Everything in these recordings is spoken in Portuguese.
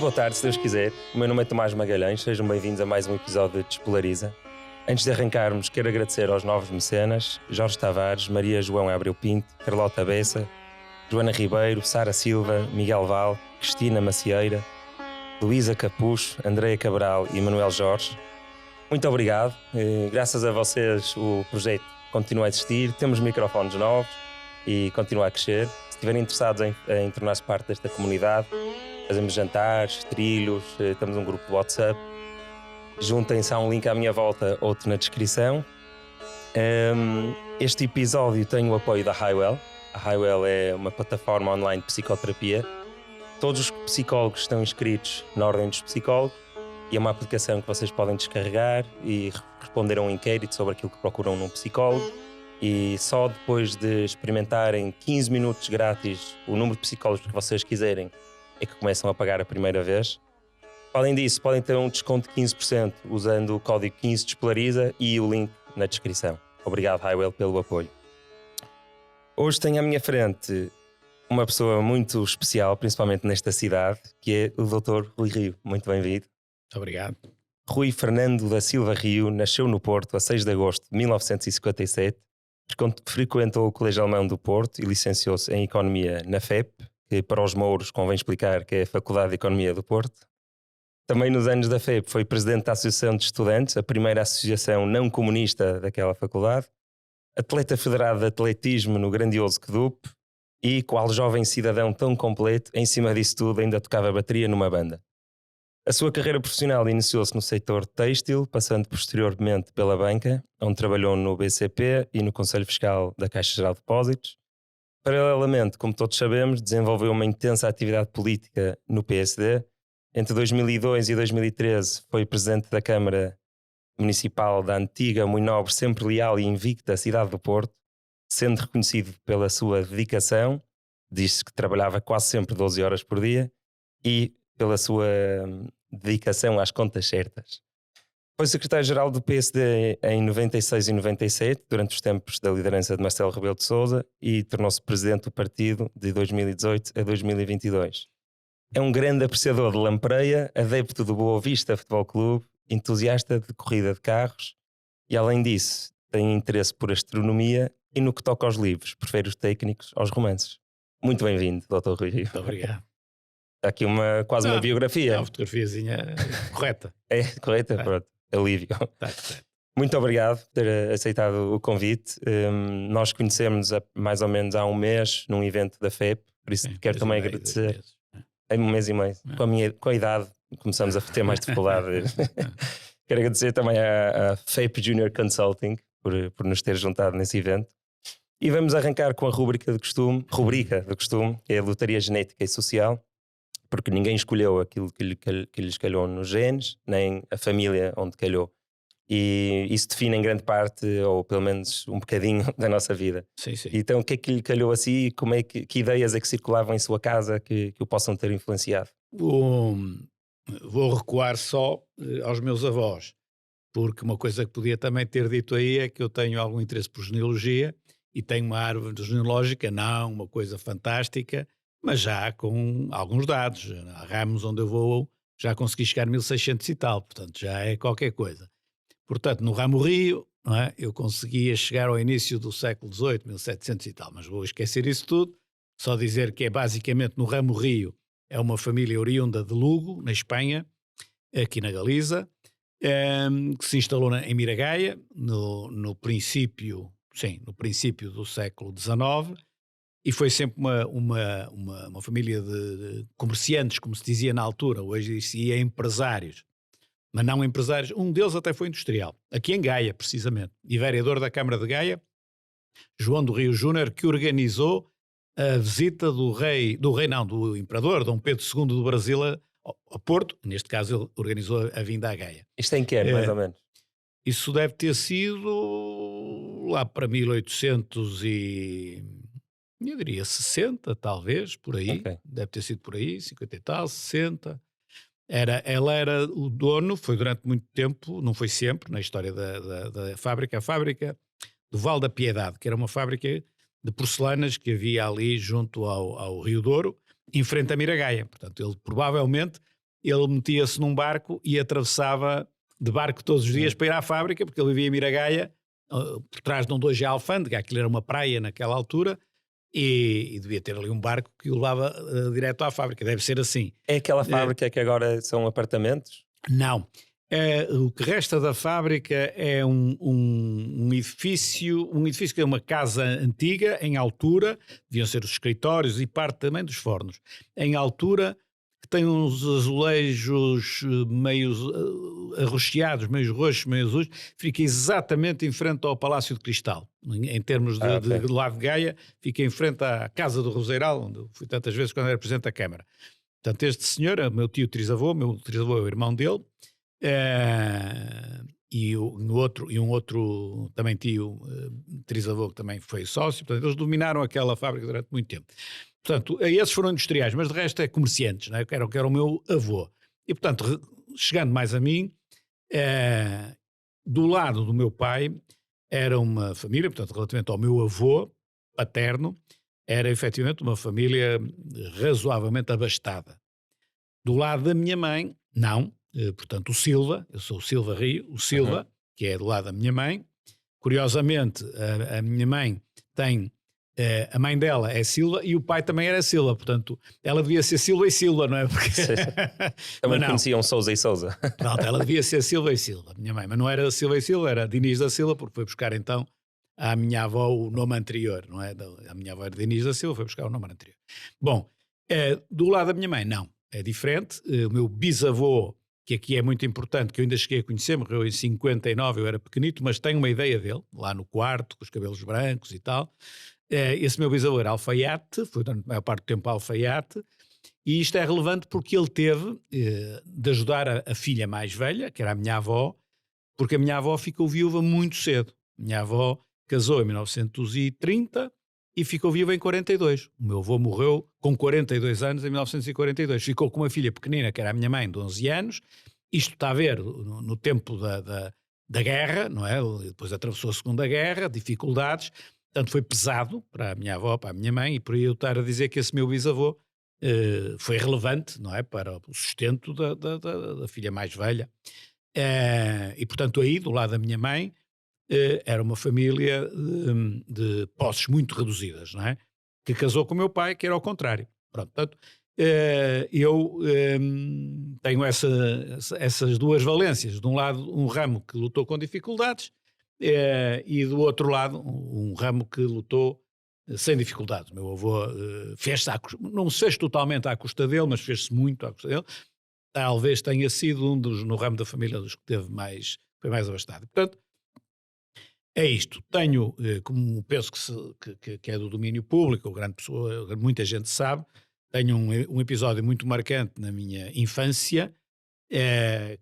boa tarde, se Deus quiser. O meu nome é Tomás Magalhães, sejam bem-vindos a mais um episódio de Despolariza. Antes de arrancarmos, quero agradecer aos novos mecenas, Jorge Tavares, Maria João Abreu Pinto, Carlota Bessa, Joana Ribeiro, Sara Silva, Miguel Val, Cristina Macieira, Luísa Capucho, Andreia Cabral e Manuel Jorge. Muito obrigado. Graças a vocês o projeto continua a existir, temos microfones novos e continua a crescer. Se estiverem interessados em tornar-se parte desta comunidade, fazemos jantares, trilhos, temos um grupo de WhatsApp. Juntem-se, há um link à minha volta, outro na descrição. Este episódio tem o apoio da Highwell. A Highwell é uma plataforma online de psicoterapia. Todos os psicólogos estão inscritos na Ordem dos Psicólogos e é uma aplicação que vocês podem descarregar e responder a um inquérito sobre aquilo que procuram num psicólogo. E só depois de experimentarem 15 minutos grátis o número de psicólogos que vocês quiserem é que começam a pagar a primeira vez. Além disso, podem ter um desconto de 15% usando o código 15 Despolariza e o link na descrição. Obrigado, Highwell, pelo apoio. Hoje tenho à minha frente uma pessoa muito especial, principalmente nesta cidade, que é o Dr. Rui Rio. Muito bem-vindo. Muito obrigado. Rui Fernando da Silva Rio nasceu no Porto a 6 de agosto de 1957, frequentou o Colégio Alemão do Porto e licenciou-se em Economia na FEP, que para os mouros convém explicar que é a Faculdade de Economia do Porto. Também nos anos da FEP foi presidente da Associação de Estudantes, a primeira associação não comunista daquela faculdade, atleta federado de atletismo no grandioso CDUP e, qual jovem cidadão tão completo, em cima disso tudo ainda tocava bateria numa banda. A sua carreira profissional iniciou-se no setor têxtil, passando posteriormente pela banca, onde trabalhou no BCP e no Conselho Fiscal da Caixa Geral de Depósitos. Paralelamente, como todos sabemos, desenvolveu uma intensa atividade política no PSD. Entre 2002 e 2013 foi presidente da Câmara Municipal da antiga, muito nobre, sempre leal e invicta cidade do Porto, sendo reconhecido pela sua dedicação, diz-se que trabalhava quase sempre 12 horas por dia, e pela sua dedicação às contas certas. Foi secretário-geral do PSD em 96 e 97, durante os tempos da liderança de Marcelo Rebelo de Sousa, e tornou-se presidente do partido de 2018 a 2022. É um grande apreciador de lampreia, adepto do Boa Vista Futebol Clube, entusiasta de corrida de carros e, além disso, tem interesse por astronomia e, no que toca aos livros, prefere os técnicos aos romances. Muito bem-vindo, Dr. Rui Rio. Muito obrigado. Está aqui uma biografia. É uma fotografiazinha correta. É, correta? Pronto. Alívio. Está correto. Muito obrigado por ter aceitado o convite. Nós conhecemos mais ou menos há um mês num evento da FEP, por isso quero também agradecer. Em um mês e meio. Com a idade começamos a ter mais dificuldade. Quero agradecer também à FEP Junior Consulting por nos ter juntado nesse evento. E vamos arrancar com a rubrica do costume, que é a lotaria genética e social, porque ninguém escolheu aquilo que lhes calhou nos genes, nem a família onde calhou. E isso define em grande parte, ou pelo menos um bocadinho, da nossa vida. Sim, sim. Então o que é que lhe calhou assim? Como é que ideias é que circulavam em sua casa que o possam ter influenciado? Vou recuar só aos meus avós, porque uma coisa que podia também ter dito aí é que eu tenho algum interesse por genealogia e tenho uma árvore genealógica, não uma coisa fantástica, mas já com alguns dados. Há ramos onde eu vou, já consegui chegar a 1600 e tal, portanto já é qualquer coisa. Portanto, no ramo Rio, não é, eu conseguia chegar ao início do século XVIII, 1700 e tal, mas vou esquecer isso tudo, só dizer que é basicamente no ramo Rio, é uma família oriunda de Lugo, na Espanha, aqui na Galiza, que se instalou em Miragaia, no princípio do século XIX, e foi sempre uma família de comerciantes, como se dizia na altura, hoje dizia empresários. Mas não empresários, um deles até foi industrial, aqui em Gaia, precisamente, e vereador da Câmara de Gaia, João do Rio Júnior, que organizou a visita do imperador Dom Pedro II do Brasil a Porto, neste caso ele organizou a vinda à Gaia. Isto em que ano, mais ou menos? Isso deve ter sido lá para 1800 e... eu diria 60, talvez, por aí, Okay. Deve ter sido por aí, 50 e tal, 60... Ela era o dono, foi durante muito tempo, não foi sempre, na história da fábrica, a fábrica do Val da Piedade, que era uma fábrica de porcelanas que havia ali junto ao Rio Douro, em frente a Miragaia. Portanto, ele provavelmente ele metia-se num barco e atravessava de barco todos os dias para ir à fábrica, porque ele vivia em Miragaia, por trás de onde hoje é a Alfândega, aquilo era uma praia naquela altura, e devia ter ali um barco que o levava direto à fábrica, deve ser assim. É aquela fábrica que agora são apartamentos? Não. O que resta da fábrica é um edifício que é uma casa antiga, em altura, deviam ser os escritórios e parte também dos fornos, em altura, que tem uns azulejos meio arroxeados, meio roxos, meio azuis, fica exatamente em frente ao Palácio de Cristal, em termos de lado de Gaia, fica em frente à Casa do Roseiral, onde eu fui tantas vezes quando era Presidente da Câmara. Portanto, este senhor é o meu trisavô é o irmão dele, e um outro também tio trisavô que também foi sócio. Portanto, eles dominaram aquela fábrica durante muito tempo. Portanto, esses foram industriais, mas de resto é comerciantes, não é? Que era o meu avô. E portanto, chegando mais a mim, do lado do meu pai era uma família, portanto, relativamente ao meu avô paterno, era efetivamente uma família razoavelmente abastada. Do lado da minha mãe, não. Portanto, o Silva, eu sou o Silva Rio, o Silva, que é do lado da minha mãe. Curiosamente, a minha mãe tem, a mãe dela é Silva e o pai também era Silva, portanto, ela devia ser Silva e Silva, não é? Porque... Também conheciam Sousa e Sousa. Pronto, ela devia ser Silva e Silva, minha mãe, mas não era Silva e Silva, era Diniz da Silva, porque foi buscar então à minha avó o nome anterior, não é? A minha avó era Diniz da Silva, foi buscar o nome anterior. Bom, do lado da minha mãe, não, é diferente. O meu bisavô, que aqui é muito importante, que eu ainda cheguei a conhecer, morreu em 59, eu era pequenito, mas tenho uma ideia dele, lá no quarto, com os cabelos brancos e tal. Esse meu bisavô era alfaiate, foi durante a maior parte do tempo alfaiate, e isto é relevante porque ele teve de ajudar a filha mais velha, que era a minha avó, porque a minha avó ficou viúva muito cedo. A minha avó casou em 1930 e ficou viúva em 42. O meu avô morreu com 42 anos em 1942. Ficou com uma filha pequenina, que era a minha mãe, de 11 anos. Isto está a ver no tempo da guerra, não é? Depois atravessou a Segunda Guerra, dificuldades. Portanto, foi pesado para a minha avó, para a minha mãe, e por aí eu estar a dizer que esse meu bisavô foi relevante, não é? Para o sustento da filha mais velha. E, portanto, aí, do lado da minha mãe, era uma família de posses muito reduzidas, não é? Que casou com o meu pai, que era ao contrário. Pronto, portanto, eu tenho essas duas valências. De um lado, um ramo que lutou com dificuldades, e do outro lado, um ramo que lutou sem dificuldades. O meu avô não se fez totalmente à custa dele, mas fez-se muito à custa dele. Talvez tenha sido no ramo da família dos que foi mais abastado. Portanto, é isto. Tenho, como penso que é do domínio público, muita gente sabe, tenho um episódio muito marcante na minha infância,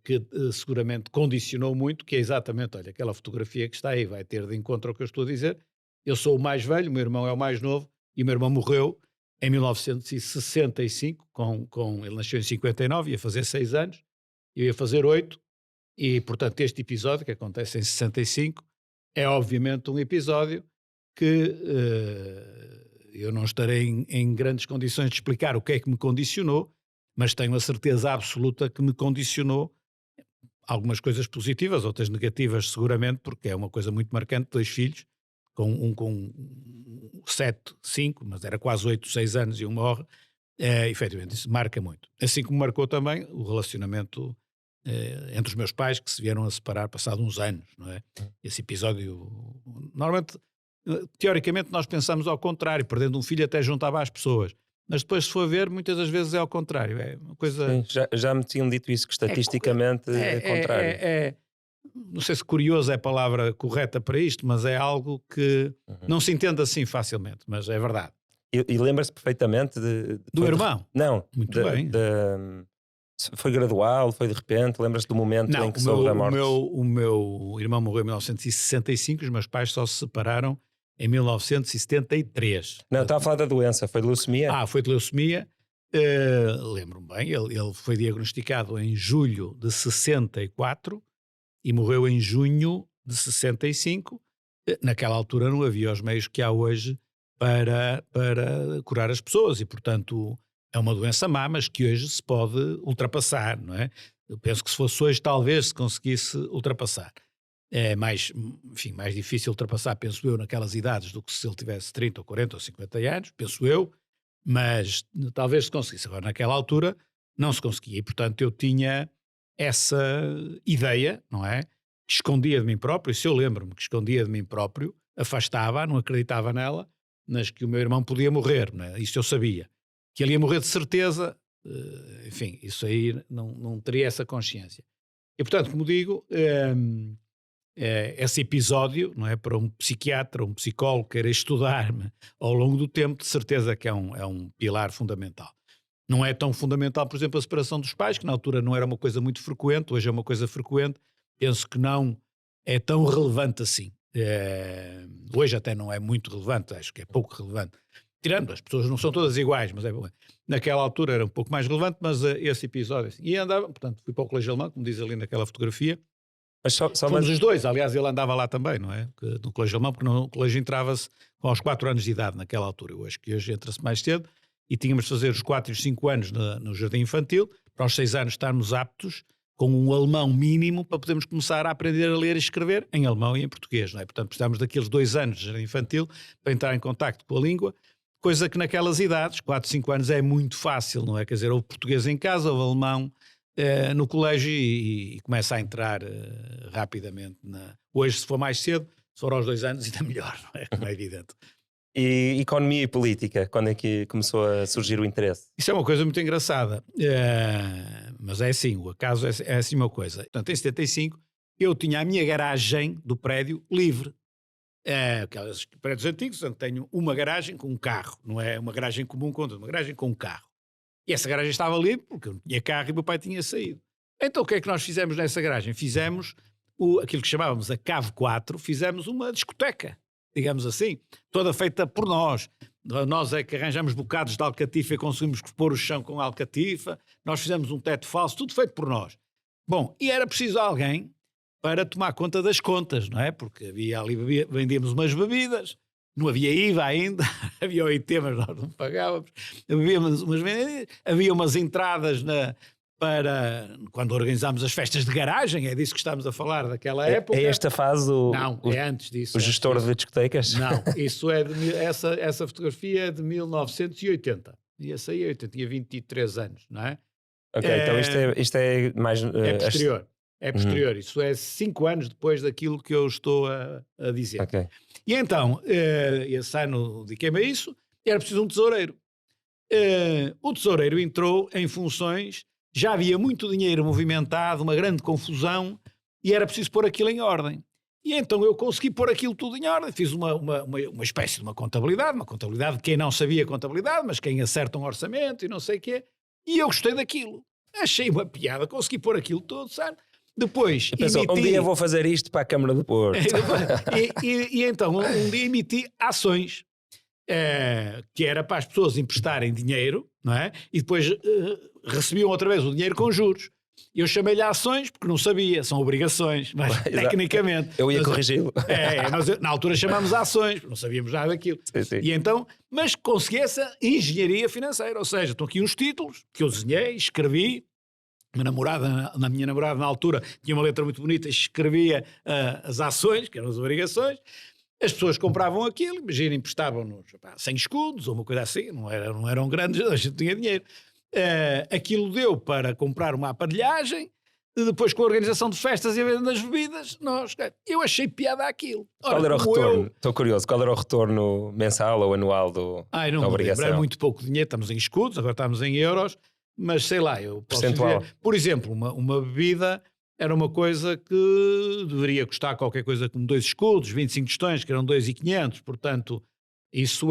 que seguramente condicionou muito, que é exatamente, olha, aquela fotografia que está aí, vai ter de encontro ao que eu estou a dizer. Eu sou o mais velho, o meu irmão é o mais novo, e o meu irmão morreu em 1965, ele nasceu em 59, ia fazer 6 anos, eu ia fazer 8, e portanto este episódio, que acontece em 65, é obviamente um episódio que eu não estarei em grandes condições de explicar o que é que me condicionou, mas tenho a certeza absoluta que me condicionou algumas coisas positivas, outras negativas seguramente, porque é uma coisa muito marcante, 2 filhos, um com 7, 5, mas era quase 8, 6 anos e um morre, efetivamente isso marca muito. Assim como marcou também o relacionamento entre os meus pais, que se vieram a separar passado uns anos, não é? Esse episódio, normalmente, teoricamente nós pensamos ao contrário, perdendo um filho até juntava as pessoas, mas depois se for ver, muitas das vezes é ao contrário, é uma coisa... Sim, já me tinham dito isso, que estatisticamente é contrário. Não sei se curioso é a palavra correta para isto, mas é algo que não se entende assim facilmente, mas é verdade. E lembra-se perfeitamente do irmão? Não. Muito bem. Foi gradual, foi de repente? Lembras-te do momento em que soube da morte? O meu irmão morreu em 1965, os meus pais só se separaram em 1973. Não, estava a falar da doença, foi de leucemia? Foi de leucemia. Lembro-me bem, ele foi diagnosticado em julho de 64 e morreu em junho de 65. Naquela altura não havia os meios que há hoje para curar as pessoas e, portanto, É uma doença má, mas que hoje se pode ultrapassar, não é? Eu penso que se fosse hoje, talvez se conseguisse ultrapassar. É mais, enfim, mais difícil ultrapassar, penso eu, naquelas idades do que se ele tivesse 30 ou 40 ou 50 anos, penso eu, mas talvez se conseguisse. Agora, naquela altura, não se conseguia. E, portanto, eu tinha essa ideia, não é? Que escondia de mim próprio, e se eu lembro-me que escondia de mim próprio, afastava, não acreditava nela, mas que o meu irmão podia morrer, não é? Isso eu sabia. Que ele ia morrer de certeza, enfim, isso aí não teria essa consciência. E, portanto, como digo, esse episódio, não é, para um psiquiatra, um psicólogo queira estudar-me ao longo do tempo, de certeza que é um pilar fundamental. Não é tão fundamental, por exemplo, a separação dos pais, que na altura não era uma coisa muito frequente, hoje é uma coisa frequente, penso que não é tão relevante assim. Hoje até não é muito relevante, acho que é pouco relevante. Tirando, as pessoas não são todas iguais, mas naquela altura era um pouco mais relevante, mas esse episódio... Assim, e andava, portanto, fui para o Colégio Alemão, como diz ali naquela fotografia. Mas Fomos os dois, aliás, ele andava lá também, não é? No Colégio Alemão, porque no colégio entrava-se aos 4 anos de idade naquela altura. Eu acho que hoje entra-se mais cedo, e tínhamos de fazer os 4 e os 5 anos no jardim infantil, para aos 6 anos estarmos aptos, com um alemão mínimo, para podermos começar a aprender a ler e escrever em alemão e em português, não é? Portanto, precisamos daqueles 2 anos de jardim infantil para entrar em contacto com a língua, coisa que naquelas idades, 4, 5 anos, é muito fácil, não é? Quer dizer, ou português em casa, ou alemão no colégio, e começa a entrar rapidamente. Hoje, se for mais cedo, se for aos 2 anos, ainda melhor, não é? Como é evidente. E economia e política, quando é que começou a surgir o interesse? Isso é uma coisa muito engraçada, mas é assim, o acaso é assim uma coisa. Portanto, em 75, eu tinha a minha garagem do prédio livre. Aqueles prédios antigos, portanto, tenho uma garagem com um carro, não é uma garagem comum, contra uma garagem com um carro. E essa garagem estava livre porque eu não tinha carro e o meu pai tinha saído. Então o que é que nós fizemos nessa garagem? Fizemos aquilo que chamávamos a Cave 4, fizemos uma discoteca, digamos assim, toda feita por nós. Nós é que arranjamos bocados de alcatifa e conseguimos pôr o chão com alcatifa, nós fizemos um teto falso, tudo feito por nós. Bom, e era preciso alguém para tomar conta das contas, não é? Porque havia ali, vendíamos umas bebidas, não havia IVA ainda, havia OIT, mas nós não pagávamos, havia umas entradas para quando organizámos as festas de garagem, é disso que estamos a falar daquela época. É esta fase Não, é antes disso. O gestor de discotecas? Não, isso é essa fotografia é de 1980, e essa aí eu tinha 23 anos, não é? Ok, então isto é mais... É posterior. É posterior, isso é 5 anos depois daquilo que eu estou a dizer. Okay. E então, esse ano dediquei-me a isso, e era preciso um tesoureiro. O tesoureiro entrou em funções, já havia muito dinheiro movimentado, uma grande confusão, e era preciso pôr aquilo em ordem. E então eu consegui pôr aquilo tudo em ordem, fiz uma espécie de uma contabilidade de quem não sabia contabilidade, mas quem acerta um orçamento e não sei o quê, e eu gostei daquilo. Achei uma piada, consegui pôr aquilo tudo, sabe? Depois emiti... Um dia vou fazer isto para a Câmara do Porto. e então um dia emiti ações, que era para as pessoas emprestarem dinheiro, não é? E depois recebiam outra vez o dinheiro com juros. Eu chamei-lhe ações porque não sabia, são obrigações, mas tecnicamente... Eu ia corrigi-lo. Nós na altura chamámos ações, não sabíamos nada daquilo. Sim. E então, mas consegui essa engenharia financeira, ou seja, estão aqui uns títulos que eu desenhei, escrevi. A minha namorada na altura tinha uma letra muito bonita, escrevia as ações, que eram as obrigações, as pessoas compravam aquilo, imagina, emprestavam-nos 100 escudos ou uma coisa assim, não eram grandes, a gente tinha dinheiro. Aquilo deu para comprar uma aparelhagem, depois com a organização de festas e a venda das bebidas, eu achei piada àquilo. Ora, qual era o retorno? Estou curioso, qual era o retorno mensal ou anual da obrigação? Era muito pouco dinheiro, estamos em escudos, agora estamos em euros, mas sei lá, eu posso dizer, por exemplo, uma bebida era uma coisa que deveria custar qualquer coisa como 2 escudos, 25 tostões, que eram 2.500, portanto, isso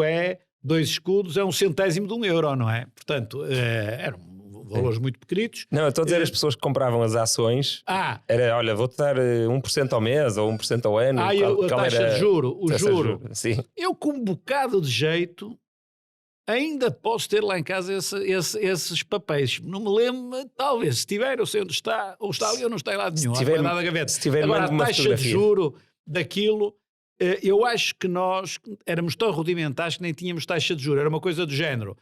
2 escudos é 1/100 de €, não é? Portanto, eram valores muito pequenitos. Não, eu estou a dizer as pessoas que compravam as ações, era, olha, vou-te dar 1% ao mês ou 1% ao ano. A taxa de juro, o juro. Sim. Eu com um bocado de jeito ainda posso ter lá em casa esses papéis. Não me lembro, talvez, se tiver, eu sei onde está, ou está ali ou não está em lado nenhum. Se tiver na gaveta. Agora, a taxa de juro daquilo, Eu acho que nós éramos tão rudimentares que nem tínhamos taxa de juros. Era uma coisa do género.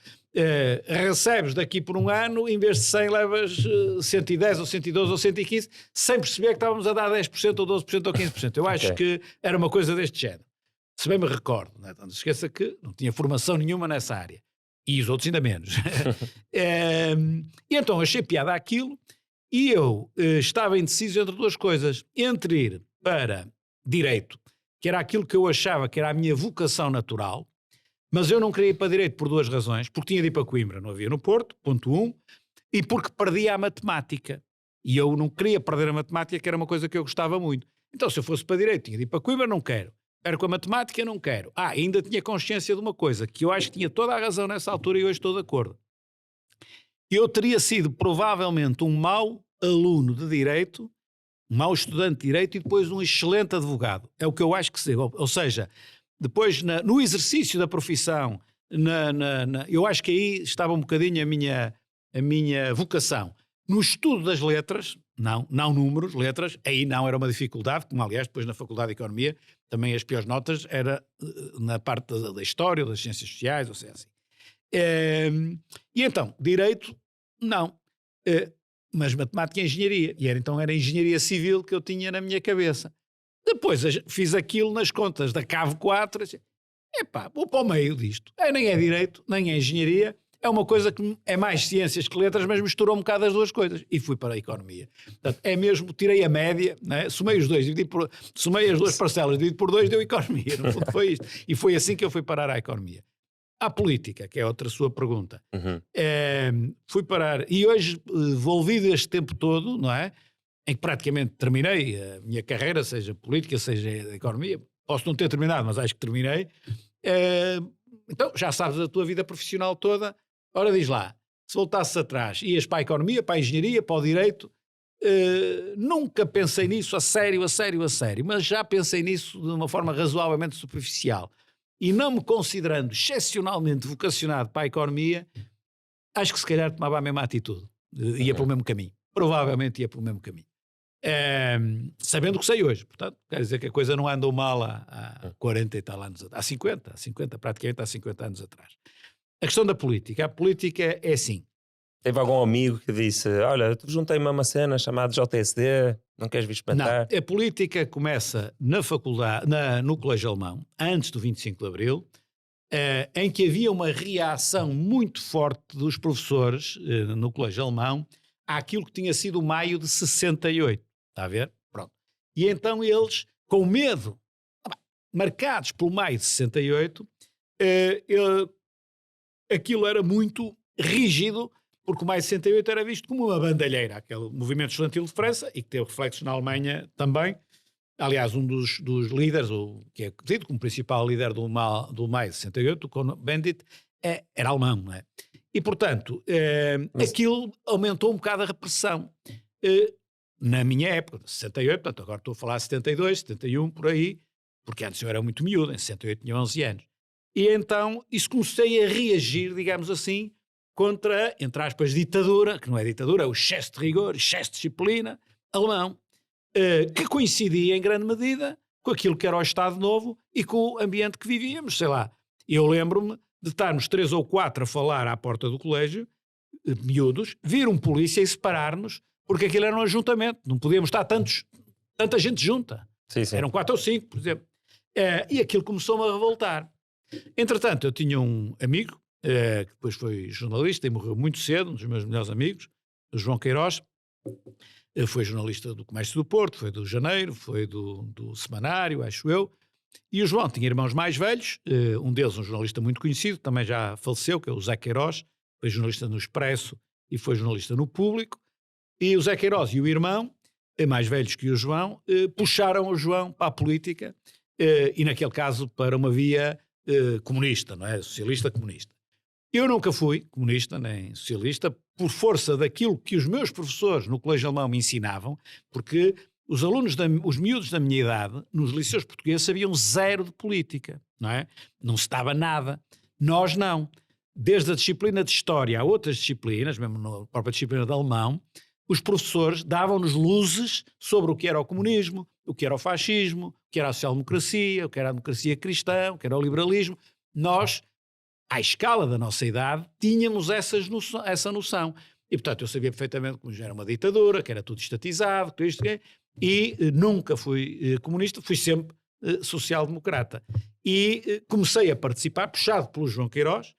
Recebes daqui por um ano, em vez de 100 levas 110 ou 112 ou 115, sem perceber que estávamos a dar 10% ou 12% ou 15%. Eu acho que era uma coisa deste género. Se bem me recordo, né? Não se esqueça que não tinha formação nenhuma nessa área. E os outros ainda menos. E então achei piada àquilo e eu estava indeciso entre duas coisas. Entre ir para Direito, que era aquilo que eu achava que era a minha vocação natural, mas eu não queria ir para Direito por duas razões. Porque tinha de ir para Coimbra, não havia no Porto, ponto 1, e porque perdia a matemática. E eu não queria perder a matemática, que era uma coisa que eu gostava muito. Então, se eu fosse para Direito, tinha de ir para Coimbra, não quero. Perco a matemática, não quero. Ainda tinha consciência de uma coisa, que eu acho que tinha toda a razão nessa altura e hoje estou de acordo. Eu teria sido provavelmente um mau aluno de Direito, um mau estudante de Direito e depois um excelente advogado. É o que eu acho que sei. Ou seja, depois no exercício da profissão, eu acho que aí estava um bocadinho a minha vocação. No estudo das letras, não números, letras, aí não era uma dificuldade, como aliás depois na Faculdade de Economia, também as piores notas era na parte da História, das Ciências Sociais, ou seja assim. E então, Direito, não. Mas Matemática e Engenharia. E era Engenharia Civil que eu tinha na minha cabeça. Depois fiz aquilo nas contas da CAV 4. Vou para o meio disto. Nem é Direito, nem é Engenharia. É uma coisa que é mais ciências que letras, mas misturou um bocado as duas coisas. E fui para a Economia. Portanto, tirei a média, né? Somei os dois, somei as duas parcelas, dividido por 2, deu Economia. No fundo foi isto. E foi assim que eu fui parar à Economia. À política, que é outra sua pergunta. Fui parar, e hoje, envolvido este tempo todo, não é? Em que praticamente terminei a minha carreira, seja política, seja economia. Posso não ter terminado, mas acho que terminei. Então, já sabes a tua vida profissional toda. Ora, diz lá, se voltasses atrás, ias para a economia, para a engenharia, para o direito. Nunca pensei nisso a sério, mas já pensei nisso de uma forma razoavelmente superficial. E não me considerando excepcionalmente vocacionado para a economia, acho que se calhar tomava a mesma atitude. Ia pelo mesmo caminho. Provavelmente ia pelo mesmo caminho. Sabendo o que sei hoje. Portanto, quer dizer que a coisa não andou mal há 40 e tal anos atrás. Praticamente há 50 anos atrás. A questão da política. A política é assim. Teve algum amigo que disse, olha, tu juntei-me a uma cena chamada JSD, não queres vir espantar? Não, a política começa na faculdade, no Colégio Alemão, antes do 25 de Abril, em que havia uma reação muito forte dos professores no Colégio Alemão àquilo que tinha sido o maio de 68. Está a ver? Pronto. E então eles, com medo, marcados pelo maio de 68, aquilo era muito rígido, porque o maio de 68 era visto como uma bandalheira, aquele movimento estudantil de França, e que teve reflexos na Alemanha também. Aliás, um dos líderes, que é tido como principal líder do maio de 68, o Cohn-Bendit, era alemão, não é? E, portanto, aquilo aumentou um bocado a repressão. Na minha época, 68, portanto, agora estou a falar de 72, 71, por aí, porque antes eu era muito miúdo, em 68 tinha 11 anos. E então, isso comecei a reagir, digamos assim, contra, entre aspas, ditadura, que não é ditadura, é o excesso de rigor, excesso de disciplina alemão, que coincidia em grande medida com aquilo que era o Estado Novo e com o ambiente que vivíamos, sei lá. Eu lembro-me de estarmos 3 ou 4 a falar à porta do colégio, miúdos, vir um polícia e separar-nos, porque aquilo era um ajuntamento, não podíamos estar tanta gente junta. Sim. Eram 4 ou 5, por exemplo. E aquilo começou-me a revoltar. Entretanto, eu tinha um amigo, que depois foi jornalista e morreu muito cedo, um dos meus melhores amigos, o João Queiroz. Foi jornalista do Comércio do Porto, foi do Janeiro, foi do Semanário, acho eu. E o João tinha irmãos mais velhos, um deles um jornalista muito conhecido, também já faleceu, que é o Zé Queiroz, foi jornalista no Expresso e foi jornalista no Público. E o Zé Queiroz e o irmão, mais velhos que o João, puxaram o João para a política, e naquele caso para uma via comunista, não é? Socialista comunista. Eu nunca fui comunista nem socialista por força daquilo que os meus professores no Colégio Alemão me ensinavam, porque os alunos, os miúdos da minha idade, nos liceus portugueses, sabiam zero de política, não é? Não se dava nada. Nós não. Desde a disciplina de História a outras disciplinas, mesmo na própria disciplina de Alemão, os professores davam-nos luzes sobre o que era o comunismo, o que era o fascismo, o que era a social-democracia, o que era a democracia cristã, o que era o liberalismo. Nós, à escala da nossa idade, tínhamos essa noção. E, portanto, eu sabia perfeitamente como já era uma ditadura, que era tudo estatizado, tudo isto, e nunca fui comunista, fui sempre social-democrata. E comecei a participar, puxado pelo João Queiroz,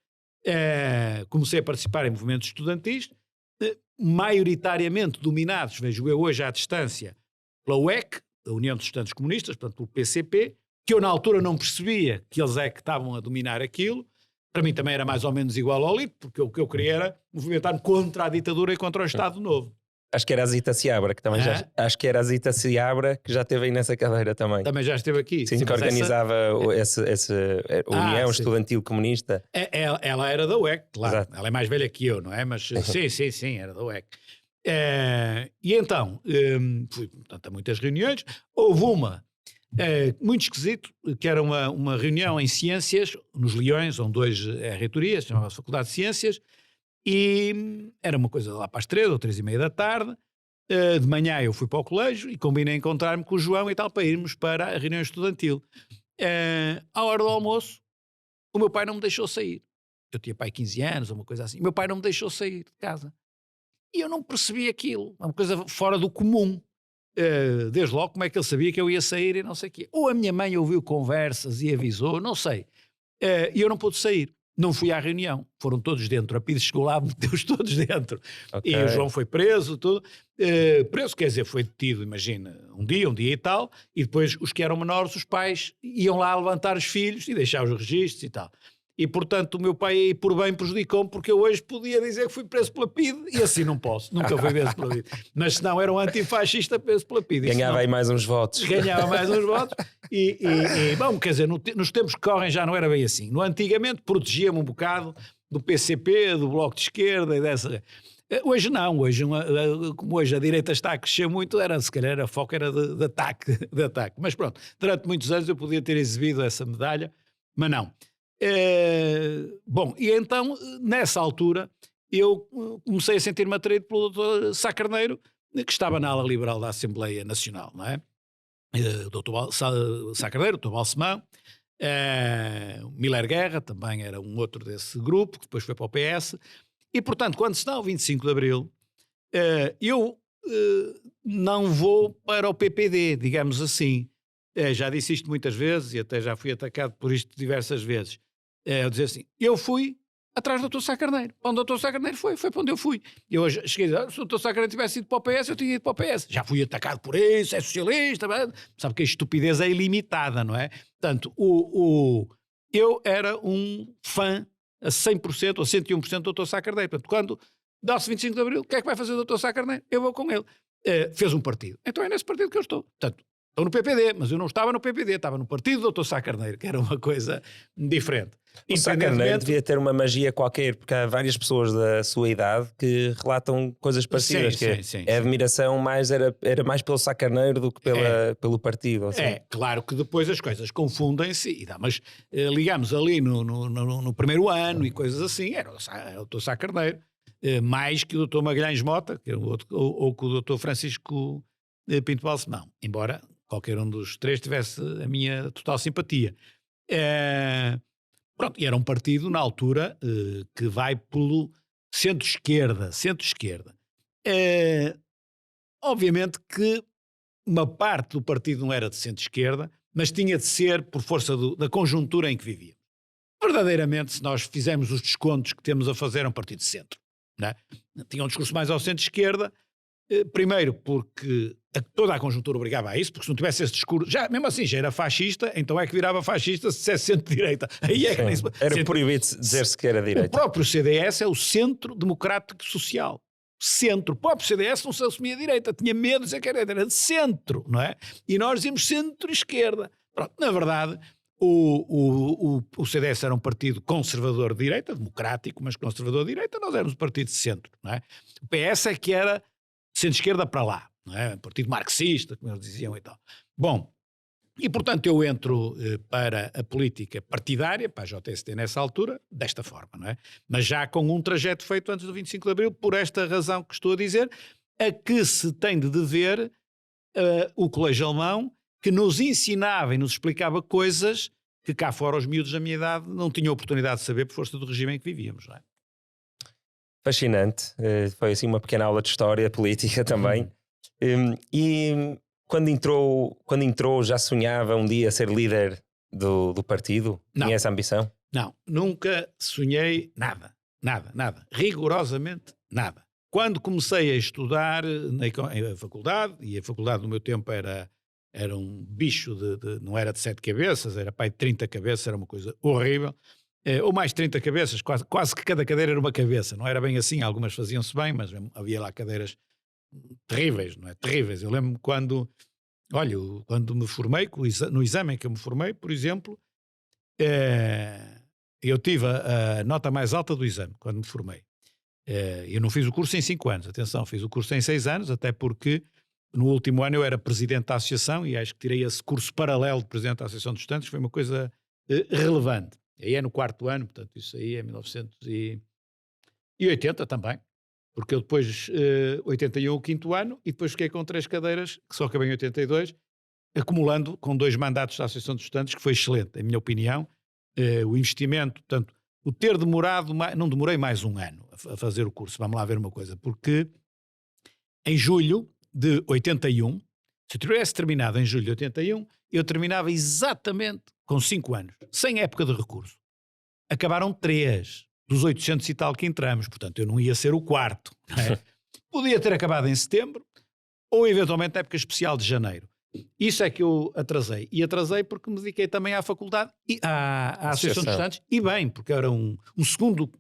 comecei a participar em movimentos estudantis, maioritariamente dominados, vejo eu hoje à distância, pela UEC, a União dos Estudantes Comunistas, portanto pelo PCP, que eu na altura não percebia que eles é que estavam a dominar aquilo. Para mim também era mais ou menos igual ao LIT, porque o que eu queria era movimentar-me contra a ditadura e contra o Estado Novo. Acho que era a Zita Seabra, que também acho que era a Zita Seabra que já esteve aí nessa cadeira também. Também já esteve aqui. Sim, que organizava essa União Estudantil Comunista. Ela era da UEC, claro. Exato. Ela é mais velha que eu, não é? Mas sim, era da UEC. E então, fui, portanto, a muitas reuniões. Houve uma muito esquisito, que era uma reunião em ciências, nos Leões, onde hoje é a reitoria, chamava-se Faculdade de Ciências, e era uma coisa lá para as 3 ou 3:30 da tarde. De manhã eu fui para o colégio e combinei encontrar-me com o João e tal para irmos para a reunião estudantil. À hora do almoço, o meu pai não me deixou sair. Eu tinha pai 15 anos ou uma coisa assim. O meu pai não me deixou sair de casa. E eu não percebi aquilo. Uma coisa fora do comum. Desde logo como é que ele sabia que eu ia sair e não sei o quê. Ou a minha mãe ouviu conversas e avisou, não sei. E eu não pude sair. Não fui à reunião, foram todos dentro. A PIDE chegou lá, meteu-os todos dentro. Okay. E o João foi preso, tudo. Preso, quer dizer, foi detido, imagina, um dia e tal, e depois os que eram menores, os pais, iam lá levantar os filhos e deixar os registros e tal. E, portanto, o meu pai, por bem, prejudicou-me, porque eu hoje podia dizer que fui preso pela PIDE, e assim não posso, nunca fui preso pela PIDE. Mas se não era um antifascista preso pela PIDE. Ganhava aí mais uns votos. Ganhava mais uns votos. Bom, quer dizer, nos tempos que correm já não era bem assim. No antigamente protegia-me um bocado do PCP, do Bloco de Esquerda e dessa... Hoje não, como hoje a direita está a crescer muito, se calhar a foco era de ataque. Mas pronto, durante muitos anos eu podia ter exibido essa medalha, mas não. Bom, e então, nessa altura, eu comecei a sentir-me atraído pelo Dr. Sá Carneiro, que estava na ala liberal da Assembleia Nacional, não é? Dr. Sá Carneiro, Dr. Balsemão, Miller Guerra, também era um outro desse grupo, que depois foi para o PS, e portanto, quando se dá o 25 de Abril, eu não vou para o PPD, digamos assim. Já disse isto muitas vezes e até já fui atacado por isto diversas vezes. Eu dizer assim, eu fui atrás do Dr. Sá Carneiro. Onde o Dr. Sá Carneiro foi para onde eu fui. Eu hoje cheguei a dizer, se o Dr. Sá Carneiro tivesse ido para o PS, eu tinha ido para o PS. Já fui atacado por isso, é socialista, sabe que a estupidez é ilimitada, não é? Portanto, eu era um fã a 100% ou 101% do Dr. Sá Carneiro. Portanto, quando dá-se 25 de Abril, o que é que vai fazer o Dr. Sá Carneiro? Eu vou com ele. Fez um partido. Então é nesse partido que eu estou. Portanto, estou no PPD, mas eu não estava no PPD, estava no partido do Dr. Sá Carneiro, que era uma coisa diferente. O Sá Carneiro devia ter uma magia qualquer, porque há várias pessoas da sua idade que relatam coisas parecidas. Sim, a admiração era mais pelo Sá Carneiro do que pelo partido. Assim. Claro que depois as coisas confundem-se, mas ligamos ali no primeiro ano e coisas assim, era o Dr. Sá Carneiro, mais que o Dr. Magalhães Mota, que era o outro, ou que o Dr. Francisco Pinto Balsemão, embora qualquer um dos três tivesse a minha total simpatia. Pronto, e era um partido na altura que vai pelo centro-esquerda. Obviamente que uma parte do partido não era de centro-esquerda, mas tinha de ser por força da conjuntura em que vivíamos. Verdadeiramente, se nós fizermos os descontos que temos a fazer, é um partido de centro. Não é? Tinha um discurso mais ao centro-esquerda, primeiro porque toda a conjuntura obrigava a isso, porque se não tivesse esse discurso, mesmo assim já era fascista, então é que virava fascista se dissesse centro-direita. Aí é que nem era proibido dizer-se que era direita. O próprio CDS é o Centro Democrático Social. Centro. O próprio CDS não se assumia direita, tinha medo de dizer que era de centro, não é? E nós dizíamos centro-esquerda. Pronto, na verdade, o CDS era um partido conservador de direita, democrático, mas conservador de direita, nós éramos um partido de centro, não é? O PS é que era centro-esquerda para lá, não é? Um partido marxista, como eles diziam e tal. Bom, e portanto eu entro para a política partidária, para a JST nessa altura, desta forma, não é? Mas já com um trajeto feito antes do 25 de Abril, por esta razão que estou a dizer, a que se tem de dever o colégio alemão, que nos ensinava e nos explicava coisas que cá fora os miúdos da minha idade não tinham oportunidade de saber por força do regime em que vivíamos, não é? Fascinante. Foi assim uma pequena aula de história política também. E quando entrou já sonhava um dia ser líder do partido? Não. Tinha essa ambição? Não, nunca sonhei nada. Rigorosamente nada. Quando comecei a estudar na faculdade, e a faculdade no meu tempo era um bicho não era de 7 cabeças, era pai de 30 cabeças, era uma coisa horrível. Ou mais 30 cabeças, quase que cada cadeira era uma cabeça. Não era bem assim, algumas faziam-se bem, mas havia lá cadeiras terríveis, não é? Terríveis. Eu lembro-me quando me formei, no exame em que eu me formei, por exemplo, eu tive a nota mais alta do exame, quando me formei. Eu não fiz o curso em 5 anos, atenção, fiz o curso em 6 anos, até porque no último ano eu era presidente da associação e acho que tirei esse curso paralelo de presidente da Associação de Estudantes, foi uma coisa relevante. Aí é no 4º ano, portanto isso aí é 1980 também, porque eu depois, 81 o 5º ano, e depois fiquei com 3 cadeiras, que só acabei em 82, acumulando com 2 mandatos da Associação de Estudantes, que foi excelente, em minha opinião. O investimento, portanto, o ter demorado, não demorei mais um ano a fazer o curso, vamos lá ver uma coisa, porque em julho de 81, se eu tivesse terminado em julho de 81, eu terminava exatamente com 5 anos, sem época de recurso. Acabaram 3 dos 800 e tal que entramos, portanto eu não ia ser o 4º. Não é? Podia ter acabado em setembro, ou eventualmente na época especial de janeiro. Isso é que eu atrasei. E atrasei porque me dediquei também à faculdade e à Associação de Estudantes. E bem, porque era um segundo,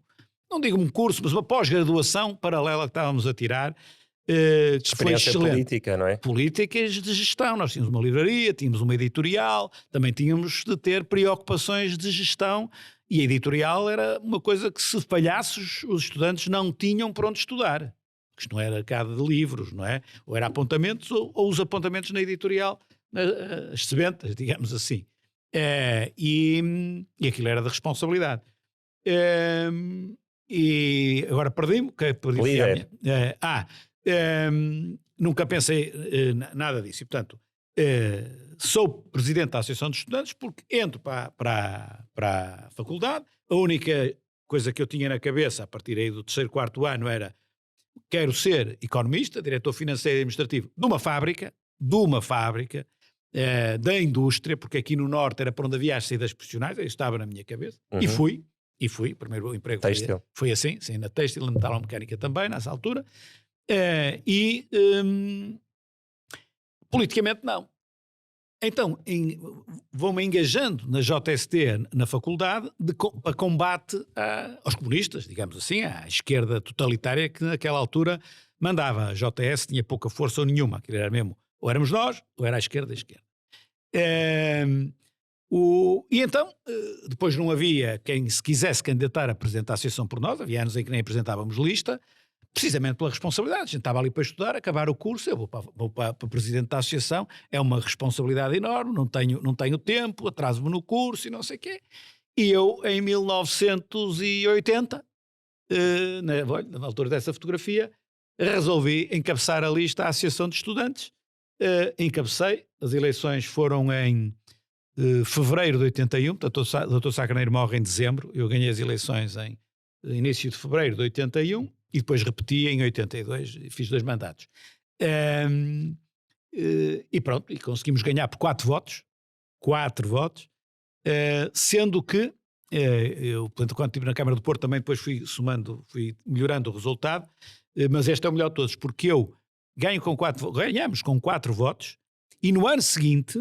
não digo um curso, mas uma pós-graduação paralela que estávamos a tirar. Que foi excelente. Política, não é? Políticas de gestão. Nós tínhamos uma livraria, tínhamos uma editorial, também tínhamos de ter preocupações de gestão. E a editorial era uma coisa que, se falhasse, os estudantes não tinham por onde estudar. Isto não era cada de livros, não é? Ou era apontamentos, ou os apontamentos na editorial, as sementas, digamos assim. E aquilo era de responsabilidade. E agora perdi-me. Líder. Nunca pensei nada disso. E, portanto, sou presidente da Associação de Estudantes porque entro para a faculdade. A única coisa que eu tinha na cabeça, a partir aí do 3º, 4º ano, era: quero ser economista, diretor financeiro e administrativo de uma fábrica, da indústria, porque aqui no Norte era para onde havia as saídas profissionais, isso estava na minha cabeça, e fui, o primeiro emprego foi assim, sim, na têxtil, na metalomecânica também, nessa altura, politicamente não. Então, vou-me engajando na JST, na faculdade, para combate aos comunistas, digamos assim, à esquerda totalitária que naquela altura mandava. A JS tinha pouca força ou nenhuma, que era mesmo, ou éramos nós, ou era a esquerda. E então, depois não havia quem se quisesse candidatar a apresentar a associação por nós, havia anos em que nem apresentávamos lista, precisamente pela responsabilidade. A gente estava ali para estudar, acabar o curso, eu vou para presidente da associação, é uma responsabilidade enorme, não tenho tempo, atraso-me no curso e não sei o quê. E eu, em 1980, na altura dessa fotografia, resolvi encabeçar a lista à Associação de Estudantes. Encabecei, as eleições foram em fevereiro de 81, portanto o Dr. Sá Carneiro morre em dezembro, eu ganhei as eleições em início de fevereiro de 81, e depois repeti em 82, fiz 2 mandatos. E pronto, e conseguimos ganhar por 4 votos, sendo que eu, quando estive na Câmara do Porto, também depois fui melhorando o resultado, mas este é o melhor de todos, porque eu ganhamos com 4 votos, e no ano seguinte,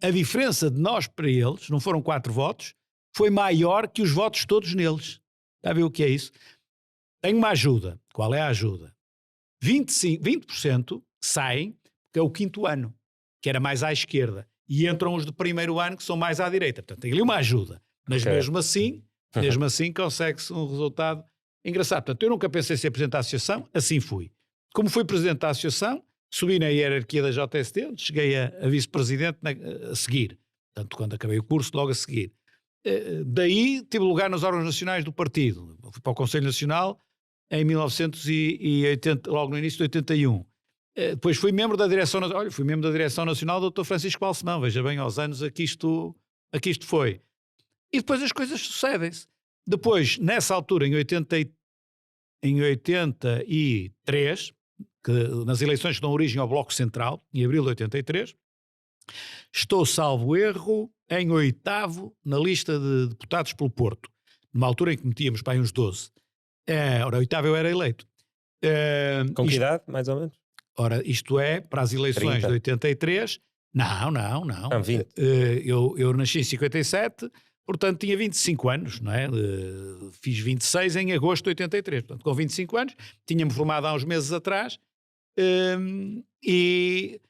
a diferença de nós para eles, não foram 4 votos, foi maior que os votos todos neles. Está a ver o que é isso? Tenho uma ajuda. Qual é a ajuda? 20% saem, que é o 5º ano, que era mais à esquerda, e entram os do 1º ano, que são mais à direita. Portanto, tem ali uma ajuda. Mas mesmo assim consegue-se um resultado engraçado. Portanto, eu nunca pensei em ser presidente da associação, assim fui. Como fui presidente da associação, subi na hierarquia da JST, onde cheguei a vice-presidente a seguir. Portanto, quando acabei o curso, logo a seguir. Daí tive lugar nos órgãos nacionais do partido. Fui para o Conselho Nacional em 1980, logo no início de 81. Depois fui membro da direção, fui membro da direção nacional do Dr. Francisco Balsemão, veja bem, aos anos a que isto foi. E depois as coisas sucedem-se. Depois, nessa altura, em 83, que, nas eleições que dão origem ao Bloco Central, em abril de 83, estou, salvo erro, em 8º na lista de deputados pelo Porto, numa altura em que metíamos para aí uns 12. Ora, 8º eu era eleito. Com que idade, mais ou menos? Ora, isto é, para as eleições 30. De 83, não. 20. Eu nasci em 57, portanto tinha 25 anos, não é? Fiz 26 em agosto de 83, portanto com 25 anos, tinha-me formado há uns meses atrás e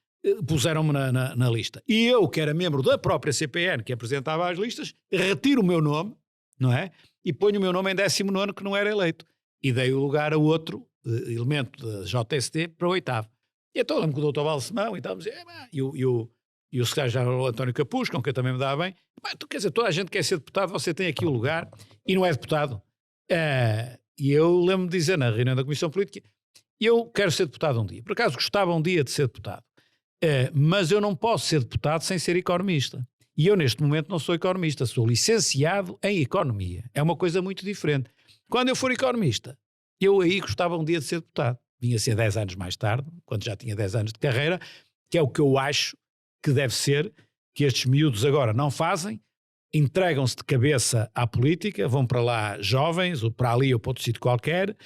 puseram-me na lista. E eu, que era membro da própria CPN, que apresentava as listas, retiro o meu nome, não é? E ponho o meu nome em 19º, que não era eleito. E dei o lugar a outro elemento da JST para o 8º. E então lembro que o Dr. Balsemão e o secretário-geral António Capuz, com quem eu também me dava bem, tu quer dizer, toda a gente quer ser deputado, você tem aqui o lugar e não é deputado. E eu lembro-me de dizer na reunião da Comissão Política, eu quero ser deputado um dia. Por acaso gostava um dia de ser deputado. Mas eu não posso ser deputado sem ser economista. E eu neste momento não sou economista, sou licenciado em economia. É uma coisa muito diferente. Quando eu for economista, eu aí gostava um dia de ser deputado. Vinha ser 10 anos mais tarde, quando já tinha 10 anos de carreira, que é o que eu acho que deve ser, que estes miúdos agora não fazem, entregam-se de cabeça à política, vão para lá jovens, ou para ali ou para outro sítio qualquer,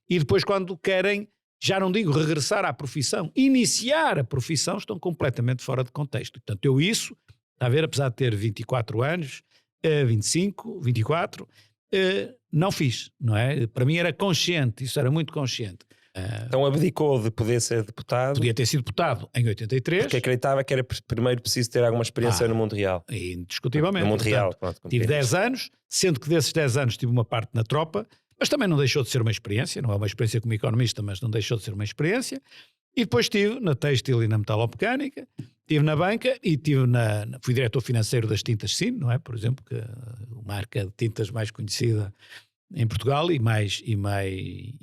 e depois quando querem, já não digo regressar à profissão, iniciar a profissão, estão completamente fora de contexto. Portanto, eu isso, está a ver, apesar de ter 24 anos, 25, 24, não fiz, não é? Para mim era consciente, isso era muito consciente. Então abdicou de poder ser deputado. Podia ter sido deputado em 83. Porque acreditava que era primeiro preciso ter alguma experiência no mundo real. Indiscutivelmente. No mundo real. Tive 10 anos, sendo que desses 10 anos tive uma parte na tropa, mas também não deixou de ser uma experiência, não é uma experiência como economista, mas não deixou de ser uma experiência. E depois estive na têxtil e na metalomecânica, estive na banca e fui diretor financeiro das tintas Sino, não é? Por exemplo, que a marca de tintas mais conhecida em Portugal e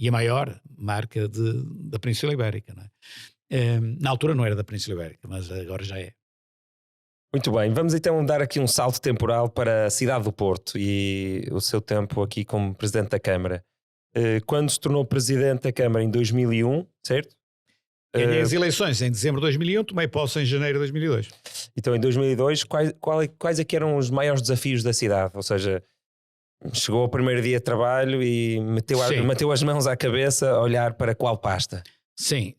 a maior marca da Península Ibérica, não é? Na altura não era da Península Ibérica, mas agora já é. Muito bem, vamos então dar aqui um salto temporal para a cidade do Porto e o seu tempo aqui como Presidente da Câmara. Quando se tornou Presidente da Câmara em 2001, certo? Ganhei as eleições em dezembro de 2001, tomei posse em janeiro de 2002. Então em 2002, quais é que eram os maiores desafios da cidade? Ou seja, chegou ao primeiro dia de trabalho e meteu as mãos à cabeça a olhar para qual pasta? Sim,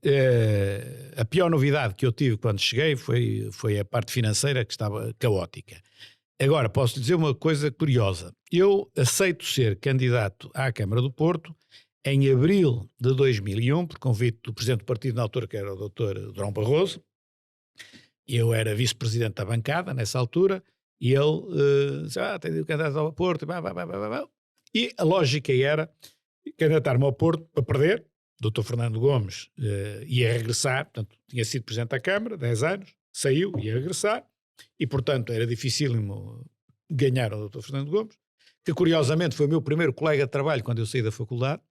a pior novidade que eu tive quando cheguei foi a parte financeira, que estava caótica. Agora, posso dizer uma coisa curiosa. Eu aceito ser candidato à Câmara do Porto em abril de 2001, por convite do Presidente do Partido na altura, que era o Dr. Durão Barroso. Eu era Vice-Presidente da bancada nessa altura, e ele disse, tem de candidato ao Porto, e a lógica era candidatar-me ao Porto para perder. O Dr. Fernando Gomes ia regressar, portanto, tinha sido Presidente da Câmara, 10 anos, saiu, ia regressar, e portanto era dificílimo ganhar o Dr. Fernando Gomes, que curiosamente foi o meu primeiro colega de trabalho quando eu saí da faculdade.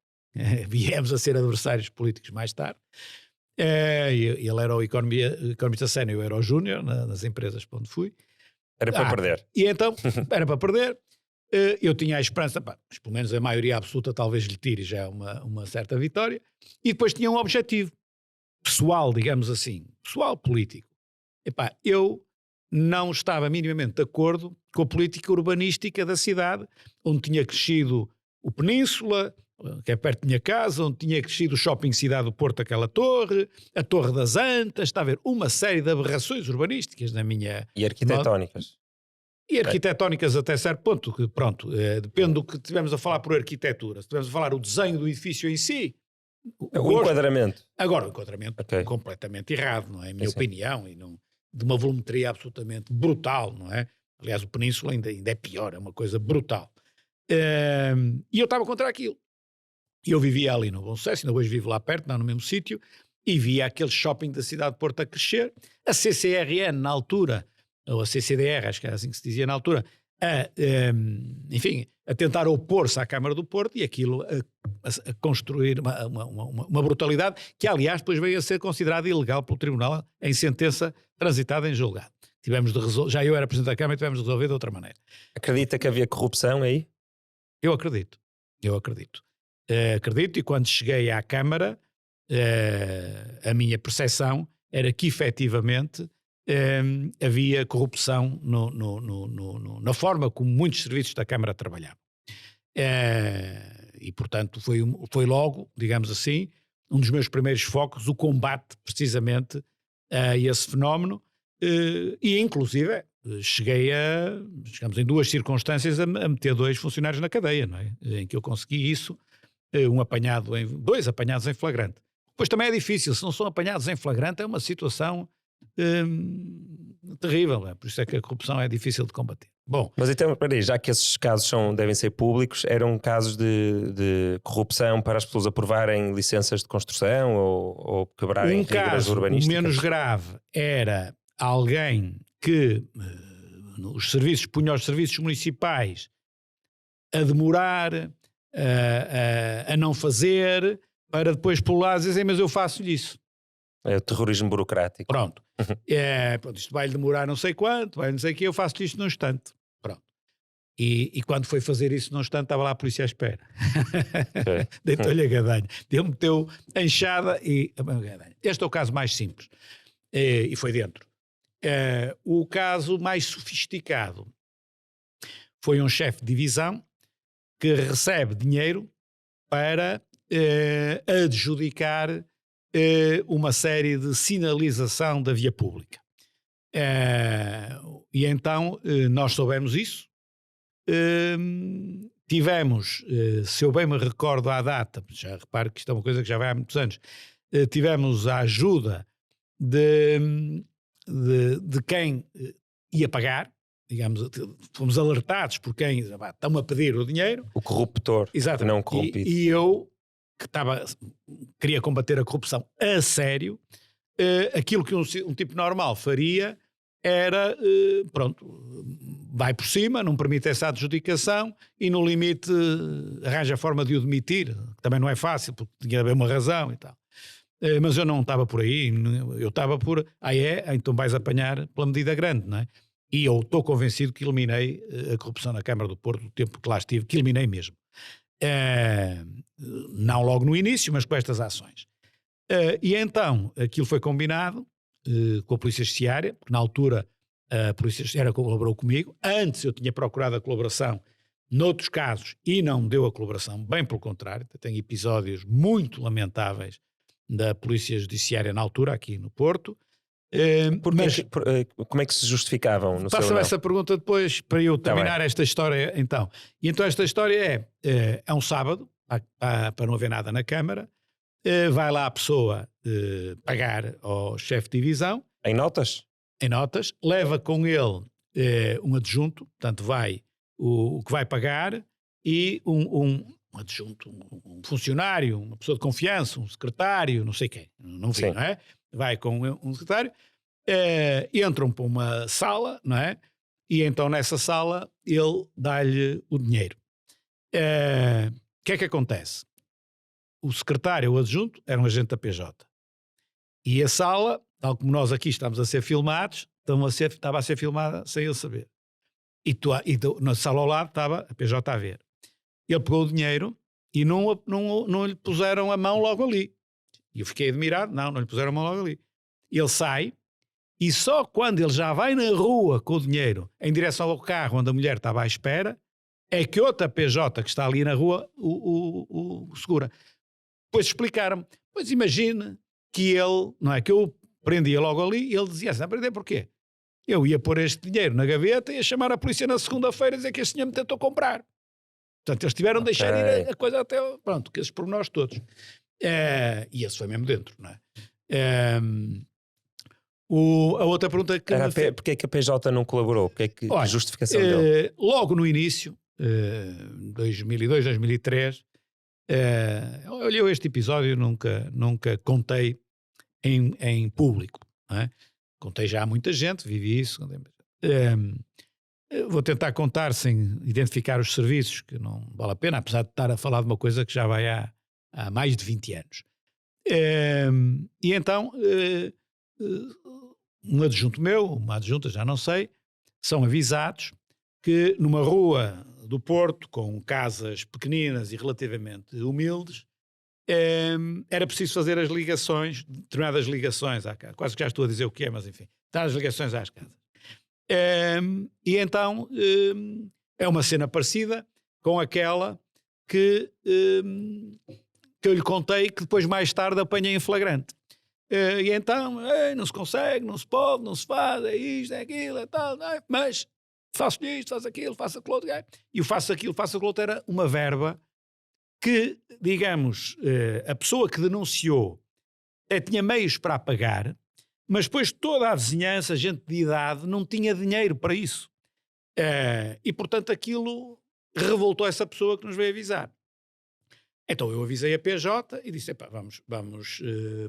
Viemos a ser adversários políticos mais tarde. Ele era o economista sénior, eu era o júnior nas empresas para onde fui. Era para perder. E então, era para perder. Eu tinha a esperança, mas pelo menos a maioria absoluta talvez lhe tire já uma certa vitória. E depois tinha um objetivo pessoal, digamos assim, pessoal político. Eu não estava minimamente de acordo com a política urbanística da cidade, onde tinha crescido o Península, que é perto da minha casa, onde tinha crescido o Shopping Cidade do Porto, aquela torre, a Torre das Antas, está a ver uma série de aberrações urbanísticas na minha... E arquitetónicas. E arquitetónicas até certo ponto, que pronto, depende do que estivermos a falar por arquitetura. Se estivermos a falar o desenho do edifício em si... O enquadramento. Agora, o enquadramento completamente errado, não é? A minha opinião, e não, de uma volumetria absolutamente brutal, não é? Aliás, o Península ainda é pior, é uma coisa brutal. E eu estava contra aquilo. E eu vivia ali no Bom Sucesso, ainda hoje vivo lá perto, não no mesmo sítio, e via aquele shopping da cidade de Porto a crescer. A CCRN, na altura, ou a CCDR, acho que era assim que se dizia na altura, enfim, a tentar opor-se à Câmara do Porto e aquilo a construir uma brutalidade que, aliás, depois veio a ser considerada ilegal pelo Tribunal em sentença transitada em julgado. Já eu era Presidente da Câmara e tivemos de resolver de outra maneira. Acredita que havia corrupção aí? Eu acredito. Acredito, e quando cheguei à Câmara, a minha percepção era que efetivamente havia corrupção na forma como muitos serviços da Câmara trabalhavam. E, portanto, foi logo, digamos assim, um dos meus primeiros focos, o combate precisamente a esse fenómeno, e inclusive chegamos em 2 circunstâncias a meter 2 funcionários na cadeia, não é? Em que eu consegui isso, 2 apanhados em flagrante. Pois também é difícil, se não são apanhados em flagrante é uma situação terrível, por isso é que a corrupção é difícil de combater. Bom, mas então, peraí, já que esses casos devem ser públicos, eram casos de corrupção para as pessoas aprovarem licenças de construção ou quebrarem regras urbanísticas? O menos grave era alguém que punha os serviços municipais a demorar, a não fazer, para depois pular e dizer, mas eu faço-lhe isso. É o terrorismo burocrático. Pronto. Isto vai demorar não sei quanto, vai não sei o que, eu faço-lhe isto num instante. Pronto. E quando foi fazer isso num instante, estava lá a polícia à espera. Okay. Deitou-lhe a gadanha. Ele meteu a enxada e a gadanha. Este é o caso mais simples. E foi dentro. O caso mais sofisticado foi um chefe de divisão que recebe dinheiro para adjudicar uma série de sinalização da via pública. E então nós soubemos isso. Tivemos, se eu bem me recordo à data, já reparo que isto é uma coisa que já vai há muitos anos, tivemos a ajuda de quem ia pagar, digamos, fomos alertados por quem estão a pedir o dinheiro. O corruptor, exato, não corrompido. E eu, que queria combater a corrupção a sério, aquilo que um tipo normal faria era, vai por cima, não permite essa adjudicação e no limite arranja a forma de o demitir, que também não é fácil, porque tinha de haver uma razão e tal. Mas eu não estava por aí, eu estava por, então vais apanhar pela medida grande, não é? E eu estou convencido que eliminei a corrupção na Câmara do Porto, do tempo que lá estive, que eliminei mesmo. Não logo no início, mas com estas ações. E então, aquilo foi combinado com a Polícia Judiciária, porque na altura a Polícia Judiciária colaborou comigo. Antes eu tinha procurado a colaboração noutros casos e não me deu a colaboração, bem pelo contrário. Tenho episódios muito lamentáveis da Polícia Judiciária na altura, aqui no Porto. Como é que se justificavam? Faça-me essa pergunta depois para eu terminar esta história então. E então esta história é um sábado, para não haver nada na Câmara, vai lá a pessoa pagar ao chefe de divisão. Em notas? Em notas, leva com ele um adjunto, portanto vai o que vai pagar e um adjunto, um funcionário, uma pessoa de confiança, um secretário, não sei quem, não vi, não é? Vai com um secretário, entram para uma sala, não é? E então nessa sala ele dá-lhe o dinheiro. O que é que acontece? O secretário, o adjunto, era um agente da PJ. E a sala, tal como nós aqui estamos a ser filmados, estava a ser filmada sem ele saber. E na sala ao lado estava a PJ a ver. Ele pegou o dinheiro e não lhe puseram a mão logo ali. E eu fiquei admirado, não lhe puseram a mão logo ali. Ele sai e só quando ele já vai na rua com o dinheiro em direção ao carro onde a mulher estava à espera, é que outra PJ que está ali na rua o segura. Depois explicaram-me, pois imagine que ele, não é, que eu prendia logo ali e ele dizia assim, prender porquê? Eu ia pôr este dinheiro na gaveta e ia chamar a polícia na segunda-feira e dizer que este senhor me tentou comprar. Portanto, eles tiveram de deixar ir a coisa até, pronto, que esses pormenores todos. E esse foi mesmo dentro, não é? A outra pergunta que... Porque é que a PJ não colaborou? Porque é que a justificação dele? Logo no início, 2002, 2003, eu este episódio nunca contei em público, não é? Contei já a muita gente, vivi isso. Vou tentar contar sem identificar os serviços, que não vale a pena, apesar de estar a falar de uma coisa que já vai há mais de 20 anos. E então, um adjunto meu, uma adjunta, já não sei, são avisados que numa rua do Porto, com casas pequeninas e relativamente humildes, era preciso fazer as ligações, determinadas ligações à casa. Quase que já estou a dizer o que é, mas enfim, dar as ligações às casas. E então é uma cena parecida com aquela que eu lhe contei, que depois mais tarde apanhei em flagrante. E então, não se consegue, não se pode, não se faz, é isto, é aquilo, é tal, não é? Mas faço-lhe isto, faço aquilo, faço aquilo outro. E o faço aquilo, faço aquilo outro era uma verba que, digamos, a pessoa que denunciou tinha meios para pagar, mas depois toda a vizinhança, gente de idade, não tinha dinheiro para isso. E, portanto, aquilo revoltou essa pessoa que nos veio avisar. Então eu avisei a PJ e disse, vamos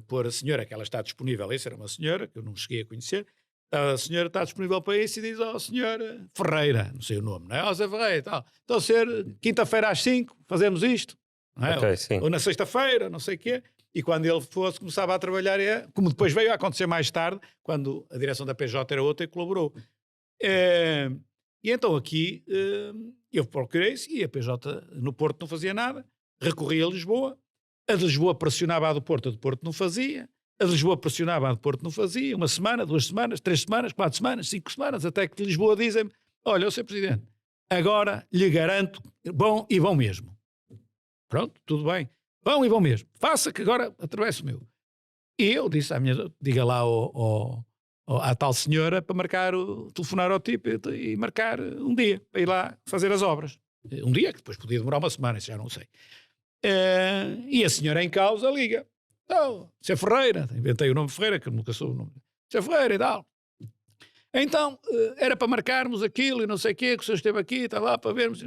pôr a senhora, que ela está disponível, essa era uma senhora que eu não cheguei a conhecer, a senhora está disponível para isso e diz, senhora Ferreira, não sei o nome, não é? Zé Ferreira e tal. Então ser quinta-feira às 5, fazemos isto, não é? Okay, ou na sexta-feira, não sei o quê. E quando ele começava a trabalhar, como depois veio a acontecer mais tarde, quando a direção da PJ era outra e colaborou. E então aqui eu procurei-se e a PJ no Porto não fazia nada. Recorri a Lisboa, a de Lisboa pressionava a do Porto não fazia, a de Lisboa pressionava a do Porto não fazia, 1 semana, 2 semanas, 3 semanas, 4 semanas, 5 semanas, até que de Lisboa dizem-me, olha, Sr. Presidente, agora lhe garanto, bom e bom mesmo. Pronto, tudo bem, bom e bom mesmo, faça que agora atravesse o meu. E eu disse à diga lá à tal senhora para telefonar ao tipo e marcar um dia, para ir lá fazer as obras. Um dia, que depois podia demorar 1 semana, isso já não sei. E a senhora em causa liga. Então, Sr. Ferreira, inventei o nome Ferreira, que nunca sou o nome. Sr. Ferreira e tal. Então, era para marcarmos aquilo e não sei o quê, que o senhor esteve aqui, está lá para vermos.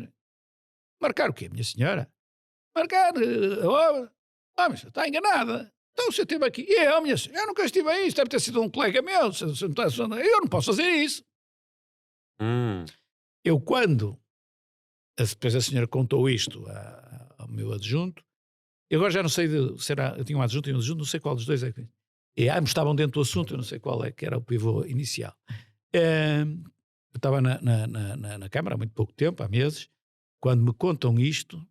Marcar o quê, minha senhora? Marcar a obra? Mas está enganada. Então, o senhor esteve aqui. Minha senhora, eu nunca estive aí, isso deve ter sido um colega meu. Eu não posso fazer isso. Eu, quando depois a senhora contou isto ao meu adjunto, eu agora já não sei se era, eu tinha um adjunto e um adjunto, não sei qual dos dois é que... ambos estavam dentro do assunto, eu não sei qual é que era o pivô inicial. Eu estava na Câmara há muito pouco tempo, há meses, quando me contam isto,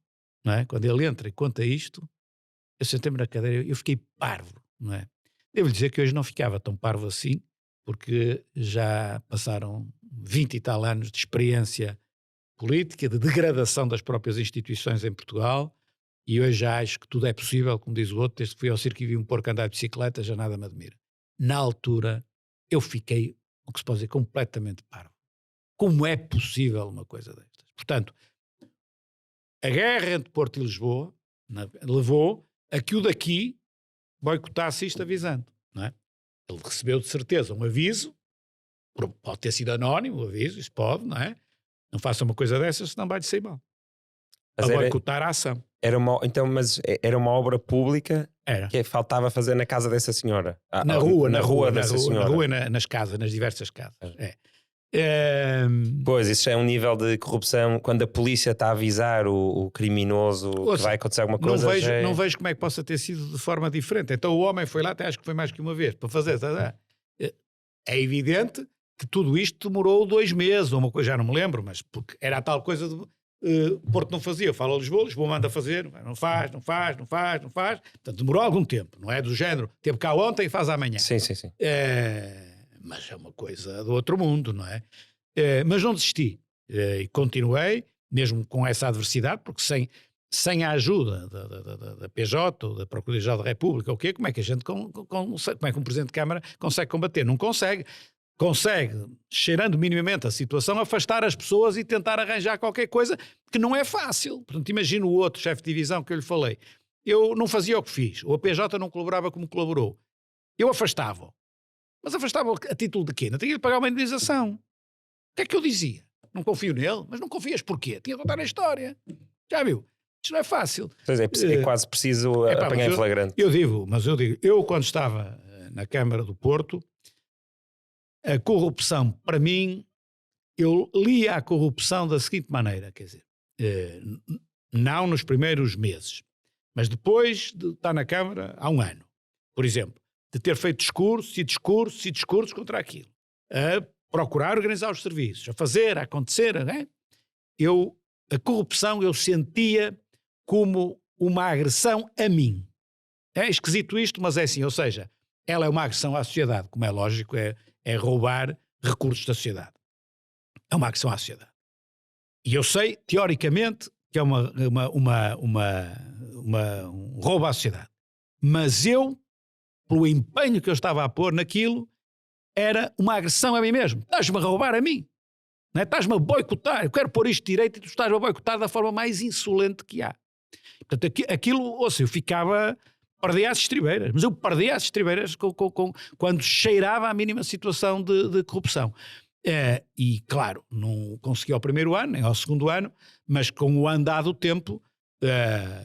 não é? Quando ele entra e conta isto, eu sentei-me na cadeira e eu fiquei parvo, não é? Devo-lhe dizer que hoje não ficava tão parvo assim, porque já passaram 20 e tal anos de experiência política, de degradação das próprias instituições em Portugal, e hoje já acho que tudo é possível, como diz o outro, desde que fui ao circo e vi um porco andar de bicicleta, já nada me admira. Na altura, eu fiquei, o que se pode dizer, completamente parvo. Como é possível uma coisa destas? Portanto, a guerra entre Porto e Lisboa levou a que o daqui boicotasse isto avisando, não é? Ele recebeu de certeza um aviso, pode ter sido anónimo o aviso, isso pode, não é? Não faça uma coisa dessas, senão vai-lhe sair mal. Mas a boicotar a ação. Mas era uma obra pública que faltava fazer na casa dessa senhora? Na rua dessa senhora. Na rua, nas casas, nas diversas casas. Pois, isso já é um nível de corrupção. Quando a polícia está a avisar o criminoso que vai acontecer alguma coisa... Não vejo como é que possa ter sido de forma diferente. Então o homem foi lá, até acho que foi mais que uma vez, para fazer... É evidente que tudo isto demorou 2 meses, ou uma coisa, já não me lembro, mas porque era a tal coisa de Porto não fazia, eu falo a Lisboa manda fazer, não faz. Portanto, demorou algum tempo, não é do género, teve cá ontem e faz amanhã. Sim. Mas é uma coisa do outro mundo, não é? Mas não desisti, e continuei, mesmo com essa adversidade, porque sem a ajuda da PJ ou da Procuradoria-Geral da República, o quê? Como é que a gente, como é que um Presidente de Câmara consegue combater? Não consegue. Consegue, cheirando minimamente a situação, afastar as pessoas e tentar arranjar qualquer coisa que não é fácil. Portanto, imagino o outro chefe de divisão que eu lhe falei. Eu não fazia o que fiz, ou a PJ não colaborava como colaborou. Eu afastava-o. Mas afastava-o a título de quê? Não tinha de pagar uma indenização. O que é que eu dizia? Não confio nele? Mas não confias porquê? Tinha de contar a história. Já viu? Isto não é fácil. Pois é quase preciso apanhar em flagrante. Eu quando estava na Câmara do Porto, a corrupção, para mim, eu lia a corrupção da seguinte maneira, quer dizer, não nos primeiros meses, mas depois de estar na Câmara há um ano, por exemplo, de ter feito discursos e discursos e discursos contra aquilo, a procurar organizar os serviços, a fazer, a acontecer, a corrupção eu sentia como uma agressão a mim. É esquisito isto, mas é assim, ou seja, ela é uma agressão à sociedade, como é lógico, é roubar recursos da sociedade. É uma agressão à sociedade. E eu sei, teoricamente, que é um roubo à sociedade. Mas eu, pelo empenho que eu estava a pôr naquilo, era uma agressão a mim mesmo. Estás-me a roubar a mim. Não é? Estás-me a boicotar. Eu quero pôr isto direito e tu estás-me a boicotar da forma mais insolente que há. Portanto, aquilo, ouça, eu ficava... Perdia as estribeiras, mas eu perdia as estribeiras quando cheirava a mínima situação de corrupção. E, claro, não consegui ao primeiro ano, nem ao segundo ano, mas com o andar do tempo,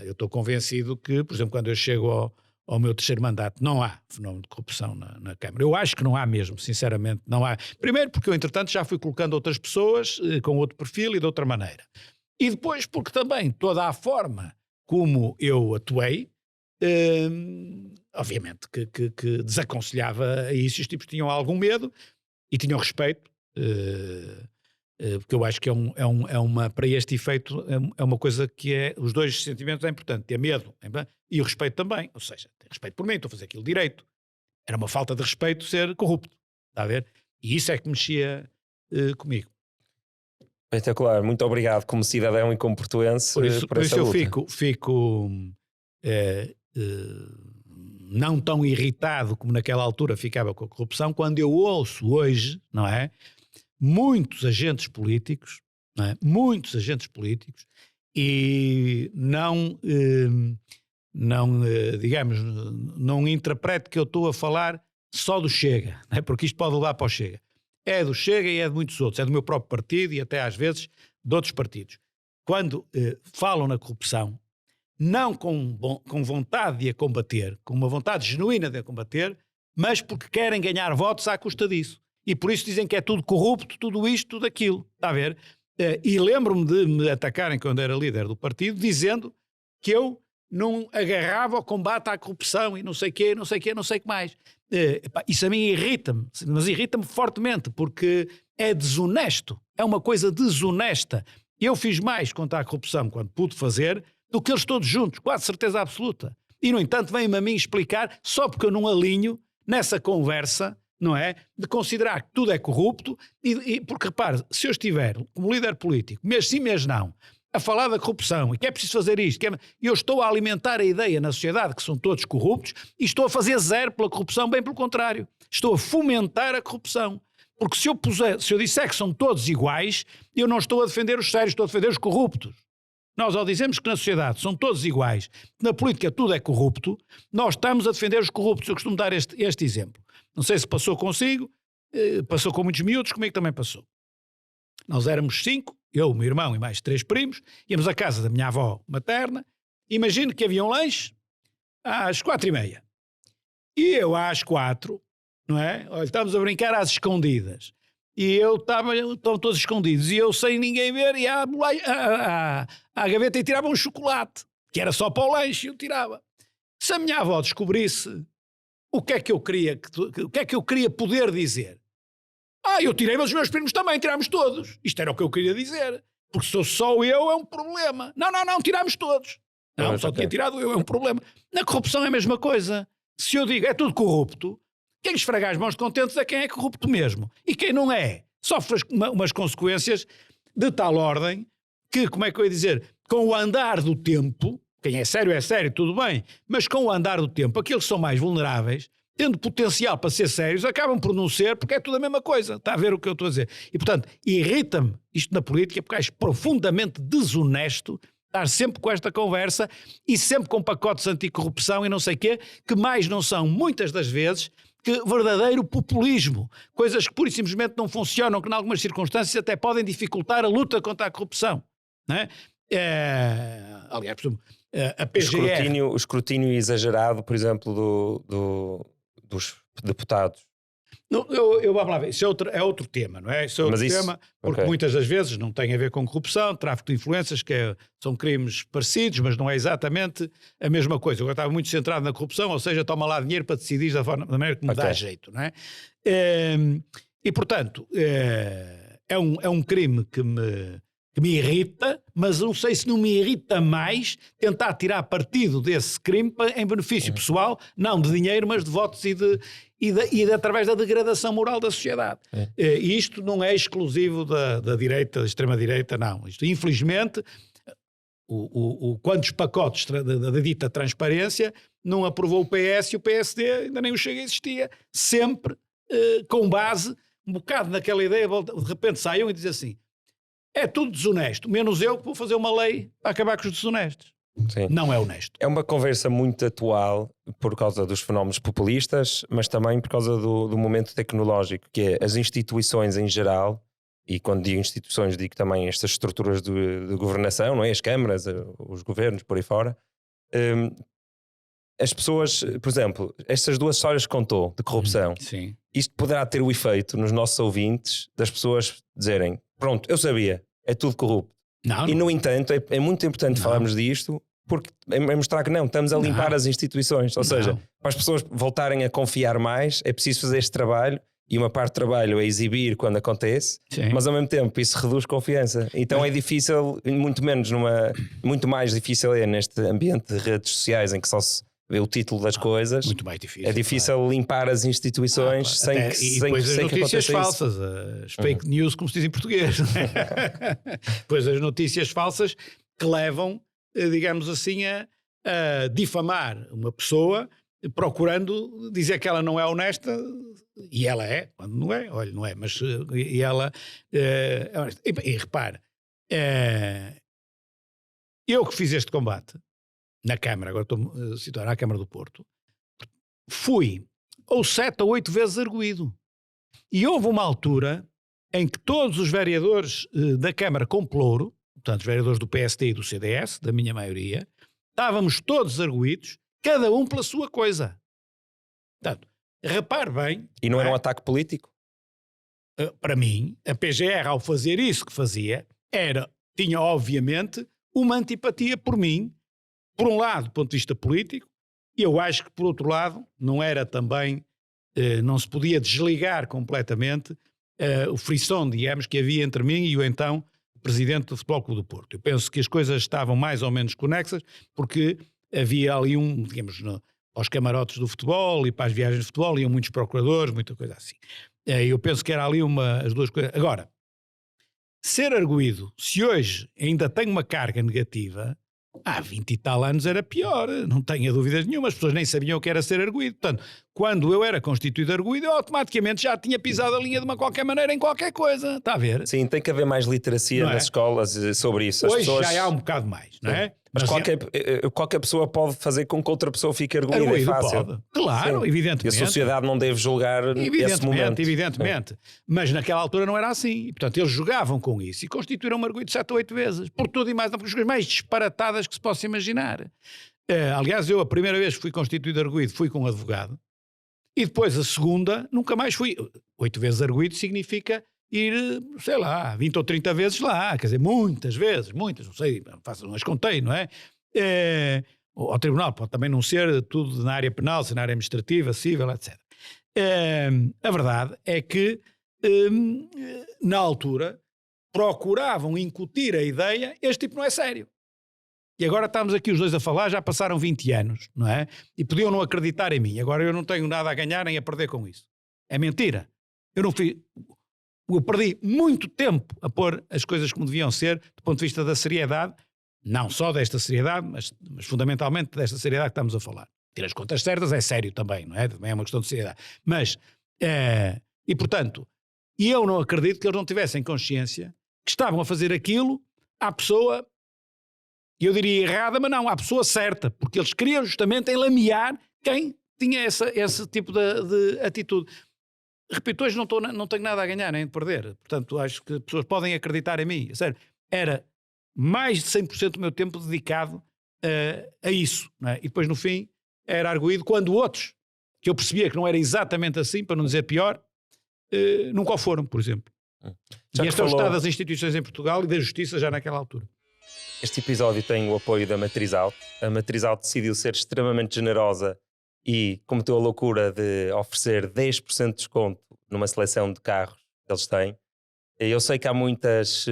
eu estou convencido que, por exemplo, quando eu chego ao meu terceiro mandato, não há fenómeno de corrupção na Câmara. Eu acho que não há mesmo, sinceramente, não há. Primeiro porque eu, entretanto, já fui colocando outras pessoas com outro perfil e de outra maneira. E depois porque também toda a forma como eu atuei, obviamente que desaconselhava a isso, os tipos tinham algum medo e tinham respeito, porque eu acho que para este efeito é uma coisa que os dois sentimentos é importante, ter medo e o respeito também, ou seja, ter respeito por mim, estou a fazer aquilo direito. Era uma falta de respeito ser corrupto, está a ver? E isso é que mexia comigo. Espetacular, muito obrigado como cidadão e como portuense por essa eu luta. fico não tão irritado como naquela altura ficava com a corrupção, quando eu ouço hoje, não é? Muitos agentes políticos, não é? Muitos agentes políticos, e digamos, não interprete que eu estou a falar só do Chega, não é? Porque isto pode levar para o Chega. É do Chega e é de muitos outros, é do meu próprio partido e até às vezes de outros partidos. Quando falam na corrupção, não com vontade de a combater, com uma vontade genuína de a combater, mas porque querem ganhar votos à custa disso. E por isso dizem que é tudo corrupto, tudo isto, tudo aquilo. Está a ver? E lembro-me de me atacarem quando era líder do partido, dizendo que eu não agarrava ao combate à corrupção e não sei o quê, não sei o quê, não sei o que mais. Isso a mim irrita-me, mas irrita-me fortemente, porque é desonesto. É uma coisa desonesta. Eu fiz mais contra a corrupção quando pude fazer do que eles todos juntos, quase certeza absoluta. E, no entanto, vem-me a mim explicar, só porque eu não alinho nessa conversa, não é? De considerar que tudo é corrupto, porque, repare, se eu estiver como líder político, mês sim, mês não, a falar da corrupção e que é preciso fazer isto, eu estou a alimentar a ideia na sociedade que são todos corruptos e estou a fazer zero pela corrupção, bem pelo contrário. Estou a fomentar a corrupção. Porque se eu disser que são todos iguais, eu não estou a defender os sérios, estou a defender os corruptos. Nós, ao dizemos que na sociedade são todos iguais, na política tudo é corrupto, nós estamos a defender os corruptos. Eu costumo dar este exemplo. Não sei se passou consigo, passou com muitos miúdos, comigo também passou. Nós éramos 5, eu, meu irmão e mais 3 primos, íamos à casa da minha avó materna, imagino que havia um lanche às 4h30. E eu às 4, não é? Olha, estávamos a brincar às escondidas. E estavam todos escondidos, e eu sem ninguém ver, ia à gaveta e tirava um chocolate, que era só para o lanche, eu tirava. Se a minha avó descobrisse o que é que eu queria poder dizer, eu tirei, mas os meus primos também, tirámos todos. Isto era o que eu queria dizer, porque se sou só eu é um problema. Não, tirámos todos. Não, só tinha tirado eu, é um problema. Na corrupção é a mesma coisa. Se eu digo, é tudo corrupto, quem esfrega as mãos contentes é quem é corrupto mesmo. E quem não é, sofre umas consequências de tal ordem que, como é que eu ia dizer, com o andar do tempo, quem é sério, tudo bem, mas com o andar do tempo, aqueles que são mais vulneráveis, tendo potencial para ser sérios, acabam por não ser, porque é tudo a mesma coisa. Está a ver o que eu estou a dizer? E, portanto, irrita-me isto na política, porque acho profundamente desonesto estar sempre com esta conversa e sempre com pacotes anticorrupção e não sei o quê, que mais não são, muitas das vezes, que verdadeiro populismo. Coisas que pura e simplesmente não funcionam, que em algumas circunstâncias até podem dificultar a luta contra a corrupção. Não é? Aliás, por exemplo, a PGR... O escrutínio exagerado, por exemplo, dos deputados. Não, vamos lá ver, isso é outro tema, não é? Isso é outro tema, porque muitas das vezes não tem a ver com corrupção, tráfico de influências, são crimes parecidos, mas não é exatamente a mesma coisa. Eu estava muito centrado na corrupção, ou seja, toma lá dinheiro para decidir da maneira que me dá jeito, não é? E portanto, é um crime que me irrita, mas não sei se não me irrita mais tentar tirar partido desse crime em benefício pessoal, não de dinheiro, mas de votos e através da degradação moral da sociedade. E isto não é exclusivo da direita, da extrema-direita, não. Isto, infelizmente, quantos pacotes da dita transparência não aprovou o PS e o PSD ainda nem o Chega existia, sempre com base, um bocado naquela ideia, de repente saiam e dizem assim, é tudo desonesto, menos eu que vou fazer uma lei para acabar com os desonestos. Sim. Não é honesto. É uma conversa muito atual por causa dos fenómenos populistas, mas também por causa do momento tecnológico, que é as instituições em geral, e quando digo instituições digo também estas estruturas de governação, não é? As câmaras, os governos, por aí fora. As pessoas, por exemplo, estas duas histórias que contou de corrupção, sim. Isto poderá ter o efeito nos nossos ouvintes das pessoas dizerem, pronto, eu sabia, é tudo corrupto. Não, e no entanto é muito importante falarmos disto, porque é mostrar que não, estamos a limpar as instituições, ou seja, para as pessoas voltarem a confiar mais, é preciso fazer este trabalho, e uma parte do trabalho é exibir quando acontece, sim. Mas ao mesmo tempo isso reduz confiança, então é difícil, muito mais difícil é neste ambiente de redes sociais em que só se vê o título das coisas, muito mais difícil, é difícil limpar as instituições sem depois as notícias falsas, as fake news, como se diz em português. Depois as notícias falsas que levam, digamos assim, a difamar uma pessoa, procurando dizer que ela não é honesta, e ela é, quando não é, olha, não é, mas e ela é honesta. E repare, eu que fiz este combate na Câmara, agora estou a situar na Câmara do Porto, fui ou 7 ou 8 vezes arguido. E houve uma altura em que todos os vereadores da Câmara com Pelouro, portanto os vereadores do PSD e do CDS, da minha maioria, estávamos todos arguidos, cada um pela sua coisa. Portanto, repare bem... E não era um ataque político? Para mim, a PGR, ao fazer isso que fazia, tinha obviamente uma antipatia por mim, por um lado, do ponto de vista político, e eu acho que, por outro lado, não era também, não se podia desligar completamente o frisson, digamos, que havia entre mim e o então presidente do Futebol Clube do Porto. Eu penso que as coisas estavam mais ou menos conexas, porque havia ali digamos, aos camarotes do futebol e para as viagens de futebol iam muitos procuradores, muita coisa assim. Eu penso que era ali as duas coisas. Agora, ser arguido, se hoje ainda tem uma carga negativa... Há 20 e tal anos era pior, não tenho dúvidas nenhuma, as pessoas nem sabiam o que era ser arguido. Portanto, quando eu era constituído arguido, eu automaticamente já tinha pisado a linha de uma qualquer maneira em qualquer coisa, está a ver? Sim, tem que haver mais literacia nas escolas sobre isso. Hoje já há um bocado mais, não é? Mas qualquer pessoa pode fazer com que outra pessoa fique arguída, é fácil. Pode. Claro, sim. Evidentemente. E a sociedade não deve julgar esse momento. Evidentemente. Mas naquela altura não era assim. E, portanto, eles jogavam com isso e constituíram um arguido 7 ou 8 vezes. Por tudo e mais, as coisas mais disparatadas que se possa imaginar. Aliás, eu a primeira vez que fui constituído arguido fui com um advogado. E depois a segunda, nunca mais fui. 8 vezes arguido significa ir, sei lá, 20 ou 30 vezes lá, quer dizer, muitas vezes, não sei, não as contei, não é? Ao tribunal pode também não ser tudo na área penal, se na área administrativa, civil, etc. A verdade é que, na altura, procuravam incutir a ideia, este tipo não é sério. E agora estamos aqui os dois a falar, já passaram 20 anos, não é? E podiam não acreditar em mim, agora eu não tenho nada a ganhar nem a perder com isso. É mentira. Eu perdi muito tempo a pôr as coisas como deviam ser, do ponto de vista da seriedade, não só desta seriedade, mas fundamentalmente desta seriedade que estamos a falar. Ter as contas certas é sério também, não é? Também é uma questão de seriedade. Mas, e portanto, eu não acredito que eles não tivessem consciência que estavam a fazer aquilo à pessoa, eu diria errada, mas não, à pessoa certa, porque eles queriam justamente enlamear quem tinha esse tipo de atitude. Repito, hoje não tenho nada a ganhar nem a perder, portanto acho que as pessoas podem acreditar em mim, sério, era mais de 100% do meu tempo dedicado a isso, não é? E depois no fim era arguído quando outros, que eu percebia que não era exatamente assim, para não dizer pior, nunca o foram, por exemplo. Já e que este é o falou- estado das instituições em Portugal e da justiça já naquela altura. Este episódio tem o apoio da Matriz Auto. A Matriz Auto decidiu ser extremamente generosa e cometeu a loucura de oferecer 10% de desconto numa seleção de carros que eles têm. Eu sei que há muitos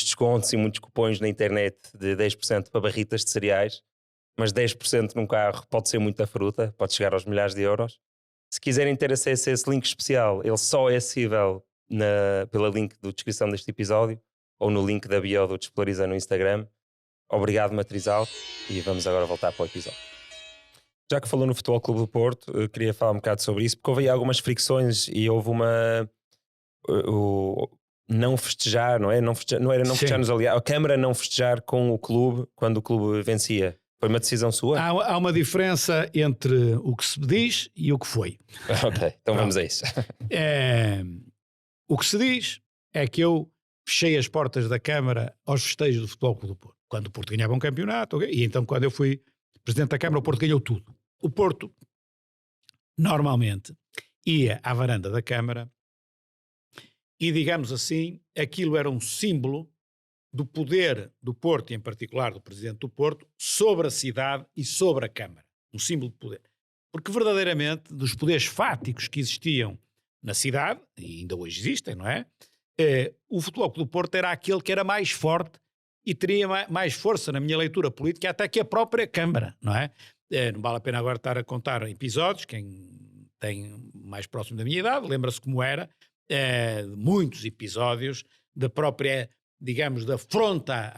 descontos e muitos cupons na internet de 10% para barritas de cereais, mas 10% num carro pode ser muita fruta, pode chegar aos milhares de euros. Se quiserem ter acesso a esse link especial, ele só é acessível pela link da descrição deste episódio ou no link da bio do Despolariza no Instagram. Obrigado, Matriz Auto, e vamos agora voltar para o episódio. Já que falou no Futebol Clube do Porto, eu queria falar um bocado sobre isso, porque houve aí algumas fricções e houve não festejar, não é? Não era não festejar nos aliados, a Câmara não festejar com o clube quando o clube vencia. Foi uma decisão sua? Há uma diferença entre o que se diz e o que foi. Ok, então vamos a isso. O que se diz é que eu fechei as portas da Câmara aos festejos do Futebol Clube do Porto. Quando o Porto ganhava um campeonato, okay? E então quando eu fui presidente da Câmara, o Porto ganhou tudo. O Porto, normalmente, ia à varanda da Câmara e, digamos assim, aquilo era um símbolo do poder do Porto, e em particular do presidente do Porto, sobre a cidade e sobre a Câmara. Um símbolo de poder. Porque verdadeiramente, dos poderes fáticos que existiam na cidade, e ainda hoje existem, não é? O Futebol Clube do Porto era aquele que era mais forte e teria mais força na minha leitura política até que a própria Câmara, não é? Não vale a pena agora estar a contar episódios, quem tem mais próximo da minha idade, lembra-se como era, muitos episódios da própria, digamos, da afronta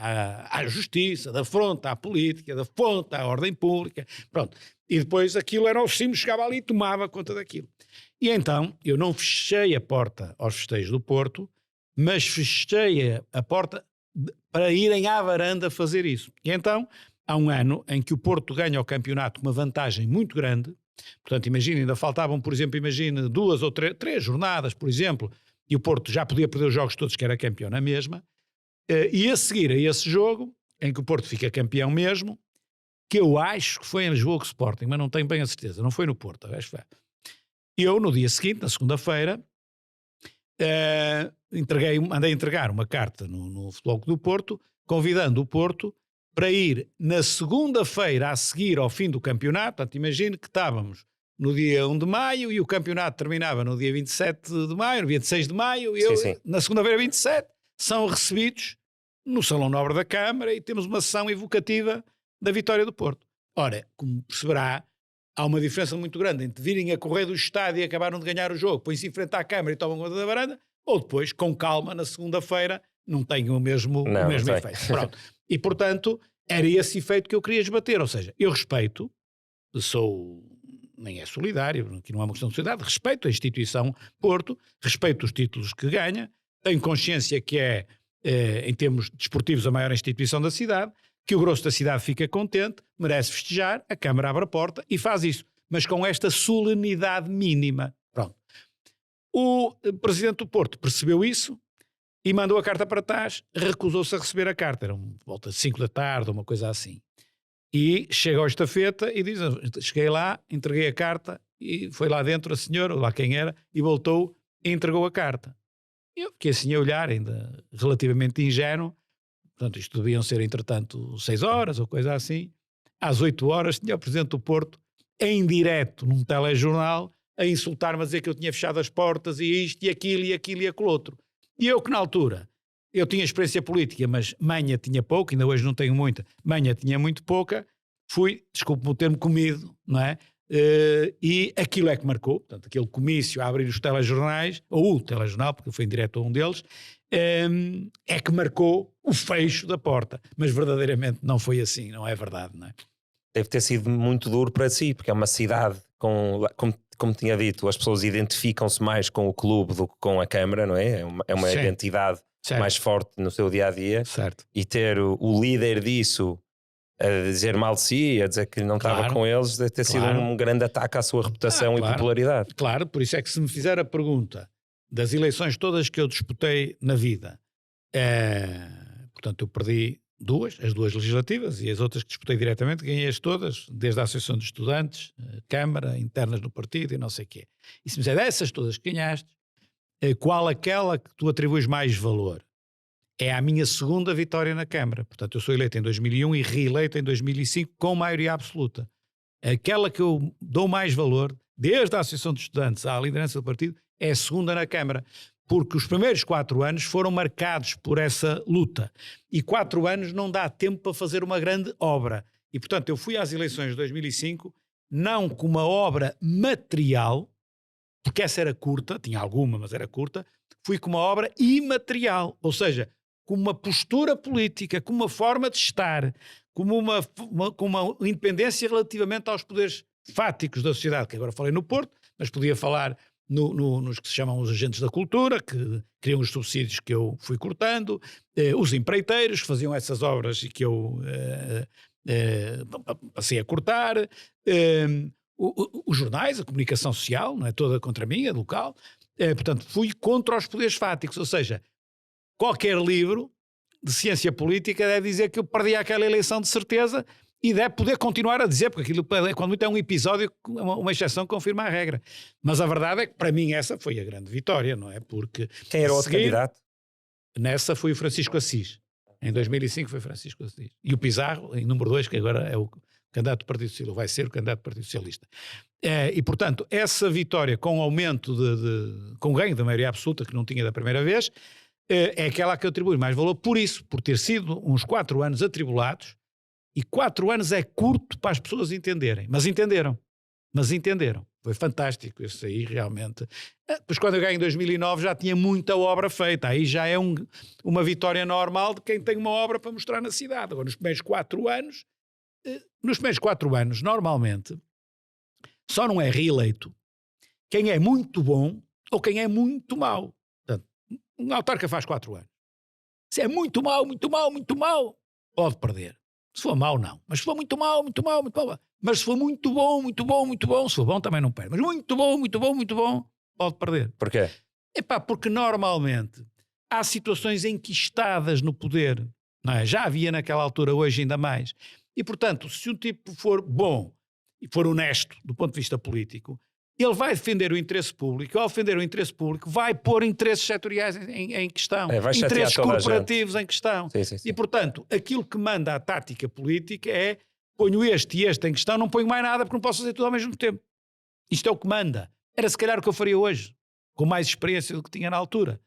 à justiça, da afronta à política, da afronta à ordem pública, pronto. E depois aquilo era o símbolo, chegava ali e tomava conta daquilo. E então eu não fechei a porta aos festejos do Porto, mas fechei a porta para irem à varanda fazer isso. E então há um ano em que o Porto ganha o campeonato com uma vantagem muito grande. Portanto, imagine, ainda faltavam, por exemplo, 2 ou 3 jornadas, por exemplo, e o Porto já podia perder os jogos todos que era campeão na mesma. E a seguir a esse jogo, em que o Porto fica campeão mesmo, que eu acho que foi em Lisboa com o Sporting, mas não tenho bem a certeza, não foi no Porto, acho que foi. Eu, no dia seguinte, na segunda-feira, andei a entregar uma carta no Futebol Clube do Porto, convidando o Porto para ir na segunda-feira a seguir ao fim do campeonato. Portanto, imagine que estávamos no dia 1 de maio e o campeonato terminava no dia 27 de maio, no dia 26 de maio, e Sim. na segunda-feira 27 são recebidos no Salão Nobre da Câmara e temos uma sessão evocativa da vitória do Porto. Ora, como perceberá, há uma diferença muito grande entre virem a correr do estádio e acabaram de ganhar o jogo, põem-se em frente à Câmara e tomam conta da varanda, ou depois, com calma, na segunda-feira, não tem o mesmo efeito. Pronto. E, portanto, era esse efeito que eu queria esbater. Ou seja, eu respeito, nem é solidário, aqui não é uma questão de solidariedade, respeito a instituição Porto, respeito os títulos que ganha, tenho consciência que é, em termos desportivos, a maior instituição da cidade, que o grosso da cidade fica contente, merece festejar, a Câmara abre a porta e faz isso, mas com esta solenidade mínima. Pronto. O presidente do Porto percebeu isso e mandou a carta para trás, recusou-se a receber a carta, era volta de 5 da tarde, uma coisa assim. E chega ao estafeta e diz, cheguei lá, entreguei a carta e foi lá dentro a senhora, ou lá quem era, e voltou e entregou a carta. Eu fiquei assim a olhar, ainda relativamente ingênuo. Portanto, isto deviam ser, entretanto, 6 horas ou coisa assim. Às 8 horas tinha o presidente do Porto, em direto, num telejornal, a insultar-me, a dizer que eu tinha fechado as portas e isto e aquilo e aquilo e aquilo outro. E eu que na altura, eu tinha experiência política, mas manha tinha pouca, ainda hoje não tenho muita, manha tinha muito pouca, fui, desculpe-me o termo, comido, não é? E aquilo é que marcou, portanto, aquele comício a abrir os telejornais, ou o telejornal, porque foi em direto a um deles, é que marcou o fecho da porta. Mas verdadeiramente não foi assim, não é verdade, não é? Deve ter sido muito duro para si, porque é uma cidade como tinha dito, as pessoas identificam-se mais com o clube do que com a Câmara, não é? É uma identidade mais forte no seu dia-a-dia. Certo. E ter o líder disso a dizer mal de si, a dizer que não estava com eles, deve ter sido um grande ataque à sua reputação e popularidade. Claro, por isso é que se me fizer a pergunta das eleições todas que eu disputei na vida, portanto eu perdi as duas legislativas, e as outras que disputei diretamente, ganhei-as todas, desde a Associação de Estudantes, Câmara, internas no partido e não sei o quê. E se me disser, essas todas que ganhaste, qual aquela que tu atribuis mais valor? É a minha segunda vitória na Câmara. Portanto, eu sou eleito em 2001 e reeleito em 2005 com maioria absoluta. Aquela que eu dou mais valor, desde a Associação de Estudantes à liderança do partido, é a segunda na Câmara. Porque os primeiros 4 anos foram marcados por essa luta. E 4 anos não dá tempo para fazer uma grande obra. E, portanto, eu fui às eleições de 2005 não com uma obra material, porque essa era curta, tinha alguma, mas era curta, fui com uma obra imaterial, ou seja, com uma postura política, com uma forma de estar, com uma independência relativamente aos poderes fáticos da sociedade, que agora falei no Porto, mas podia falar nos que se chamam os agentes da cultura, que criam os subsídios que eu fui cortando, os empreiteiros que faziam essas obras e que eu passei a cortar, os jornais, a comunicação social, não é toda contra mim, é local, portanto fui contra os poderes fáticos, ou seja, qualquer livro de ciência política deve dizer que eu perdi aquela eleição de certeza e deve poder continuar a dizer, porque aquilo, quando muito é um episódio, uma exceção confirma a regra. Mas a verdade é que para mim essa foi a grande vitória, não é? Porque quem era o outro candidato? Nessa foi o Francisco Assis. Em 2005 foi Francisco Assis. E o Pizarro, em número 2, que agora é o candidato do Partido Socialista, vai ser o candidato do Partido Socialista. E, portanto, essa vitória com aumento com ganho da maioria absoluta, que não tinha da primeira vez, é aquela que eu atribuo mais valor por isso, por ter sido uns 4 anos atribulados, e 4 anos é curto para as pessoas entenderem, mas entenderam. Foi fantástico isso aí, realmente. Depois, quando eu ganhei em 2009, já tinha muita obra feita. Aí já é uma vitória normal de quem tem uma obra para mostrar na cidade. Agora, nos primeiros 4 anos, normalmente, só não é reeleito quem é muito bom ou quem é muito mau. Portanto, um autarca faz 4 anos. Se é muito mau, pode perder. Se for mau, não. Mas se for muito mau. Mas se for muito bom, se for bom também não perde. Mas muito bom, pode perder. Porquê? Porque normalmente há situações enquistadas no poder, não é? Já havia naquela altura, hoje ainda mais. E, portanto, se um tipo for bom e for honesto do ponto de vista político, ele vai defender o interesse público. Ao defender o interesse público, vai pôr interesses setoriais em questão, interesses corporativos em questão. Sim. E, portanto, aquilo que manda a tática política é: ponho este e este em questão, não ponho mais nada porque não posso fazer tudo ao mesmo tempo. Isto é o que manda. Era se calhar o que eu faria hoje, com mais experiência do que tinha na altura.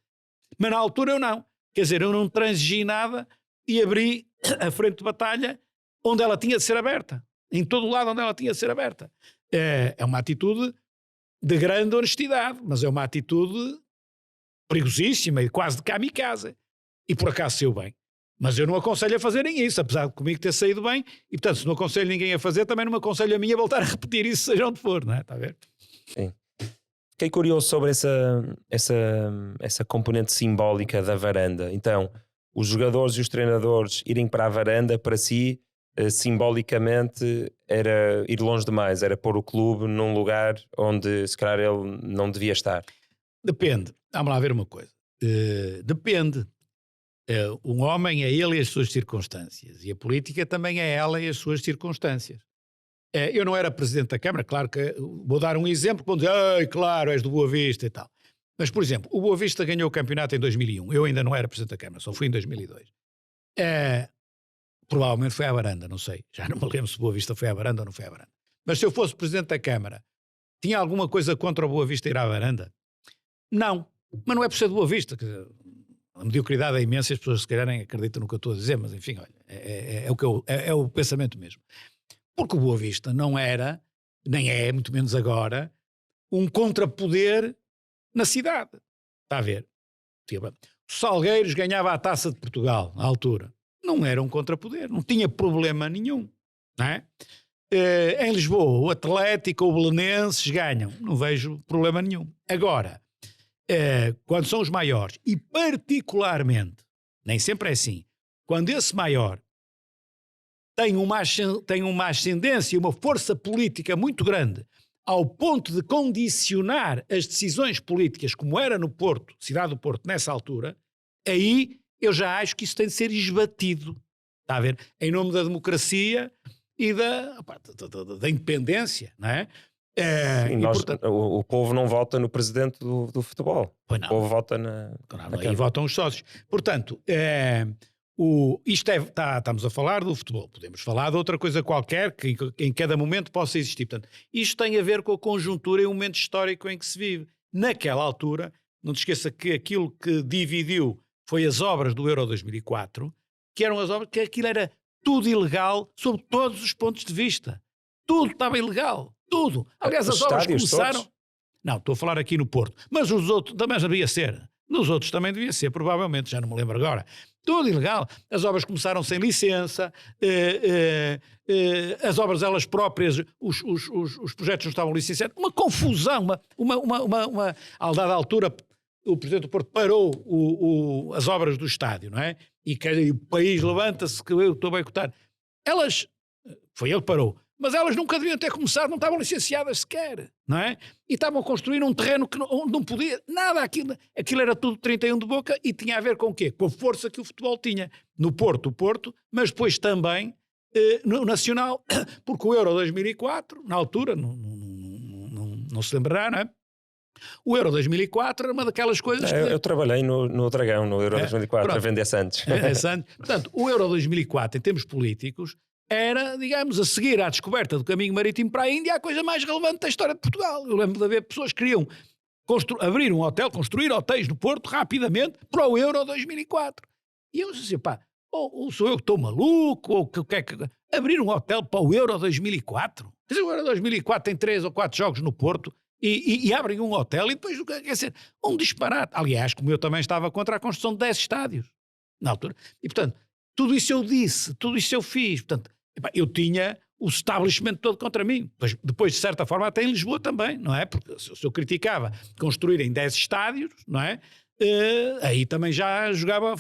Mas na altura eu não. Quer dizer, eu não transigi nada e abri a frente de batalha onde ela tinha de ser aberta. Em todo o lado onde ela tinha de ser aberta. É uma atitude de grande honestidade, mas é uma atitude perigosíssima e quase de kamikaze. E por acaso saiu bem. Mas eu não aconselho a fazerem isso, apesar de comigo ter saído bem, e portanto se não aconselho ninguém a fazer, também não me aconselho a mim a voltar a repetir isso, seja onde for, não é? Está a ver? Sim. Fiquei curioso sobre essa componente simbólica da varanda. Então, os jogadores e os treinadores irem para a varanda, para si, simbolicamente, era ir longe demais, era pôr o clube num lugar onde se calhar ele não devia estar. Depende. Vamos lá ver uma coisa. Depende. Um homem é ele e as suas circunstâncias, e a política também é ela e as suas circunstâncias. Eu não era presidente da Câmara, claro que vou dar um exemplo, vão dizer, claro, és do Boa Vista e tal. Mas, por exemplo, o Boa Vista ganhou o campeonato em 2001, eu ainda não era presidente da Câmara, só fui em 2002. Provavelmente foi à varanda, não sei, já não me lembro se o Boa Vista foi à varanda ou não foi à varanda. Mas se eu fosse presidente da Câmara, tinha alguma coisa contra o Boa Vista ir à varanda? Não, mas não é por ser do Boa Vista, que a mediocridade é imensa e as pessoas se calhar nem acreditam no que eu estou a dizer, mas enfim, olha, é o pensamento mesmo. Porque o Boa Vista não era, nem é, muito menos agora, um contrapoder na cidade. Está a ver? O Salgueiros ganhava a Taça de Portugal, na altura. Não era um contrapoder, não tinha problema nenhum. Não é? Em Lisboa, o Atlético ou o Belenenses ganham. Não vejo problema nenhum. Agora, quando são os maiores, e particularmente, nem sempre é assim, quando esse maior tem uma ascendência, uma força política muito grande, ao ponto de condicionar as decisões políticas, como era no Porto, cidade do Porto, nessa altura, aí eu já acho que isso tem de ser esbatido. Está a ver? Em nome da democracia e da independência, não é? Sim, portanto, o povo não vota no presidente do futebol. pois O não, povo vota na aí Câmara. votam os sócios. Portanto, estamos a falar do futebol. Podemos falar de outra coisa qualquer que em cada momento possa existir. Portanto, isto tem a ver com a conjuntura e o momento histórico em que se vive. Naquela altura, não te esqueça que aquilo que dividiu foi as obras do Euro 2004, que eram as obras que aquilo era tudo ilegal sob todos os pontos de vista. Tudo estava ilegal. Tudo. Aliás, Os as obras estádios começaram... todos? Não, estou a falar aqui no Porto. Mas os outros também já devia ser. Nos outros também devia ser, provavelmente, já não me lembro agora. Tudo ilegal. As obras começaram sem licença, as obras elas próprias, os projetos não estavam licenciados. Uma confusão, a dada altura o Presidente do Porto parou as obras do estádio, não é? E o país levanta-se, que eu estou a boicotar. Foi ele que parou. Mas elas nunca deviam ter começado, não estavam licenciadas sequer, não é? E estavam a construir um terreno onde não podia, nada, aquilo era tudo 31 de boca e tinha a ver com o quê? Com a força que o futebol tinha. No Porto, o Porto, mas depois também no Nacional, porque o Euro 2004, na altura, não se lembrará, não é? O Euro 2004 era uma daquelas coisas Eu trabalhei no Dragão, no Euro 2004, pronto. a vender Santos. Portanto, o Euro 2004, em termos políticos, era, digamos, a seguir à descoberta do caminho marítimo para a Índia, a coisa mais relevante da história de Portugal. Eu lembro de haver pessoas que queriam abrir um hotel, construir hotéis no Porto rapidamente para o Euro 2004. E eu disse, pá, ou sou eu que estou maluco, ou que é que... Abrir um hotel para o Euro 2004? Quer dizer, o Euro 2004 tem 3 ou 4 jogos no Porto e abrem um hotel e depois, quer dizer, um disparate. Aliás, como eu também estava contra a construção de 10 estádios na altura. E, portanto, tudo isso eu disse, tudo isso eu fiz. Portanto, eu tinha o establishment todo contra mim. Depois, de certa forma, até em Lisboa também, não é? Porque se eu criticava construírem 10 estádios, não é? Aí também já jogava...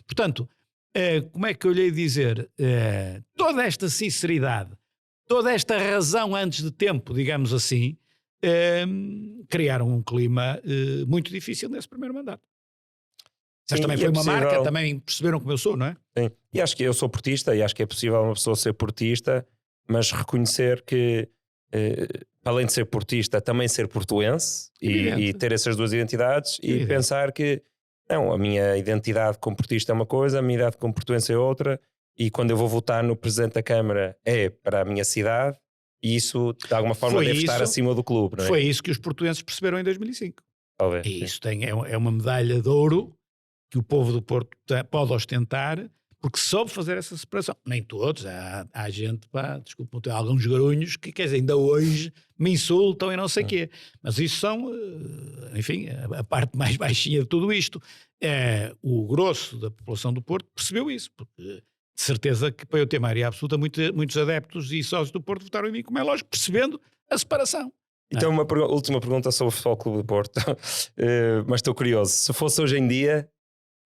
Portanto, como é que eu lhe ia dizer? Toda esta sinceridade, toda esta razão antes de tempo, digamos assim, criaram um clima muito difícil nesse primeiro mandato. Mas também foi uma marca, também perceberam como eu sou, não é? Sim, e acho que eu sou portista e acho que é possível uma pessoa ser portista, mas reconhecer que, além de ser portista, também ser portuense e ter essas duas identidades e pensar que, não, a minha identidade como portista é uma coisa, a minha identidade como portuense é outra, e quando eu vou votar no Presidente da Câmara é para a minha cidade, e isso de alguma forma deve estar acima do clube, não é? Foi isso que os portuenses perceberam em 2005. Talvez, e isso é uma medalha de ouro que o povo do Porto pode ostentar, porque soube fazer essa separação. Nem todos, há gente, pá, desculpa, tem alguns garunhos que, quer dizer, ainda hoje me insultam e não sei o quê. Mas isso são, enfim, a parte mais baixinha de tudo isto. O grosso da população do Porto percebeu isso, porque de certeza que para eu ter maioria absoluta, muitos adeptos e sócios do Porto votaram em mim, como é lógico, percebendo a separação. Então uma última pergunta sobre o Futebol Clube do Porto, mas estou curioso, se fosse hoje em dia,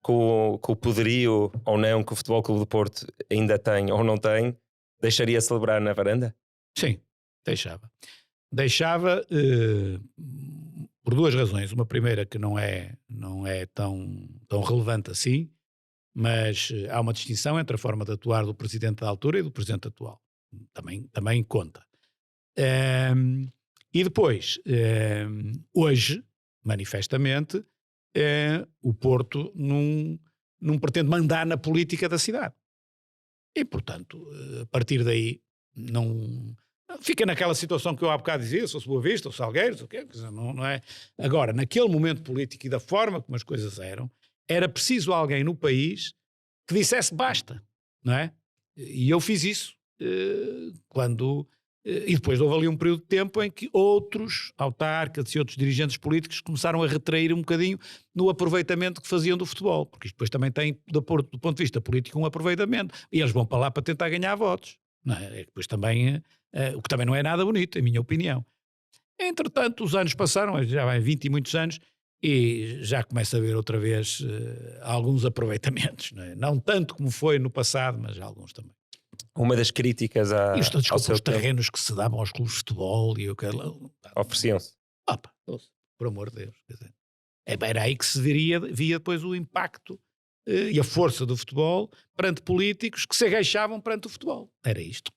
com o poderio ou não que o Futebol Clube do Porto ainda tem ou não tem, deixaria celebrar na varanda? Sim, deixava. Deixava por duas razões. Uma primeira que não é tão relevante assim, mas há uma distinção entre a forma de atuar do presidente da altura e do presidente atual. Também conta. E depois, hoje, manifestamente, o Porto não pretende mandar na política da cidade. E, portanto, a partir daí, não fica naquela situação que eu há bocado dizia, se fosse Boa Vista, ou Salgueiros, não é? Agora, naquele momento político e da forma como as coisas eram, era preciso alguém no país que dissesse basta, não é? E eu fiz isso quando... E depois houve ali um período de tempo em que outros autarcas e outros dirigentes políticos começaram a retrair um bocadinho no aproveitamento que faziam do futebol, porque isto depois também tem, do ponto de vista político, um aproveitamento, e eles vão para lá para tentar ganhar votos, não é? Depois também, o que também não é nada bonito, em minha opinião. Entretanto, os anos passaram, já vai 20 e muitos anos, e já começa a haver outra vez alguns aproveitamentos, não é? Não tanto como foi no passado, mas alguns também. Uma das críticas ao seu os terrenos que se davam aos clubes de futebol e o que ofereciam-se. Por amor de Deus. Quer dizer, era aí que se via depois o impacto e a força do futebol perante políticos que se agachavam perante o futebol. Era isto.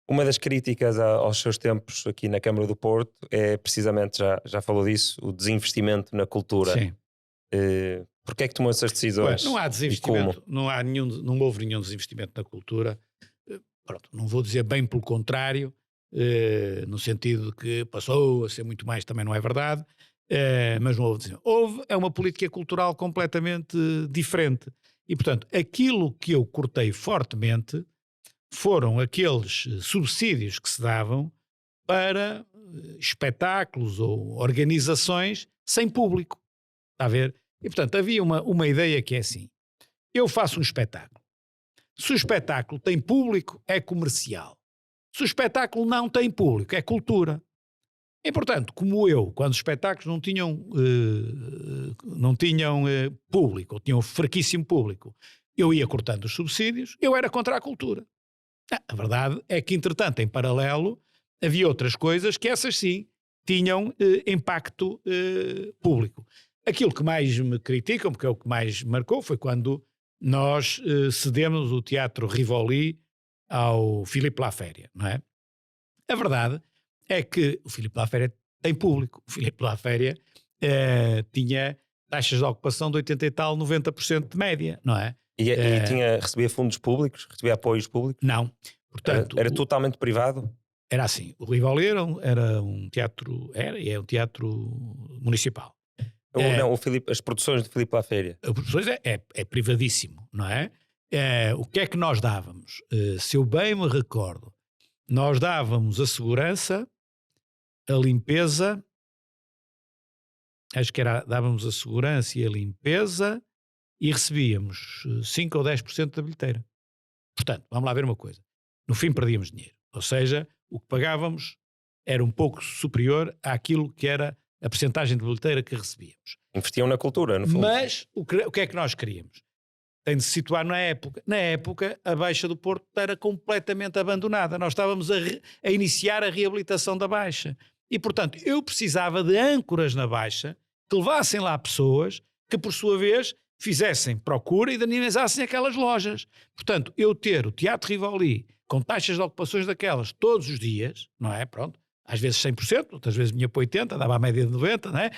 Uma das críticas aos seus tempos aqui na Câmara do Porto é precisamente, já falou disso, o desinvestimento na cultura. Sim. Porquê é que tomou essas decisões? Não há desinvestimento, não houve nenhum desinvestimento na cultura. Pronto, não vou dizer bem pelo contrário, no sentido de que passou a ser muito mais, também não é verdade, mas não houve desinvestimento. É uma política cultural completamente diferente. E, portanto, aquilo que eu cortei fortemente foram aqueles subsídios que se davam para espetáculos ou organizações sem público. Está a ver? E, portanto, havia uma ideia que é assim: eu faço um espetáculo. Se o espetáculo tem público, é comercial. Se o espetáculo não tem público, é cultura. E, portanto, como eu, quando os espetáculos não tinham público, ou tinham fraquíssimo público, eu ia cortando os subsídios, eu era contra a cultura. A verdade é que, entretanto, em paralelo, havia outras coisas que essas sim tinham impacto público. Aquilo que mais me criticam, porque é o que mais marcou, foi quando nós cedemos o Teatro Rivoli ao Filipe Laféria, não é? A verdade é que o Filipe Laféria tem público. O Filipe Laféria tinha taxas de ocupação de 80 e tal, 90% de média, não é? E recebia fundos públicos? Recebia apoios públicos? Não. Portanto, era totalmente privado? Era assim. O Rivoli era um teatro, e é um teatro municipal. Não, as produções de Filipe Laféria. As produções é privadíssimo, não é? O que é que nós dávamos? Se eu bem me recordo, nós dávamos a segurança, a limpeza, acho que dávamos a segurança e a limpeza e recebíamos 5 ou 10% da bilheteira. Portanto, vamos lá ver uma coisa. No fim perdíamos dinheiro. Ou seja, o que pagávamos era um pouco superior àquilo que era a percentagem de bilheteira que recebíamos. Investiam na cultura, no fundo. Mas o que é que nós queríamos? Tem de se situar na época. Na época, a Baixa do Porto era completamente abandonada. Nós estávamos a iniciar a reabilitação da Baixa. E, portanto, eu precisava de âncoras na Baixa que levassem lá pessoas que, por sua vez, fizessem procura e dinamizassem aquelas lojas. Portanto, eu ter o Teatro Rivoli com taxas de ocupações daquelas todos os dias, não é? Pronto. Às vezes 100%, outras vezes vinha para 80%, dava a média de 90%, não é?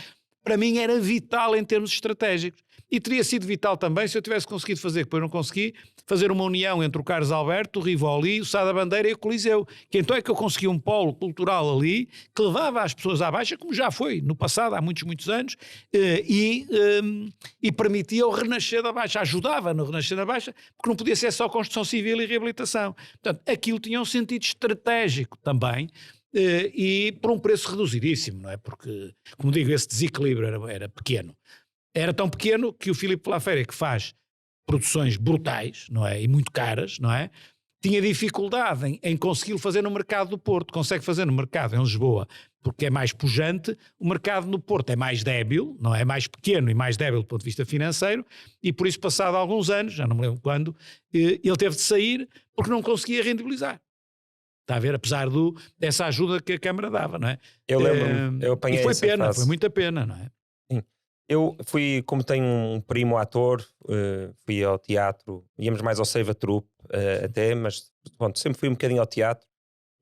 Para mim era vital em termos estratégicos. E teria sido vital também se eu tivesse conseguido fazer, que depois não consegui, fazer uma união entre o Carlos Alberto, o Rivoli, o Sá da Bandeira e o Coliseu. Que então é que eu consegui um polo cultural ali que levava as pessoas à Baixa, como já foi no passado, há muitos, muitos anos, e permitia o renascer da Baixa, ajudava no renascer da Baixa, porque não podia ser só construção civil e reabilitação. Portanto, aquilo tinha um sentido estratégico também, e por um preço reduzidíssimo, não é? Porque, como digo, esse desequilíbrio era pequeno. Era tão pequeno que o Filipe Laféria, que faz produções brutais, não é? E muito caras, não é? Tinha dificuldade em conseguir fazer no mercado do Porto. Consegue fazer no mercado em Lisboa porque é mais pujante. O mercado no Porto é mais débil, não é? Mais pequeno e mais débil do ponto de vista financeiro, e por isso, passado alguns anos, já não me lembro quando, ele teve de sair porque não conseguia rendibilizar. Está a ver? Apesar dessa ajuda que a Câmara dava, não é? Eu lembro-me, eu apanhei e foi essa pena, fase. foi muita pena, não é? Sim. Eu fui, como tenho um primo ator, fui ao teatro, íamos mais ao Seiva Troupe até, mas pronto, sempre fui um bocadinho ao teatro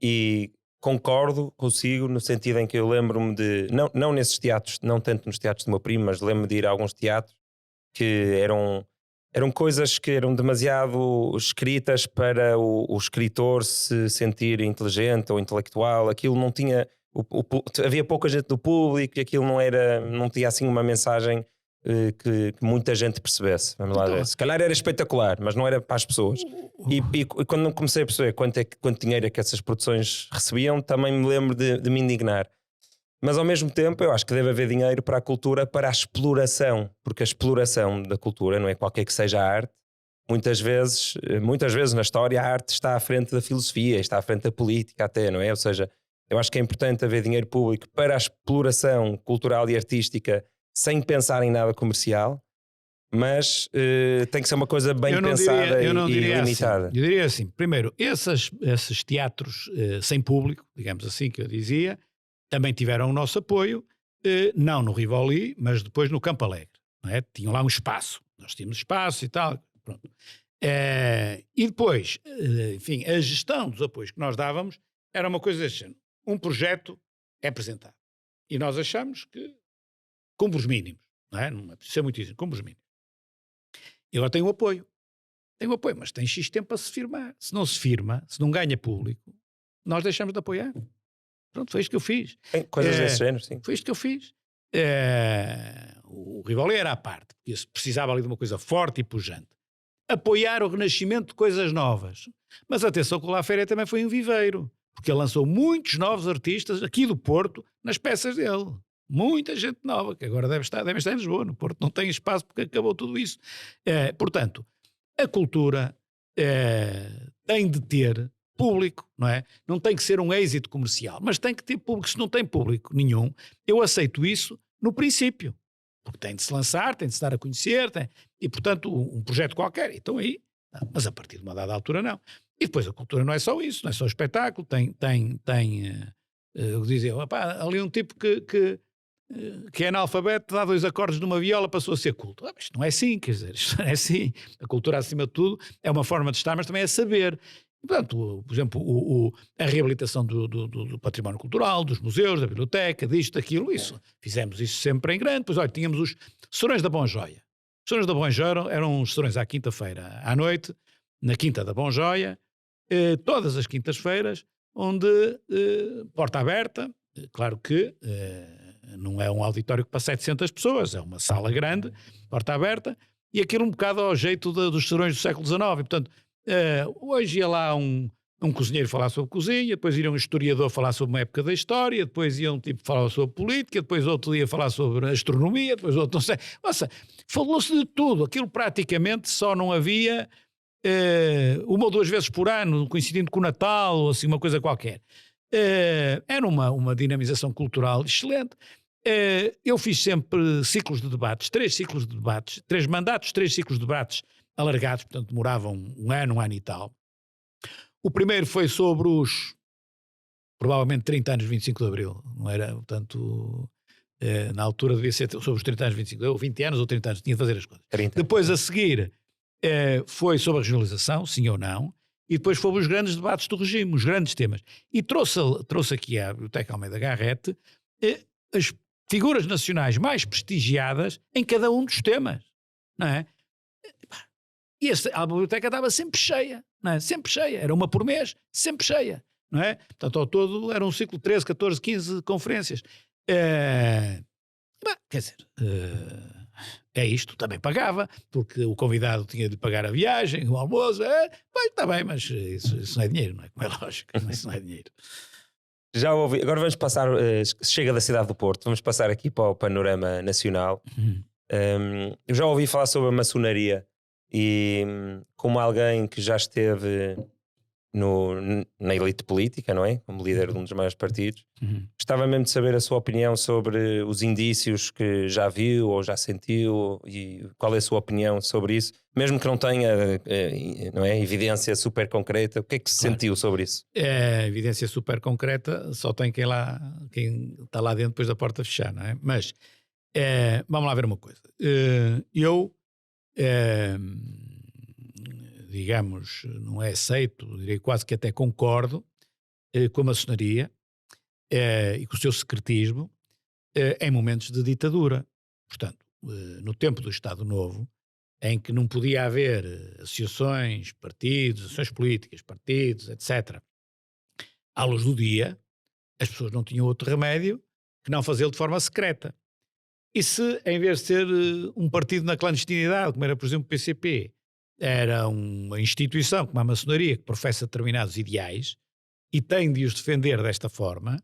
e concordo consigo no sentido em que eu lembro-me de, não nesses teatros, não tanto nos teatros do meu primo, mas lembro-me de ir a alguns teatros que eram coisas que eram demasiado escritas para o escritor se sentir inteligente ou intelectual. Aquilo não tinha... havia pouca gente do público e aquilo não tinha assim uma mensagem que muita gente percebesse. Vamos lá ver. Se calhar era espetacular, mas não era para as pessoas. E quando comecei a perceber quanto dinheiro é que essas produções recebiam, também me lembro de me indignar. Mas ao mesmo tempo eu acho que deve haver dinheiro para a cultura, para a exploração, porque a exploração da cultura não é qualquer que seja a arte. Muitas vezes na história a arte está à frente da filosofia, está à frente da política até, não é? Ou seja, eu acho que é importante haver dinheiro público para a exploração cultural e artística sem pensar em nada comercial, mas tem que ser uma coisa bem pensada e limitada. Assim. Eu diria assim, primeiro, esses teatros sem público, digamos assim que eu dizia, também tiveram o nosso apoio, não no Rivoli, mas depois no Campo Alegre. Não é? Tinham lá um espaço, nós tínhamos espaço e tal. Pronto. E depois, enfim, a gestão dos apoios que nós dávamos era uma coisa deste género. Um projeto é apresentado. E nós achamos que cumpre os mínimos. Não é preciso ser muito isso, cumpre os mínimos. E agora tem o apoio. Tem o apoio, mas tem X tempo para se firmar. Se não se firma, se não ganha público, nós deixamos de apoiar. Pronto, foi isto que eu fiz. Tem coisas desse género, sim. Foi isto que eu fiz. O Rivoli era à parte, porque precisava ali de uma coisa forte e pujante. Apoiar o renascimento de coisas novas. Mas atenção que o La Féria também foi um viveiro, porque ele lançou muitos novos artistas aqui do Porto nas peças dele. Muita gente nova, que agora devem estar em Lisboa. No Porto não tem espaço porque acabou tudo isso. Portanto, a cultura tem de ter público, não é? Não tem que ser um êxito comercial, mas tem que ter público. Se não tem público nenhum, eu aceito isso no princípio. Porque tem de se lançar, tem de se dar a conhecer, e portanto um projeto qualquer, então aí, não, mas a partir de uma dada altura não. E depois a cultura não é só isso, não é só o espetáculo, dizem, ali um tipo que é analfabeto, dá 2 acordes numa viola, passou a ser culto. Isto não é assim, quer dizer, isto não é assim. A cultura acima de tudo é uma forma de estar, mas também é saber. Portanto, por exemplo, a reabilitação do património cultural, dos museus, da biblioteca, disto, daquilo, isso. Fizemos isso sempre em grande. Depois, olha, tínhamos os Serões da Bom Joia. Os Serões da Bom Joia eram os serões à quinta-feira à noite, na Quinta da Bom Joia, todas as quintas-feiras, onde, porta aberta, claro que não é um auditório para 700 pessoas, é uma sala grande, porta aberta, e aquilo um bocado ao jeito dos serões do século XIX. E, portanto, hoje ia lá um cozinheiro falar sobre cozinha, depois ia um historiador falar sobre uma época da história, depois ia um tipo falar sobre política, depois outro ia falar sobre astronomia, depois outro não sei. Nossa, falou-se de tudo. Aquilo praticamente só não havia 1 ou 2 vezes por ano, coincidindo com o Natal ou assim uma coisa qualquer. Era uma dinamização cultural excelente. Eu fiz sempre ciclos de debates, 3 ciclos de debates, 3 mandatos, 3 ciclos de debates alargados, portanto demoravam um ano e tal. O primeiro foi sobre os, provavelmente, 30 anos de 25 de Abril, não era, portanto, na altura devia ser sobre os 30 anos de 25 de Abril, ou 20 anos ou 30 anos, tinha de fazer as coisas. 30. Depois a seguir foi sobre a regionalização, sim ou não, e depois foram os grandes debates do regime, os grandes temas. E trouxe aqui à Biblioteca Almeida Garrett as figuras nacionais mais prestigiadas em cada um dos temas, não é? E a biblioteca estava sempre cheia, não é? Sempre cheia, era uma por mês, sempre cheia, não é? Portanto, ao todo era um ciclo de 13, 14, 15 conferências. Quer dizer, é isto, também pagava, porque o convidado tinha de pagar a viagem, o almoço, pois está bem, mas isso não é dinheiro, não é? Como é lógico, isso não é dinheiro. Já ouvi, agora vamos passar, chega da cidade do Porto, vamos passar aqui para o panorama nacional. Eu já ouvi falar sobre a maçonaria e como alguém que já esteve na elite política, não é? Como líder de um dos maiores partidos, gostava mesmo de saber a sua opinião sobre os indícios que já viu ou já sentiu e qual é a sua opinião sobre isso, mesmo que não tenha não é, evidência super concreta. O que é que se sentiu sobre isso? Evidência super concreta só tem quem está lá dentro depois da porta fechar, não é? Mas vamos lá ver uma coisa. Eu digamos, não é aceito, direi quase que até concordo com a maçonaria e com o seu secretismo em momentos de ditadura. Portanto, no tempo do Estado Novo, em que não podia haver associações, partidos, associações políticas, partidos, etc., à luz do dia, as pessoas não tinham outro remédio que não fazê-lo de forma secreta. E se, em vez de ser um partido na clandestinidade, como era, por exemplo, o PCP, era uma instituição como a maçonaria que professa determinados ideais e tem de os defender desta forma,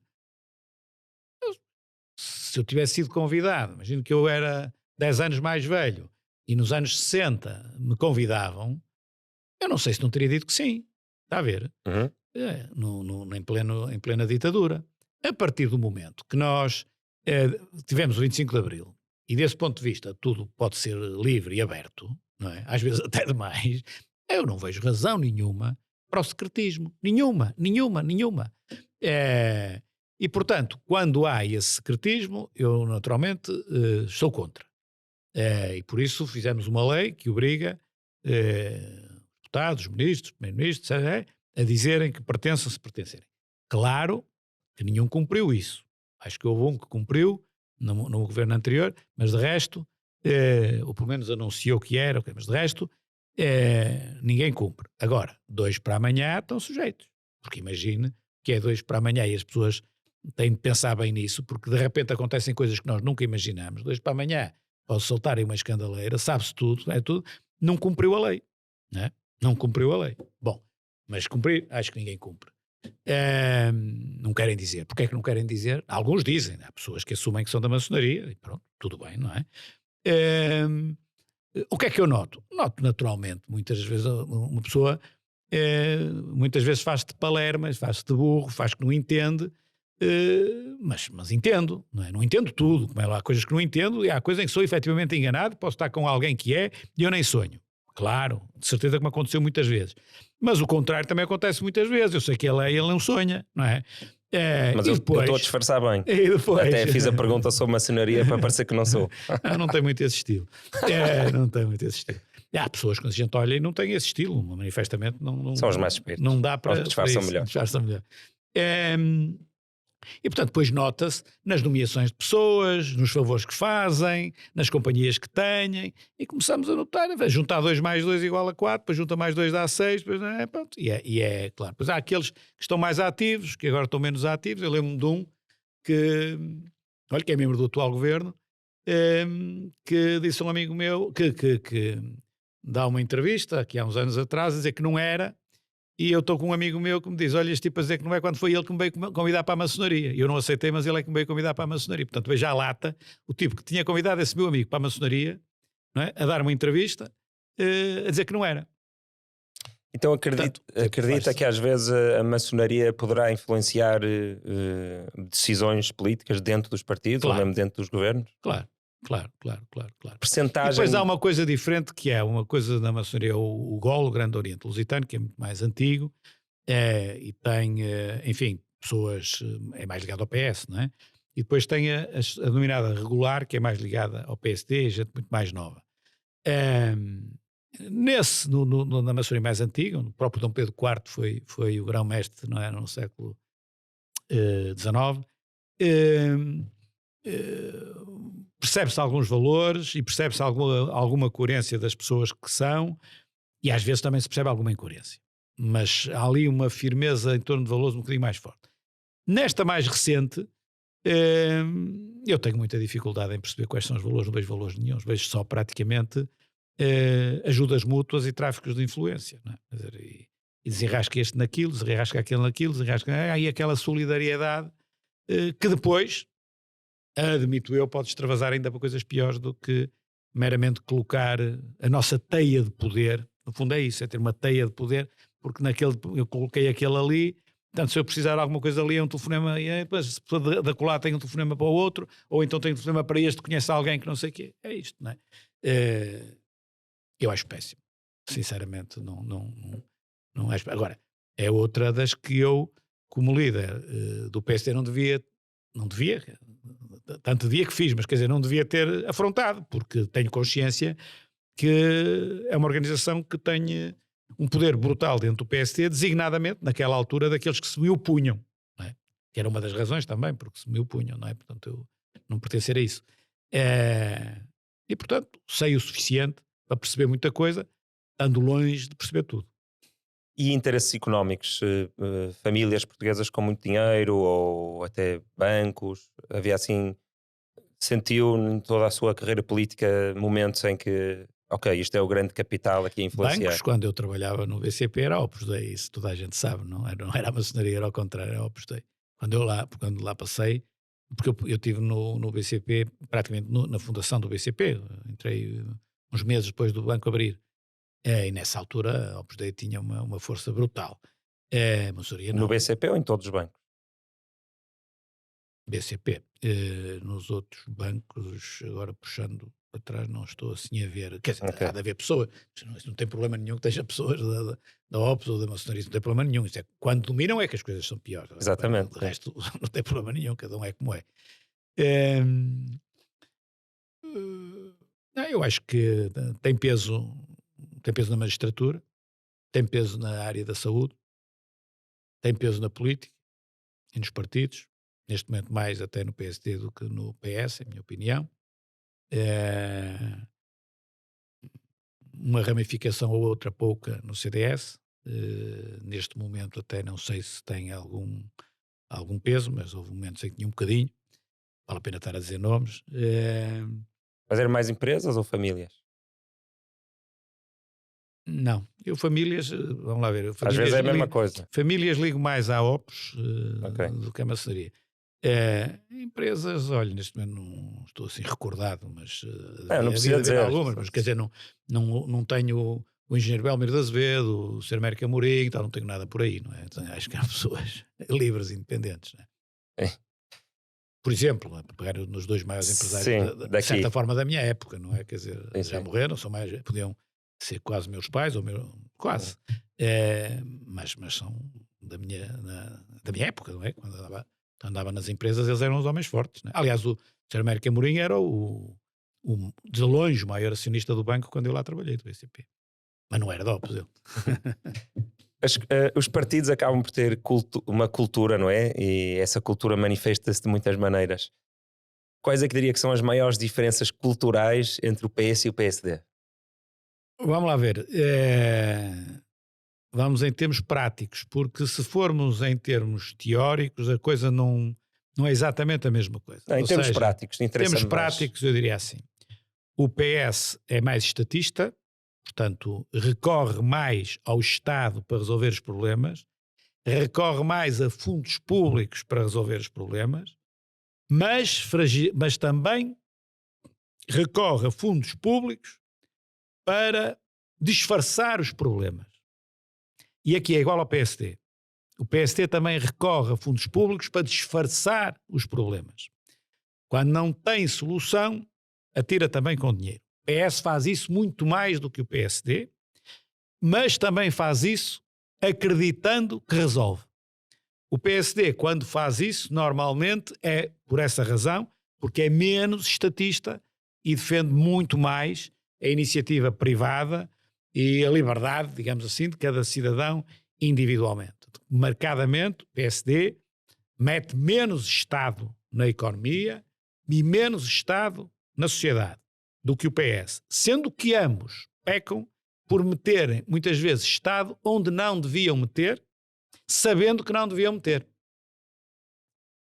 se eu tivesse sido convidado, imagino que eu era 10 anos mais velho e nos anos 60 me convidavam, eu não sei se não teria dito que sim, está a ver? Em plena ditadura. A partir do momento que nós tivemos o 25 de Abril e desse ponto de vista tudo pode ser livre e aberto, não é? Às vezes até demais, eu não vejo razão nenhuma para o secretismo. Nenhuma. E, portanto, quando há esse secretismo, eu naturalmente sou contra. E por isso fizemos uma lei que obriga os deputados, ministros, primeiros-ministros, a dizerem que pertencem, se pertencerem. Claro que nenhum cumpriu isso. Acho que houve um que cumpriu no governo anterior, mas de resto, ou pelo menos anunciou que era, mas de resto, ninguém cumpre. Agora, 2 para amanhã estão sujeitos, porque imagine que é 2 para amanhã e as pessoas têm de pensar bem nisso, porque de repente acontecem coisas que nós nunca imaginamos. 2 para amanhã pode soltarem uma escandaleira, sabe-se tudo, é tudo, não cumpriu a lei, né? Não cumpriu a lei. Bom, mas cumprir, acho que ninguém cumpre. Não querem dizer. Porque é que não querem dizer? Alguns dizem, há pessoas que assumem que são da maçonaria e pronto, tudo bem, não é? O que é que eu noto? Noto naturalmente, muitas vezes uma pessoa muitas vezes faz-se de palermas, faz-se de burro, faz que não entende, mas entendo, não é? Não entendo tudo, como é lá, há coisas que não entendo e há coisas em que sou efetivamente enganado, posso estar com alguém que é e eu nem sonho. Claro, de certeza que me aconteceu muitas vezes. Mas o contrário também acontece muitas vezes. Eu sei que ele não sonha, não é? Mas eu estou a disfarçar bem. E depois, até fiz a pergunta sobre maçonaria para parecer que não sou. Não tem muito esse estilo. Não tem muito esse estilo. Há pessoas que a gente olha e não têm esse estilo. Manifestamente não são os mais espertos. Não dá para... Os que disfarçam melhor. Disfarçam melhor. E, portanto, depois nota-se nas nomeações de pessoas, nos favores que fazem, nas companhias que têm, e começamos a notar, juntar 2 mais 2 igual a 4, depois junta mais 2 dá 6, depois, pronto, e é claro. Depois há aqueles que estão mais ativos, que agora estão menos ativos. Eu lembro-me de um que, olha, que é membro do atual governo, que disse a um amigo meu, que dá uma entrevista, aqui há uns anos atrás, a dizer que não era. E eu estou com um amigo meu que me diz, olha, este tipo a dizer que não é, quando foi ele que me veio convidar para a maçonaria. Eu não aceitei, mas ele é que me veio convidar para a maçonaria. Portanto, veja a lata, o tipo que tinha convidado esse meu amigo para a maçonaria, não é? A dar uma entrevista, a dizer que não era. Então acredita que às vezes a maçonaria poderá influenciar decisões políticas dentro dos partidos, Claro. ou mesmo dentro dos governos? Claro. Percentagem... E depois há uma coisa diferente, que é uma coisa na maçonaria, o GOL, o Grande Oriente Lusitano, que é muito mais antigo, e tem, enfim, pessoas, é mais ligado ao PS, não é? E depois tem a denominada regular, que é mais ligada ao PSD, gente muito mais nova. Na maçonaria mais antiga, o próprio Dom Pedro IV foi o grão-mestre, não é? No século XIX. Percebe-se alguns valores e percebe-se alguma coerência das pessoas que são, e às vezes também se percebe alguma incoerência, mas há ali uma firmeza em torno de valores um bocadinho mais forte. Nesta mais recente, eu tenho muita dificuldade em perceber quais são os valores, não vejo valores nenhuns, vejo só praticamente ajudas mútuas e tráficos de influência, não é? Quer dizer, e desenrasca este naquilo, desenrasca aquele naquilo, desenrasca aí aquela solidariedade que depois, admito eu, pode extravasar ainda para coisas piores do que meramente colocar a nossa teia de poder. No fundo é isso, é ter uma teia de poder, porque eu coloquei aquele ali, portanto se eu precisar de alguma coisa ali é um telefonema, e depois se da colar tem um telefonema para o outro, ou então tem um telefonema para este, conhece alguém que não sei o quê. É isto, não é? Eu acho péssimo, sinceramente, não acho. Agora, é outra das que eu, como líder do PSD, não devia, tanto dia que fiz, mas quer dizer, não devia ter afrontado, porque tenho consciência que é uma organização que tem um poder brutal dentro do PSD, designadamente, naquela altura, daqueles que se me opunham, não é? Que era uma das razões também, porque se me opunham, não é? Portanto, eu não pertencer a isso. E, portanto, sei o suficiente para perceber muita coisa, ando longe de perceber tudo. E interesses económicos, famílias portuguesas com muito dinheiro ou até bancos, havia assim, sentiu em toda a sua carreira política momentos em que, ok, isto é o grande capital aqui a influenciar? Bancos, quando eu trabalhava no BCP era Opus Dei, isso toda a gente sabe, não era a maçonaria, era ao contrário, era Opus Dei. Quando lá passei, porque eu estive no BCP, praticamente na fundação do BCP, entrei uns meses depois do banco abrir. E nessa altura a Opus Dei tinha uma força brutal. A maçonaria não. No BCP ou em todos os bancos? BCP. Nos outros bancos, agora puxando para trás, não estou assim a ver. Quer dizer, Ok. há de haver pessoas. Isso não tem problema nenhum que esteja pessoas da Opus ou da maçonaria, isso não tem problema nenhum. Isso é, quando dominam é que as coisas são piores. Exatamente. De resto, não tem problema nenhum, cada um é como é. Eu acho que tem peso na magistratura, tem peso na área da saúde, tem peso na política e nos partidos, neste momento mais até no PSD do que no PS, é a minha opinião. Uma ramificação ou outra pouca no CDS, neste momento até não sei se tem algum peso, mas houve momentos em que tinha um bocadinho, vale a pena estar a dizer nomes. Mas eram mais empresas ou famílias? Não, eu famílias, vamos lá ver. Às vezes é a mesma coisa. Famílias ligo mais à Opus Ok. do que à maçonaria. Empresas, olha, neste momento não estou assim recordado, mas Não precisa havia dizer. algumas, mas quer dizer, não tenho o engenheiro Belmiro de Azevedo, o Sr. América Amorim, então não tenho nada por aí, não é? Então, acho que há pessoas livres e independentes, não é? É. Por exemplo, para pegar nos dois maiores empresários, Sim, de certa forma, da minha época, não é? Quer dizer, Sim, já sim. morreram, podiam ser quase meus pais, ou quase, mas são da minha época, não é? Quando andava nas empresas, eles eram os homens fortes, não é? Aliás, o Sr. América Amorim era de longe o maior acionista do banco quando eu lá trabalhei, do BCP. Mas não era da Opus, ele. Os partidos acabam por ter uma cultura, não é? E essa cultura manifesta-se de muitas maneiras. Quais é que diria que são as maiores diferenças culturais entre o PS e o PSD? Vamos lá ver. Vamos em termos práticos, porque se formos em termos teóricos, a coisa não é exatamente a mesma coisa. Não, em termos práticos, Em termos interessa-me mais. práticos, eu diria assim. O PS é mais estatista, portanto, recorre mais ao Estado para resolver os problemas, recorre mais a fundos públicos para resolver os problemas, mas também recorre a fundos públicos para disfarçar os problemas. E aqui é igual ao PSD. O PSD também recorre a fundos públicos para disfarçar os problemas. Quando não tem solução, atira também com dinheiro. O PS faz isso muito mais do que o PSD, mas também faz isso acreditando que resolve. O PSD, quando faz isso, normalmente é por essa razão, porque é menos estatista e defende muito mais a iniciativa privada e a liberdade, digamos assim, de cada cidadão individualmente. Marcadamente, o PSD mete menos Estado na economia e menos Estado na sociedade do que o PS, sendo que ambos pecam por meterem, muitas vezes, Estado onde não deviam meter, sabendo que não deviam meter.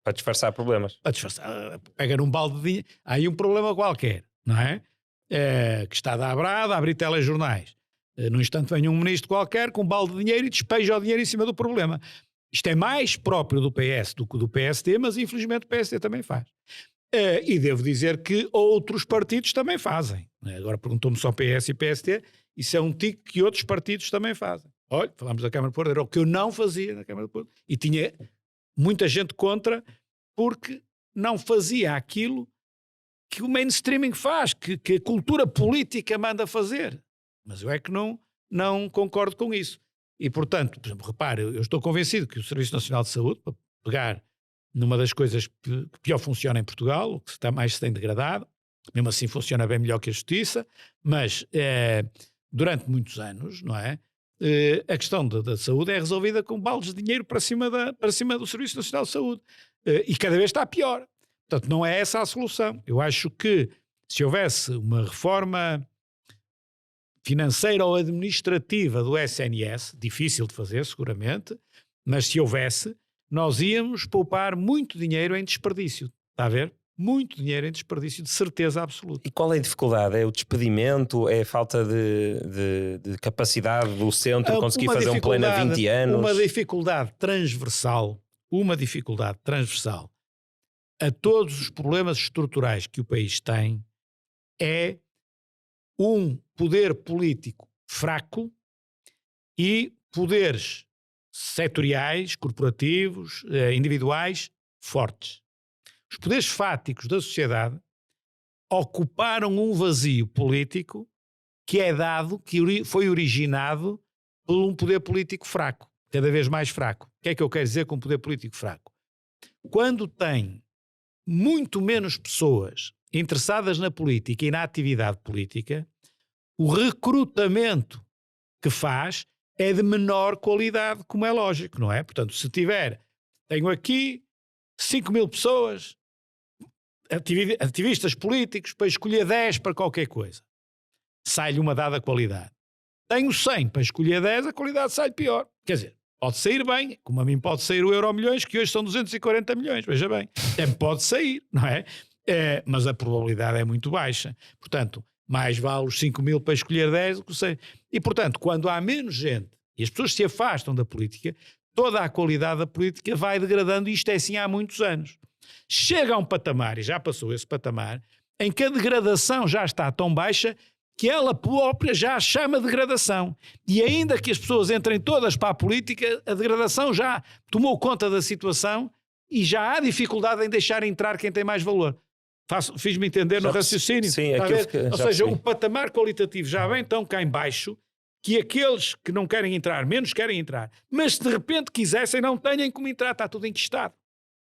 Para disfarçar problemas. Para disfarçar, pega num balde de dinheiro, há aí um problema qualquer, não é? Que está a dar brada, a abrir telejornais. No instante vem um ministro qualquer com um balde de dinheiro e despeja o dinheiro em cima do problema. Isto é mais próprio do PS do que do PSD, mas infelizmente o PSD também faz. E devo dizer que outros partidos também fazem. Agora perguntou-me só PS e PSD, isso é um tico que outros partidos também fazem. Olha, falámos da Câmara de Porto, era o que eu não fazia na Câmara de Porto. E tinha muita gente contra, porque não fazia aquilo que o mainstreaming faz, que a cultura política manda fazer. Mas eu é que não concordo com isso. E, portanto, por exemplo, repare, eu estou convencido que o Serviço Nacional de Saúde, para pegar numa das coisas que pior funciona em Portugal, o que mais se tem degradado, mesmo assim funciona bem melhor que a Justiça, mas durante muitos anos, não é? A questão da saúde é resolvida com baldes de dinheiro para cima do Serviço Nacional de Saúde. E cada vez está pior. Portanto, não é essa a solução. Eu acho que se houvesse uma reforma financeira ou administrativa do SNS, difícil de fazer seguramente, mas se houvesse, nós íamos poupar muito dinheiro em desperdício. Está a ver? Muito dinheiro em desperdício, de certeza absoluta. E qual é a dificuldade? É o despedimento? É a falta de capacidade do centro conseguir fazer um plano a 20 anos? Uma dificuldade transversal a todos os problemas estruturais que o país tem é um poder político fraco e poderes setoriais, corporativos, individuais, fortes. Os poderes fáticos da sociedade ocuparam um vazio político que é dado, que foi originado por um poder político fraco, cada vez mais fraco. O que é que eu quero dizer com poder político fraco? Quando tem muito menos pessoas interessadas na política e na atividade política, o recrutamento que faz é de menor qualidade, como é lógico, não é? Portanto, se tenho aqui 5.000 pessoas, ativistas políticos, para escolher 10 para qualquer coisa, sai-lhe uma dada qualidade. Tenho 100 para escolher 10, a qualidade sai pior. Quer dizer, pode sair bem, como a mim pode sair o Euromilhões, que hoje são 240 milhões, veja bem, pode sair, não é? Mas a probabilidade é muito baixa. Portanto, mais vale os 5.000 para escolher 10 do que sei. E, portanto, quando há menos gente e as pessoas se afastam da política, toda a qualidade da política vai degradando, e isto é assim há muitos anos. Chega a um patamar, e já passou esse patamar, em que a degradação já está tão baixa que ela própria já a chama degradação. E ainda que as pessoas entrem todas para a política, a degradação já tomou conta da situação e já há dificuldade em deixar entrar quem tem mais valor. Fiz-me entender no raciocínio? Sim, ou seja, o patamar qualitativo já vem tão cá em baixo que aqueles que não querem entrar, menos querem entrar, mas se de repente quisessem, não tenham como entrar, está tudo enquistado.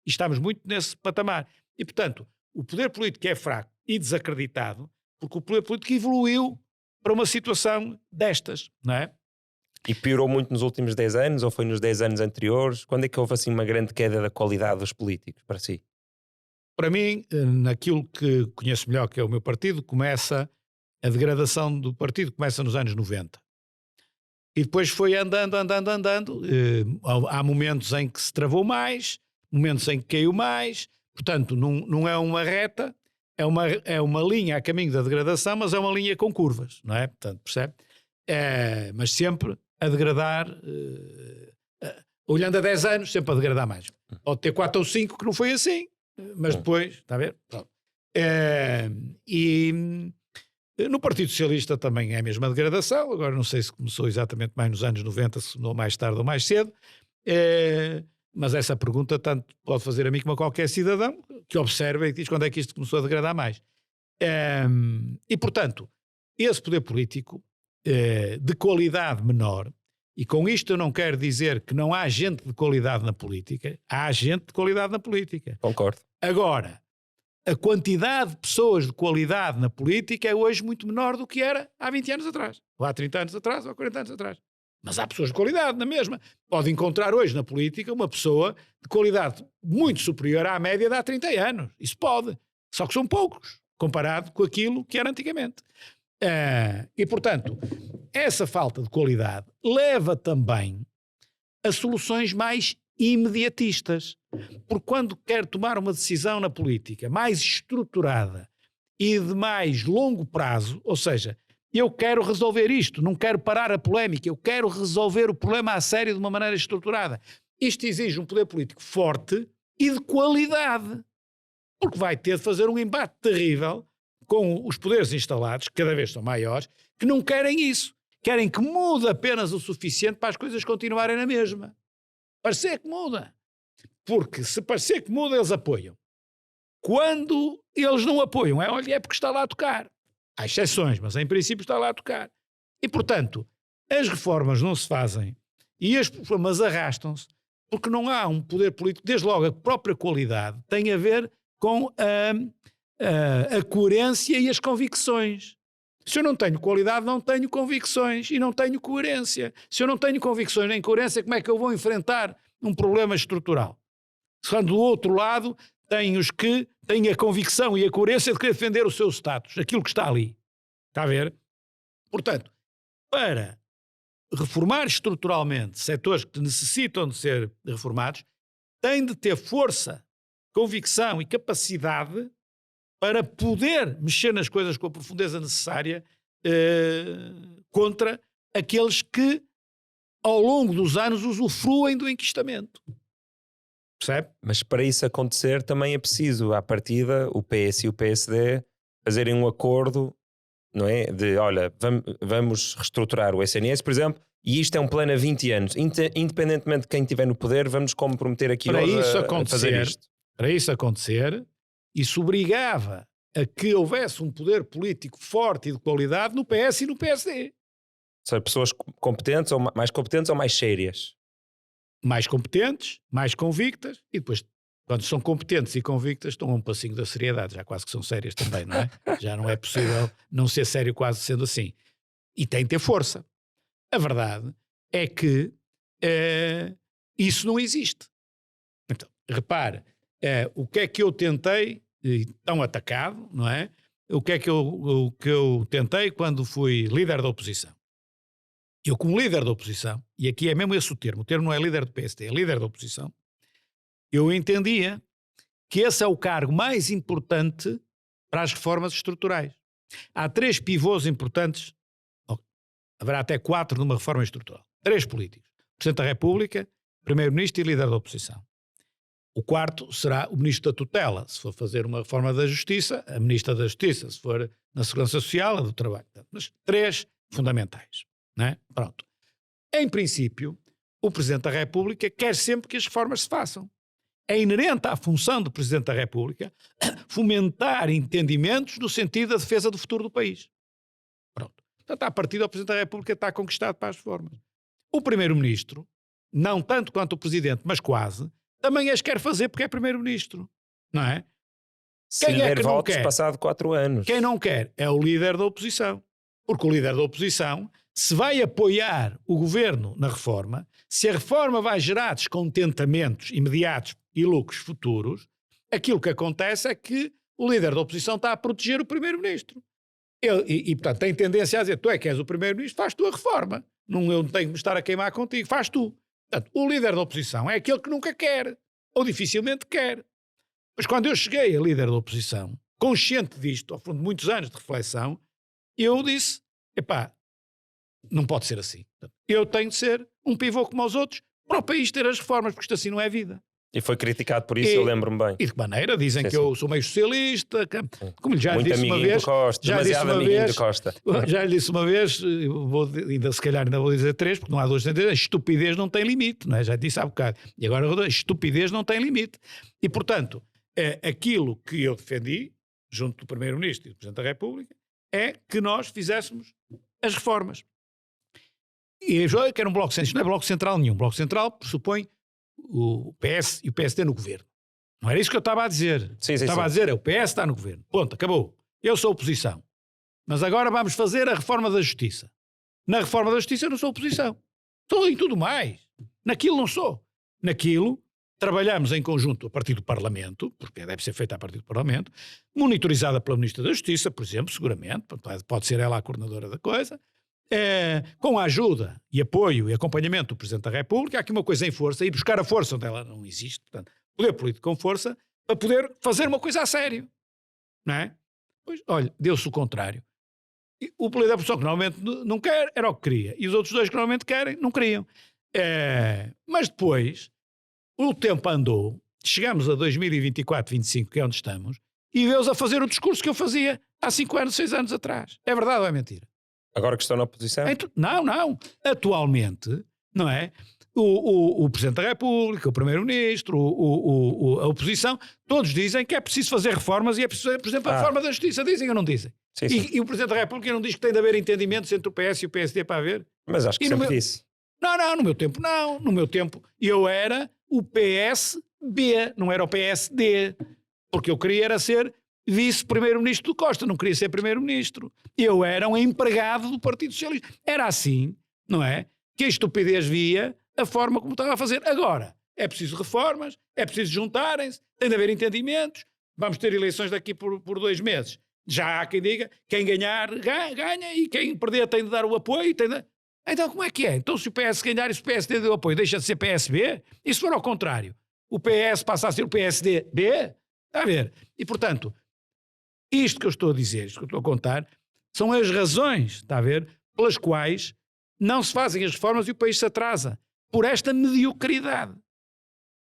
E estamos muito nesse patamar. E, portanto, o poder político é fraco e desacreditado porque o poder político evoluiu para uma situação destas, não é? E piorou muito nos últimos 10 anos, ou foi nos 10 anos anteriores? Quando é que houve assim uma grande queda da qualidade dos políticos, para si? Para mim, naquilo que conheço melhor, que é o meu partido, a degradação do partido começa nos anos 90. E depois foi andando. Há momentos em que se travou mais, momentos em que caiu mais. Portanto, não é uma reta, é uma linha a caminho da degradação, mas é uma linha com curvas, não é? Portanto, percebe? Mas sempre a degradar, olhando a 10 anos, sempre a degradar mais. Pode ter 4 ou 5 que não foi assim, mas depois, está a ver? Pronto. E no Partido Socialista também é a mesma degradação. Agora não sei se começou exatamente mais nos anos 90, se não mais tarde ou mais cedo, mas essa pergunta tanto pode fazer a mim como a qualquer cidadão que observa e diz quando é que isto começou a degradar mais. E portanto, esse poder político de qualidade menor, e com isto eu não quero dizer que não há gente de qualidade na política, há gente de qualidade na política. Concordo. Agora, a quantidade de pessoas de qualidade na política é hoje muito menor do que era há 20 anos atrás, ou há 30 anos atrás, ou há 40 anos atrás. Mas há pessoas de qualidade na mesma. Pode encontrar hoje na política uma pessoa de qualidade muito superior à média de há 30 anos. Isso pode. Só que são poucos, comparado com aquilo que era antigamente. E, portanto, essa falta de qualidade leva também a soluções mais imediatistas. Porque quando quer tomar uma decisão na política mais estruturada e de mais longo prazo, ou seja, eu quero resolver isto, não quero parar a polémica, eu quero resolver o problema a sério de uma maneira estruturada. Isto exige um poder político forte e de qualidade, porque vai ter de fazer um embate terrível com os poderes instalados, que cada vez são maiores, que não querem isso. Querem que mude apenas o suficiente para as coisas continuarem na mesma. Parecer que muda. Porque se parecer que muda, eles apoiam. Quando eles não apoiam, é porque está lá a tocar. Há exceções, mas em princípio está lá a tocar. E, portanto, as reformas não se fazem e os problemas arrastam-se porque não há um poder político. Desde logo, a própria qualidade tem a ver com a coerência e as convicções. Se eu não tenho qualidade, não tenho convicções e não tenho coerência. Se eu não tenho convicções nem coerência, como é que eu vou enfrentar um problema estrutural? Quando do outro lado tem os que têm a convicção e a coerência de querer defender o seu status, aquilo que está ali. Está a ver? Portanto, para reformar estruturalmente setores que necessitam de ser reformados, tem de ter força, convicção e capacidade para poder mexer nas coisas com a profundeza necessária contra aqueles que, ao longo dos anos, usufruem do enquistamento. Percebe? Mas para isso acontecer também é preciso, à partida, o PS e o PSD fazerem um acordo, não é? De, olha, vamos reestruturar o SNS, por exemplo, e isto é um plano a 20 anos. Independentemente de quem estiver no poder, vamos comprometer aqui hoje a fazer isto. Para isso acontecer, isso obrigava a que houvesse um poder político forte e de qualidade no PS e no PSD. São pessoas competentes ou mais sérias? Mais competentes, mais convictas, e depois, quando são competentes e convictas, estão a um passinho da seriedade, já quase que são sérias também, não é? Já não é possível não ser sério quase sendo assim. E tem de ter força. A verdade é que isso não existe. Então, repare, o que é que eu tentei, tão atacado, não é? O que é que eu tentei quando fui líder da oposição? Eu, como líder da oposição, e aqui é mesmo esse o termo não é líder do PSD, é líder da oposição, eu entendia que esse é o cargo mais importante para as reformas estruturais. Há 3 pivôs importantes, haverá até 4 numa reforma estrutural. 3 políticos: Presidente da República, Primeiro-Ministro e líder da oposição. O 4º será o Ministro da Tutela, se for fazer uma reforma da Justiça, a Ministra da Justiça, se for na Segurança Social, a do Trabalho. Mas 3 fundamentais, não é? Pronto. Em princípio, o Presidente da República quer sempre que as reformas se façam. É inerente à função do Presidente da República fomentar entendimentos no sentido da defesa do futuro do país. Pronto. Portanto, à partida, o Presidente da República está conquistado para as reformas. O Primeiro-Ministro, não tanto quanto o Presidente, mas quase, também as quer fazer porque é Primeiro-Ministro, não é? Se quem é que não quer? Passado 4 anos. Quem não quer é o líder da oposição. Porque o líder da oposição, se vai apoiar o governo na reforma, se a reforma vai gerar descontentamentos imediatos e lucros futuros, aquilo que acontece é que o líder da oposição está a proteger o Primeiro-Ministro. Portanto, tem tendência a dizer: tu é que és o Primeiro-Ministro, faz tu a reforma. Eu não tenho que me estar a queimar contigo, faz tu. Portanto, o líder da oposição é aquele que nunca quer, ou dificilmente quer. Mas quando eu cheguei a líder da oposição, consciente disto, ao fundo de muitos anos de reflexão, eu disse: não pode ser assim. Eu tenho de ser um pivô como os outros para o país ter as reformas, porque isto assim não é vida. E foi criticado por isso, eu lembro-me bem. E de que maneira? Dizem que eu sou meio socialista, como já lhe disse uma vez. Costa, já disse uma vez, Costa. Já lhe disse uma vez, se calhar ainda vou dizer 3, porque não há 2 a estupidez não tem limite, não é? Já disse há bocado. E agora a estupidez não tem limite. E, portanto, aquilo que eu defendi, junto do Primeiro-Ministro e do Presidente da República, é que nós fizéssemos as reformas. E eu quero um bloco central. Isto não é bloco central nenhum. Bloco central pressupõe o PS e o PSD no governo. Não era isso que eu estava a dizer. Estava a dizer, o PS está no governo. Ponto, acabou. Eu sou oposição. Mas agora vamos fazer a reforma da Justiça. Na reforma da Justiça eu não sou oposição. Sou em tudo mais. Naquilo não sou. Naquilo trabalhamos em conjunto a partir do Parlamento, porque deve ser feita a partir do Parlamento, monitorizada pela Ministra da Justiça, por exemplo, seguramente, pode ser ela a coordenadora da coisa, com a ajuda e apoio e acompanhamento do Presidente da República. Há aqui uma coisa em força, e buscar a força onde ela não existe, portanto, poder político com força, para poder fazer uma coisa a sério, não é? Pois, olha, deu-se o contrário. E o líder da oposição, que normalmente não quer, era o que queria, e os outros 2 que normalmente querem, não queriam. Mas depois, o tempo andou, chegamos a 2024, 25, que é onde estamos, e veio-os a fazer o discurso que eu fazia há 5 anos, 6 anos atrás. É verdade ou é mentira? Agora que estão na oposição? Não. Atualmente, não é? O Presidente da República, o Primeiro-Ministro, a oposição, todos dizem que é preciso fazer reformas e é preciso fazer, por exemplo, a reforma da Justiça. Dizem ou não dizem? Sim. E o Presidente da República não diz que tem de haver entendimentos entre o PS e o PSD para haver? Mas acho que sempre disse. Não, no meu tempo não. No meu tempo eu era o PSB, não era o PSD. Porque eu queria era ser vice-primeiro-ministro do Costa, não queria ser primeiro-ministro. Eu era um empregado do Partido Socialista. Era assim, não é? Que a estupidez via a forma como estava a fazer. Agora, é preciso reformas, é preciso juntarem-se, tem de haver entendimentos, vamos ter eleições daqui por 2 meses. Já há quem diga, quem ganhar, ganha, e quem perder tem de dar o apoio. Então como é que é? Então se o PS ganhar e se o PSD der o apoio, deixa de ser PSB? E se for ao contrário? O PS passa a ser o PSDB? Está a ver? E, portanto, isto que eu estou a dizer, isto que eu estou a contar, são as razões, está a ver, pelas quais não se fazem as reformas e o país se atrasa. Por esta mediocridade.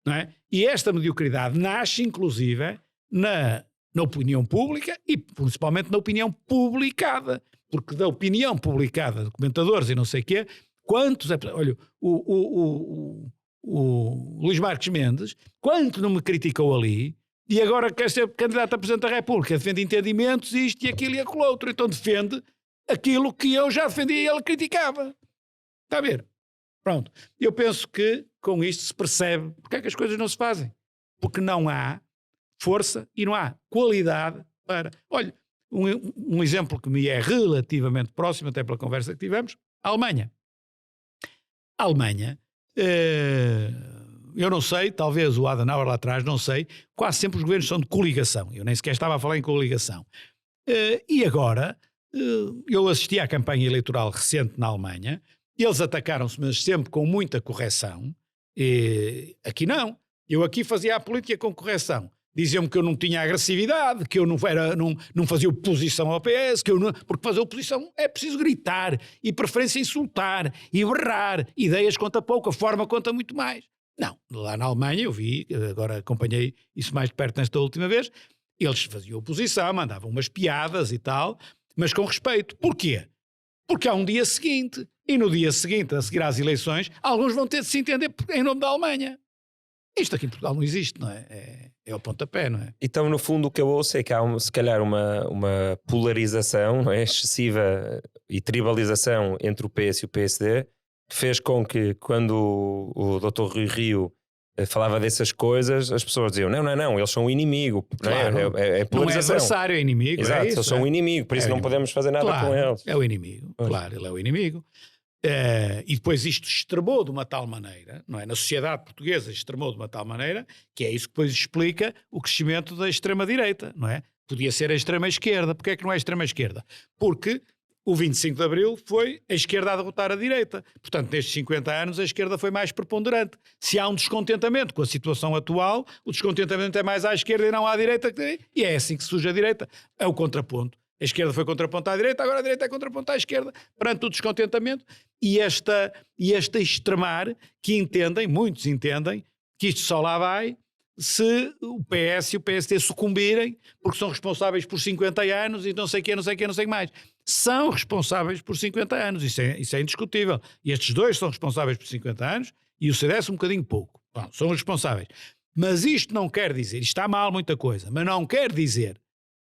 Não é? E esta mediocridade nasce, inclusive, na opinião pública e principalmente na opinião publicada. Porque da opinião publicada de comentadores e não sei o quê, quantos... Olha, o Luís Marques Mendes, quanto não me criticou ali... E agora quer ser candidato a Presidente da República, defende entendimentos, isto e aquilo e aquilo outro. Então defende aquilo que eu já defendia e ele criticava. Está a ver? Pronto. Eu penso que com isto se percebe porque é que as coisas não se fazem. Porque não há força e não há qualidade para... Olha, um exemplo que me é relativamente próximo, até pela conversa que tivemos, a Alemanha. A Alemanha, eu não sei, talvez o Adenauer lá atrás, não sei, quase sempre os governos são de coligação. Eu nem sequer estava a falar em coligação. E agora, eu assisti à campanha eleitoral recente na Alemanha, eles atacaram-se, mas sempre com muita correção. Aqui não. Eu aqui fazia a política com correção. Diziam-me que eu não tinha agressividade, que eu não fazia oposição ao PS, porque fazer oposição é preciso gritar, e preferência insultar, e berrar, ideias conta pouco, a forma conta muito mais. Não, lá na Alemanha eu vi, agora acompanhei isso mais de perto nesta última vez, eles faziam oposição, mandavam umas piadas e tal, mas com respeito. Porquê? Porque há um dia seguinte, e no dia seguinte, a seguir às eleições, alguns vão ter de se entender em nome da Alemanha. Isto aqui em Portugal não existe, não é? É o pontapé, não é? Então, no fundo, o que eu ouço é que há, se calhar, uma polarização, não é? Excessiva e tribalização entre o PS e o PSD, que fez com que, quando o Dr. Rui Rio falava dessas coisas, as pessoas diziam, não, eles são o inimigo. Claro, não é? É polarização. Não é adversário, é inimigo. Exato, é isso, eles são o inimigo, por isso não podemos fazer nada com eles. É o inimigo, claro, ele é o inimigo. E depois isto extremou de uma tal maneira, não é? Na sociedade portuguesa extremou de uma tal maneira, que é isso que depois explica o crescimento da extrema-direita, não é? Podia ser a extrema-esquerda. Porquê é que não é a extrema-esquerda? Porque o 25 de Abril foi a esquerda a derrotar a direita. Portanto, nestes 50 anos a esquerda foi mais preponderante. Se há um descontentamento com a situação atual, o descontentamento é mais à esquerda e não à direita, e é assim que surge a direita. É o contraponto. A esquerda foi contraponto à direita, agora a direita é contraponto à esquerda, perante o descontentamento e este extremar que entendem, muitos entendem, que isto só lá vai se o PS e o PSD sucumbirem, porque são responsáveis por 50 anos e não sei o que mais. São responsáveis por 50 anos, isso é indiscutível. E estes dois são responsáveis por 50 anos e o CDS um bocadinho pouco. Bom, são responsáveis. Mas isto não quer dizer, isto está mal muita coisa, mas não quer dizer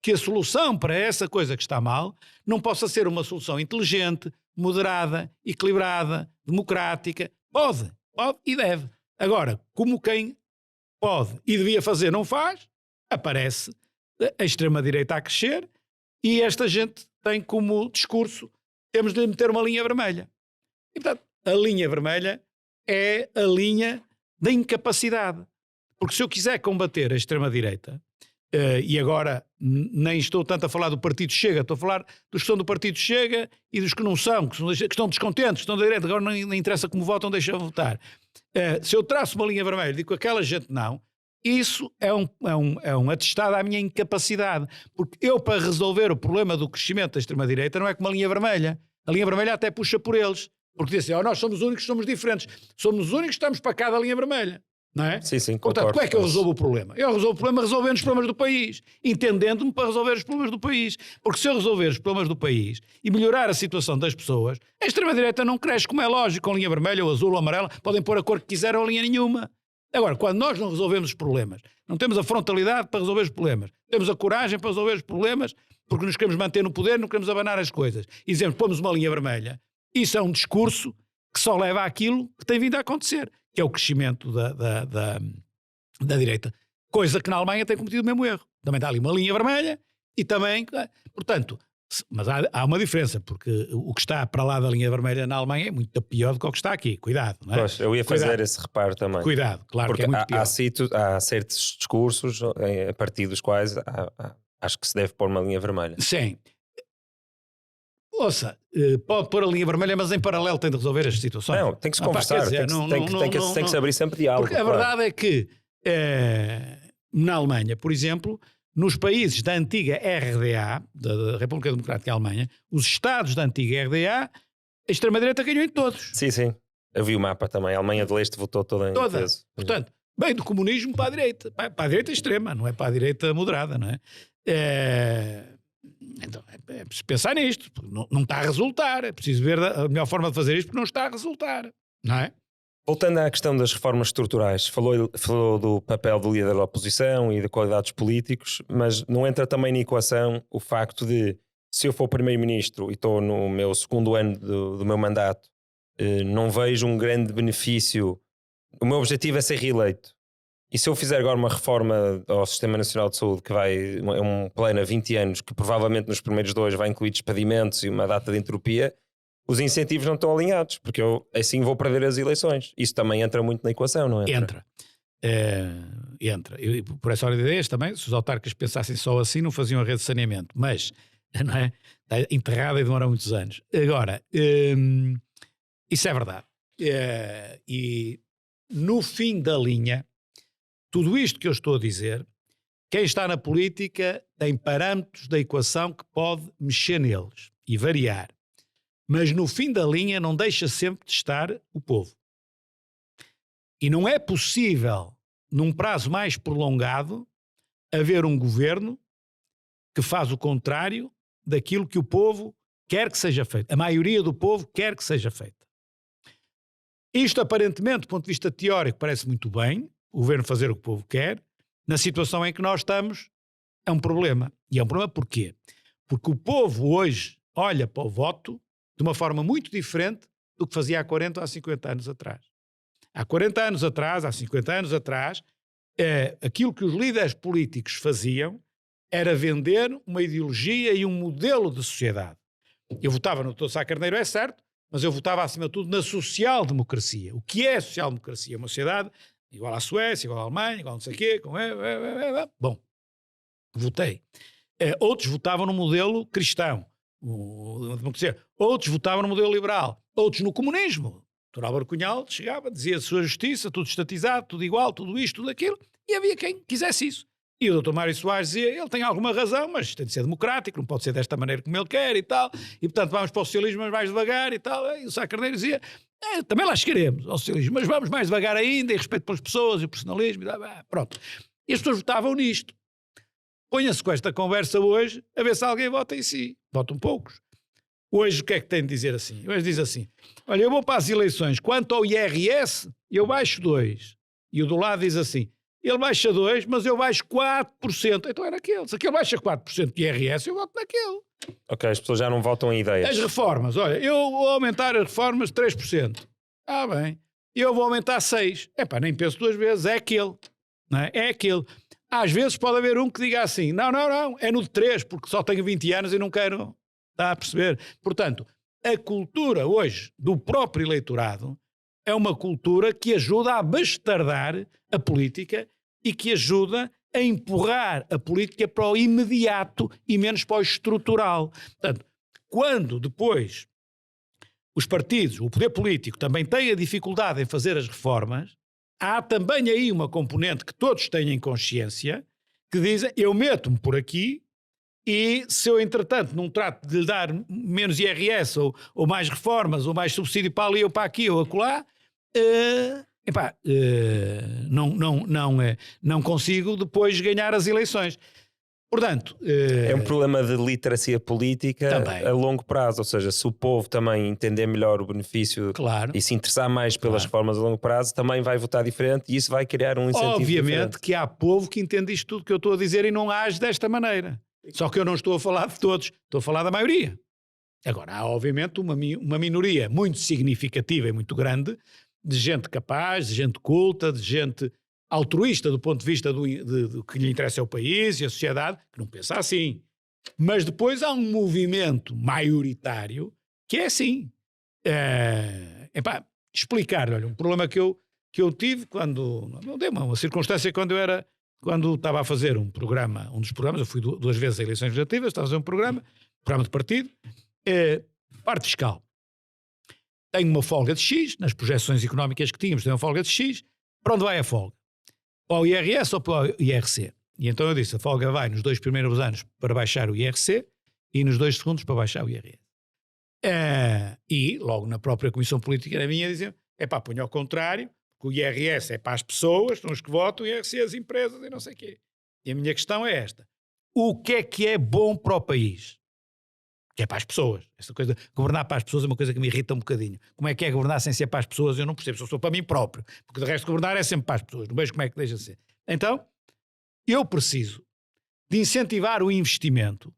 que a solução para essa coisa que está mal não possa ser uma solução inteligente, moderada, equilibrada, democrática. Pode e deve. Agora, como quem pode e devia fazer não faz, aparece a extrema-direita a crescer e esta gente tem como discurso temos de meter uma linha vermelha. E, portanto, a linha vermelha é a linha da incapacidade. Porque se eu quiser combater a extrema-direita, e agora nem estou tanto a falar do Partido Chega, estou a falar dos que são do Partido Chega e dos que não são, que estão descontentes, que estão da direita, agora não interessa como votam, deixam votar. Se eu traço uma linha vermelha e digo que aquela gente não, isso é um atestado à minha incapacidade. Porque eu, para resolver o problema do crescimento da extrema-direita, não é com uma linha vermelha. A linha vermelha até puxa por eles. Porque dizem, nós somos os únicos que somos diferentes. Somos os únicos que estamos para cá da linha vermelha. Não é? Sim, portanto, como é que eu resolvo o problema? Eu resolvo o problema resolvendo os problemas do país, entendendo-me para resolver os problemas do país. Porque se eu resolver os problemas do país e melhorar a situação das pessoas, a extrema-direita não cresce, como é lógico, com linha vermelha ou azul ou amarela, podem pôr a cor que quiserem ou linha nenhuma. Agora, quando nós não resolvemos os problemas, não temos a frontalidade para resolver os problemas, temos a coragem para resolver os problemas, porque nos queremos manter no poder, não queremos abanar as coisas, e dizemos, pomos uma linha vermelha, isso é um discurso que só leva àquilo que tem vindo a acontecer, que é o crescimento da direita. Coisa que na Alemanha tem cometido o mesmo erro. Também está ali uma linha vermelha e também, portanto, mas há uma diferença, porque o que está para lá da linha vermelha na Alemanha é muito pior do que o que está aqui. Cuidado, não é? Pois, eu ia fazer esse reparo também. Cuidado, claro, porque que é muito pior. Há certos discursos a partir dos quais acho que se deve pôr uma linha vermelha. Sim. Ouça, pode pôr a linha vermelha, mas em paralelo tem de resolver as situações. Não, tem que se conversar, tem que se abrir sempre diálogo. Porque a verdade é que na Alemanha, por exemplo, nos países da antiga RDA, da República Democrática Alemã, os estados da antiga RDA, a extrema-direita ganhou em todos. Sim. Eu vi o mapa também. A Alemanha de Leste votou toda em peso. Portanto, bem do comunismo para a direita. Para a direita extrema, não é para a direita moderada, não é? Então, é preciso pensar nisto, porque não está a resultar. É preciso ver a melhor forma de fazer isto, porque não está a resultar, não é? Voltando à questão das reformas estruturais, falou do papel do líder da oposição e da qualidade dos políticos, mas não entra também na equação o facto de, se eu for primeiro-ministro e estou no meu segundo ano do meu mandato, não vejo um grande benefício. O meu objetivo é ser reeleito. E se eu fizer agora uma reforma ao Sistema Nacional de Saúde, que é um plano a 20 anos, que provavelmente nos primeiros 2 vai incluir despedimentos e uma data de entropia, os incentivos não estão alinhados, porque eu assim vou perder as eleições. Isso também entra muito na equação, não é? Entra. Entra. E por essa ordem de ideias também, se os autarcas pensassem só assim, não faziam a rede de saneamento. Mas, não é? Está enterrada e demora muitos anos. Agora, isso é verdade. E no fim da linha, tudo isto que eu estou a dizer, quem está na política tem parâmetros da equação que pode mexer neles e variar. Mas no fim da linha não deixa sempre de estar o povo. E não é possível, num prazo mais prolongado, haver um governo que faz o contrário daquilo que o povo quer que seja feito. A maioria do povo quer que seja feito. Isto, aparentemente, do ponto de vista teórico, parece muito bem, o governo fazer o que o povo quer. Na situação em que nós estamos, é um problema. E é um problema porquê? Porque o povo hoje olha para o voto de uma forma muito diferente do que fazia há 40 ou há 50 anos atrás. Há 40 anos atrás, há 50 anos atrás, aquilo que os líderes políticos faziam era vender uma ideologia e um modelo de sociedade. Eu votava no Dr. Sá Carneiro, é certo, mas eu votava acima de tudo na social-democracia. O que é a social-democracia? Uma sociedade igual à Suécia, igual à Alemanha, igual a não sei o quê. Bom, votei. Outros votavam no modelo cristão, outros votavam no modelo liberal, outros no comunismo. O Dr. Álvaro Cunhal chegava, dizia a sua justiça, tudo estatizado, tudo igual, tudo isto, tudo aquilo, e havia quem quisesse isso. E o Dr. Mário Soares dizia, ele tem alguma razão, mas tem de ser democrático, não pode ser desta maneira como ele quer e tal, e portanto vamos para o socialismo, mas mais devagar e tal. E o Sá Carneiro dizia, também lá chegaremos ao socialismo, mas vamos mais devagar ainda, em respeito pelas pessoas e o personalismo, e tal, pronto. E as pessoas votavam nisto. Ponha-se com esta conversa hoje, a ver se alguém vota em si. Votam poucos. Hoje o que é que tem de dizer assim? Hoje diz assim, olha, eu vou para as eleições, quanto ao IRS, eu baixo 2%. E o do lado diz assim, ele baixa 2%, mas eu baixo 4%. Então é naquele. Se aquele baixa 4% de IRS, eu voto naquele. Ok, as pessoas já não votam em ideias. As reformas, olha, eu vou aumentar as reformas 3%. Ah, bem. Eu vou aumentar 6%. Nem penso duas vezes, é aquele. Não é? É aquele. Às vezes pode haver um que diga assim, não, é no de 3%, porque só tenho 20 anos e não quero... Está a perceber? Portanto, a cultura hoje do próprio eleitorado é uma cultura que ajuda a bastardar a política e que ajuda a empurrar a política para o imediato e menos para o estrutural. Portanto, quando depois os partidos, o poder político também tem a dificuldade em fazer as reformas, há também aí uma componente que todos têm em consciência, que dizem, eu meto-me por aqui, e se eu, entretanto, não trato de lhe dar menos IRS ou mais reformas ou mais subsídio para ali ou para aqui ou acolá, não consigo depois ganhar as eleições. Portanto... é um problema de literacia política também. A longo prazo, ou seja, se o povo também entender melhor o benefício e se interessar mais pelas reformas a longo prazo, também vai votar diferente e isso vai criar um incentivo Obviamente diferente. Que há povo que entende isto tudo que eu estou a dizer e não age desta maneira. Só que eu não estou a falar de todos, estou a falar da maioria. Agora, há obviamente uma minoria muito significativa e muito grande de gente capaz, de gente culta, de gente altruísta do ponto de vista do que lhe interessa ao país e à sociedade, que não pensa assim. Mas depois há um movimento maioritário que é assim. Explicar, olha, um problema que eu tive quando... Não dei uma circunstância quando estava a fazer um dos programas, eu fui 2 vezes a eleições legislativas, estava a fazer um programa de partido, parte fiscal. Tenho uma folga de X, nas projeções económicas que tínhamos, tenho uma folga de X, para onde vai a folga? Para o IRS ou para o IRC? E então eu disse, a folga vai nos 2 primeiros anos para baixar o IRC e nos 2 segundos para baixar o IRS. E logo na própria Comissão Política na minha diziam, ponha ao contrário, que o IRS é para as pessoas, são os que votam, o IRC as empresas e não sei o quê. E a minha questão é esta. O que é bom para o país? Que é para as pessoas. Esta coisa de governar para as pessoas é uma coisa que me irrita um bocadinho. Como é que é governar sem ser para as pessoas? Eu não percebo. Eu sou para mim próprio. Porque de resto governar é sempre para as pessoas. Não vejo como é que deixa de ser. Então, eu preciso de incentivar o investimento,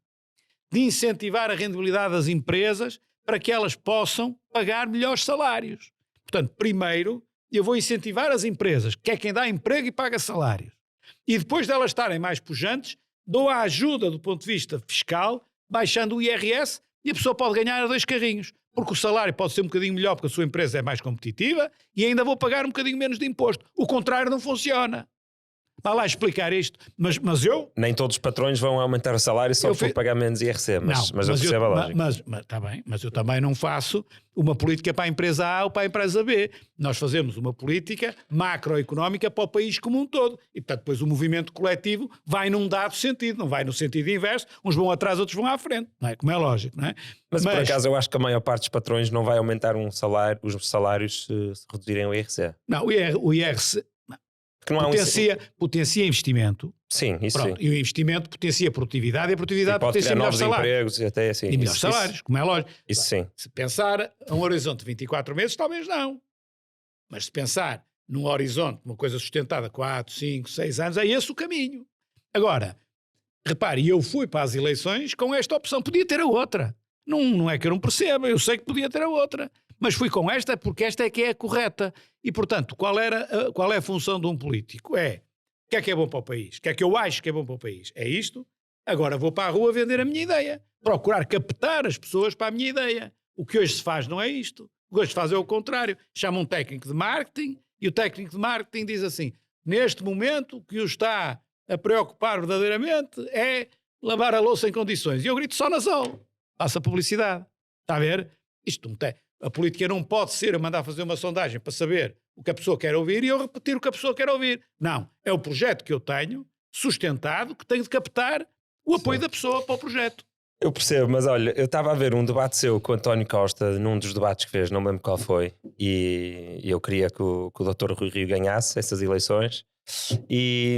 de incentivar a rendibilidade das empresas para que elas possam pagar melhores salários. Portanto, primeiro... eu vou incentivar as empresas, que é quem dá emprego e paga salários. E depois delas estarem mais pujantes, dou a ajuda do ponto de vista fiscal, baixando o IRS, e a pessoa pode ganhar 2 carrinhos, porque o salário pode ser um bocadinho melhor porque a sua empresa é mais competitiva e ainda vou pagar um bocadinho menos de imposto. O contrário não funciona. Vá lá explicar isto, mas eu... Nem todos os patrões vão aumentar o salário só por pagar menos IRC, mas eu percebo a lógica. Mas está bem, mas eu também não faço uma política para a empresa A ou para a empresa B. Nós fazemos uma política macroeconómica para o país como um todo. E, portanto, depois o movimento coletivo vai num dado sentido, não vai no sentido inverso. Uns vão atrás, outros vão à frente, não é? Como é lógico, não é? Mas por acaso eu acho que a maior parte dos patrões não vai aumentar os salários se reduzirem o IRC. Não, o IRC... Potencia investimento. Sim, isso sim. E o investimento potencia a produtividade e a produtividade potencia melhores salários. Empregos, até assim, e melhores salários, como é lógico. Isso sim. Se pensar a um horizonte de 24 meses, talvez não. Mas se pensar num horizonte, uma coisa sustentada 4, 5, 6 anos, é esse o caminho. Agora, repare, eu fui para as eleições com esta opção. Podia ter a outra. Não é que eu não perceba, eu sei que podia ter a outra. Mas fui com esta porque esta é que é a correta. E, portanto, qual é a função de um político? O que é bom para o país? O que é que eu acho que é bom para o país? É isto. Agora vou para a rua vender a minha ideia. Procurar captar as pessoas para a minha ideia. O que hoje se faz não é isto. O que hoje se faz é o contrário. Chama um técnico de marketing e o técnico de marketing diz assim: neste momento o que o está a preocupar verdadeiramente é lavar a louça em condições. E eu grito só na sol. Faça publicidade. Está a ver? Isto não tem... A política não pode ser eu mandar fazer uma sondagem para saber o que a pessoa quer ouvir e eu repetir o que a pessoa quer ouvir. Não. É o projeto que eu tenho, sustentado, que tenho de captar o apoio da pessoa para o projeto. Eu percebo, mas olha, eu estava a ver um debate seu com o António Costa, num dos debates que fez, não me lembro qual foi, e eu queria que o Dr. Rui Rio ganhasse essas eleições, e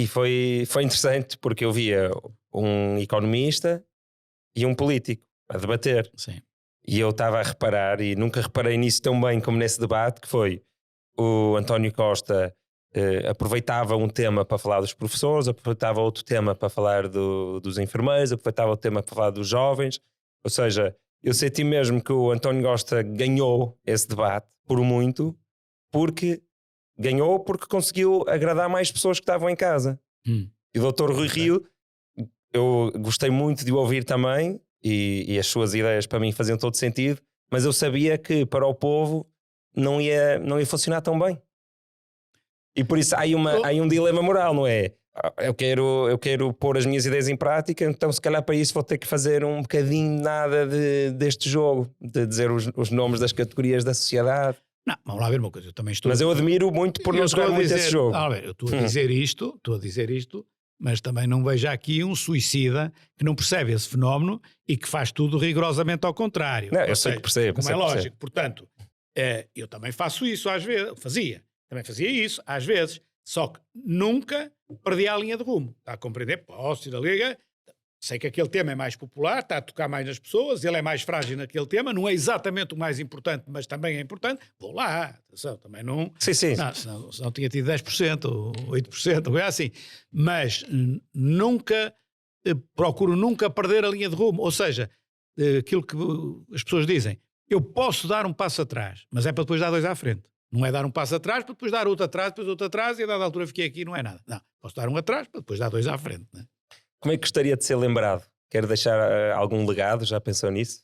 foi interessante porque eu via um economista e um político a debater. Sim. E eu estava a reparar, e nunca reparei nisso tão bem como nesse debate, que foi o António Costa aproveitava um tema para falar dos professores, aproveitava outro tema para falar dos enfermeiros, aproveitava outro tema para falar dos jovens. Ou seja, eu senti mesmo que o António Costa ganhou esse debate por muito, porque conseguiu agradar mais pessoas que estavam em casa. E o Dr. Rui Rio, eu gostei muito de o ouvir também, e as suas ideias para mim faziam todo sentido, mas eu sabia que para o povo não ia funcionar tão bem. E por isso há um dilema moral, não é? Eu quero pôr as minhas ideias em prática, então se calhar para isso vou ter que fazer um bocadinho nada deste jogo, de dizer os nomes das categorias da sociedade. Não, vamos lá ver uma coisa, eu também estou... Mas eu admiro muito por não jogar muito esse jogo. Eu estou a dizer isto, mas também não vejo aqui um suicida que não percebe esse fenómeno e que faz tudo rigorosamente ao contrário. Não, eu sei que percebo. Como é lógico. Portanto, eu também faço isso às vezes, também fazia isso às vezes, só que nunca perdi a linha de rumo. Está a compreender? Posso ir ali, sei que aquele tema é mais popular, está a tocar mais nas pessoas, ele é mais frágil naquele tema, não é exatamente o mais importante, mas também é importante. Vou lá, atenção, também não... Sim. Senão tinha tido 10% ou 8%, ou é assim. Mas procuro nunca perder a linha de rumo. Ou seja, aquilo que as pessoas dizem, eu posso dar um passo atrás, mas é para depois dar 2 à frente. Não é dar um passo atrás para depois dar outro atrás, depois outro atrás e a dada altura fiquei aqui, não é nada. Não, posso dar um atrás para depois dar 2 à frente, não é? Como é que gostaria de ser lembrado? Quer deixar algum legado? Já pensou nisso?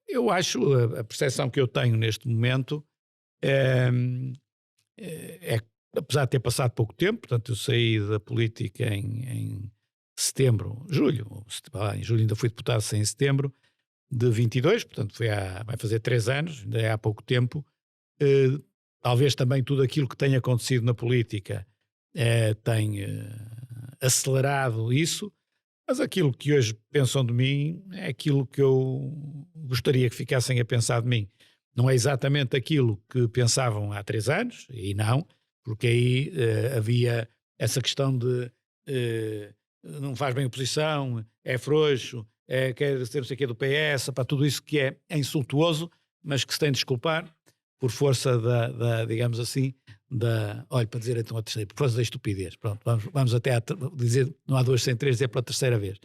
Eu acho, a percepção que eu tenho neste momento é apesar de ter passado pouco tempo, portanto eu saí da política em julho ainda fui deputado, saí em setembro de 22, portanto vai fazer 3 anos, ainda é há pouco tempo. Talvez também tudo aquilo que tem acontecido na política tem acelerado isso, mas aquilo que hoje pensam de mim é aquilo que eu gostaria que ficassem a pensar de mim. Não é exatamente aquilo que pensavam há 3 anos, e não, porque aí havia essa questão de não faz bem oposição, é frouxo, quer ser não sei o que do PS, para tudo isso que é insultuoso, mas que se tem de desculpar por força digamos assim, olha, para dizer então a terceira, por força da estupidez. Pronto, vamos até dizer, não há 2 sem 3, dizer pela terceira vez.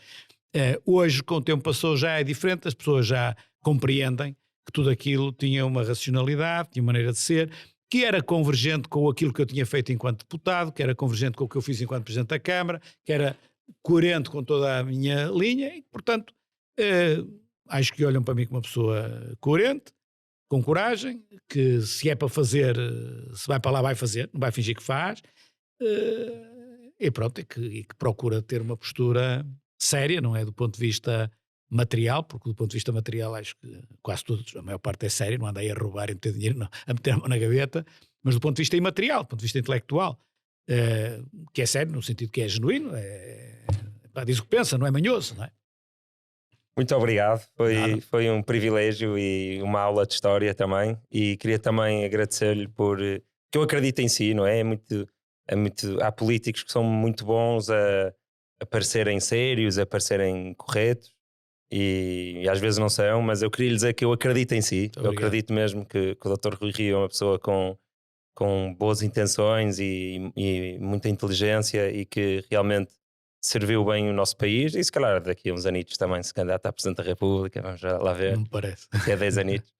Hoje, com o tempo passou, já é diferente, as pessoas já compreendem que tudo aquilo tinha uma racionalidade, tinha uma maneira de ser, que era convergente com aquilo que eu tinha feito enquanto deputado, que era convergente com o que eu fiz enquanto Presidente da Câmara, que era coerente com toda a minha linha e, portanto, acho que olham para mim como uma pessoa coerente, com coragem, que se é para fazer, se vai para lá vai fazer, não vai fingir que faz, e pronto, e que procura ter uma postura séria, não é do ponto de vista material, porque do ponto de vista material acho que quase todos, a maior parte é séria, não anda aí a roubar e meter dinheiro, não, a meter a mão na gaveta, mas do ponto de vista imaterial, do ponto de vista intelectual, que é sério, no sentido que é genuíno, diz o que pensa, não é manhoso, não é? Muito obrigado, foi um privilégio e uma aula de história também, e queria também agradecer-lhe que eu acredito em si, não é? Há políticos que são muito bons a parecerem sérios, a parecerem corretos, e às vezes não são, mas eu queria lhe dizer que eu acredito em si, eu acredito mesmo que o Dr. Rui Rio é uma pessoa com boas intenções e muita inteligência, e que realmente serviu bem o nosso país, e se calhar daqui a uns anitos também se candidata a Presidente da República, vamos lá ver. Não me parece. Até 10 anitos.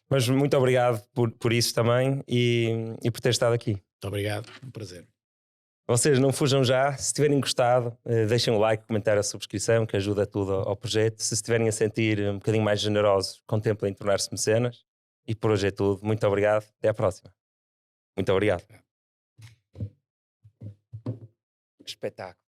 Mas muito obrigado por isso também e por ter estado aqui. Muito obrigado, um prazer. Vocês não fujam já, se tiverem gostado, deixem um like, comentário, a subscrição, que ajuda tudo ao projeto. Se estiverem a sentir um bocadinho mais generosos, contemplem tornar-se mecenas. E por hoje é tudo. Muito obrigado, até à próxima. Muito obrigado. Espetáculo.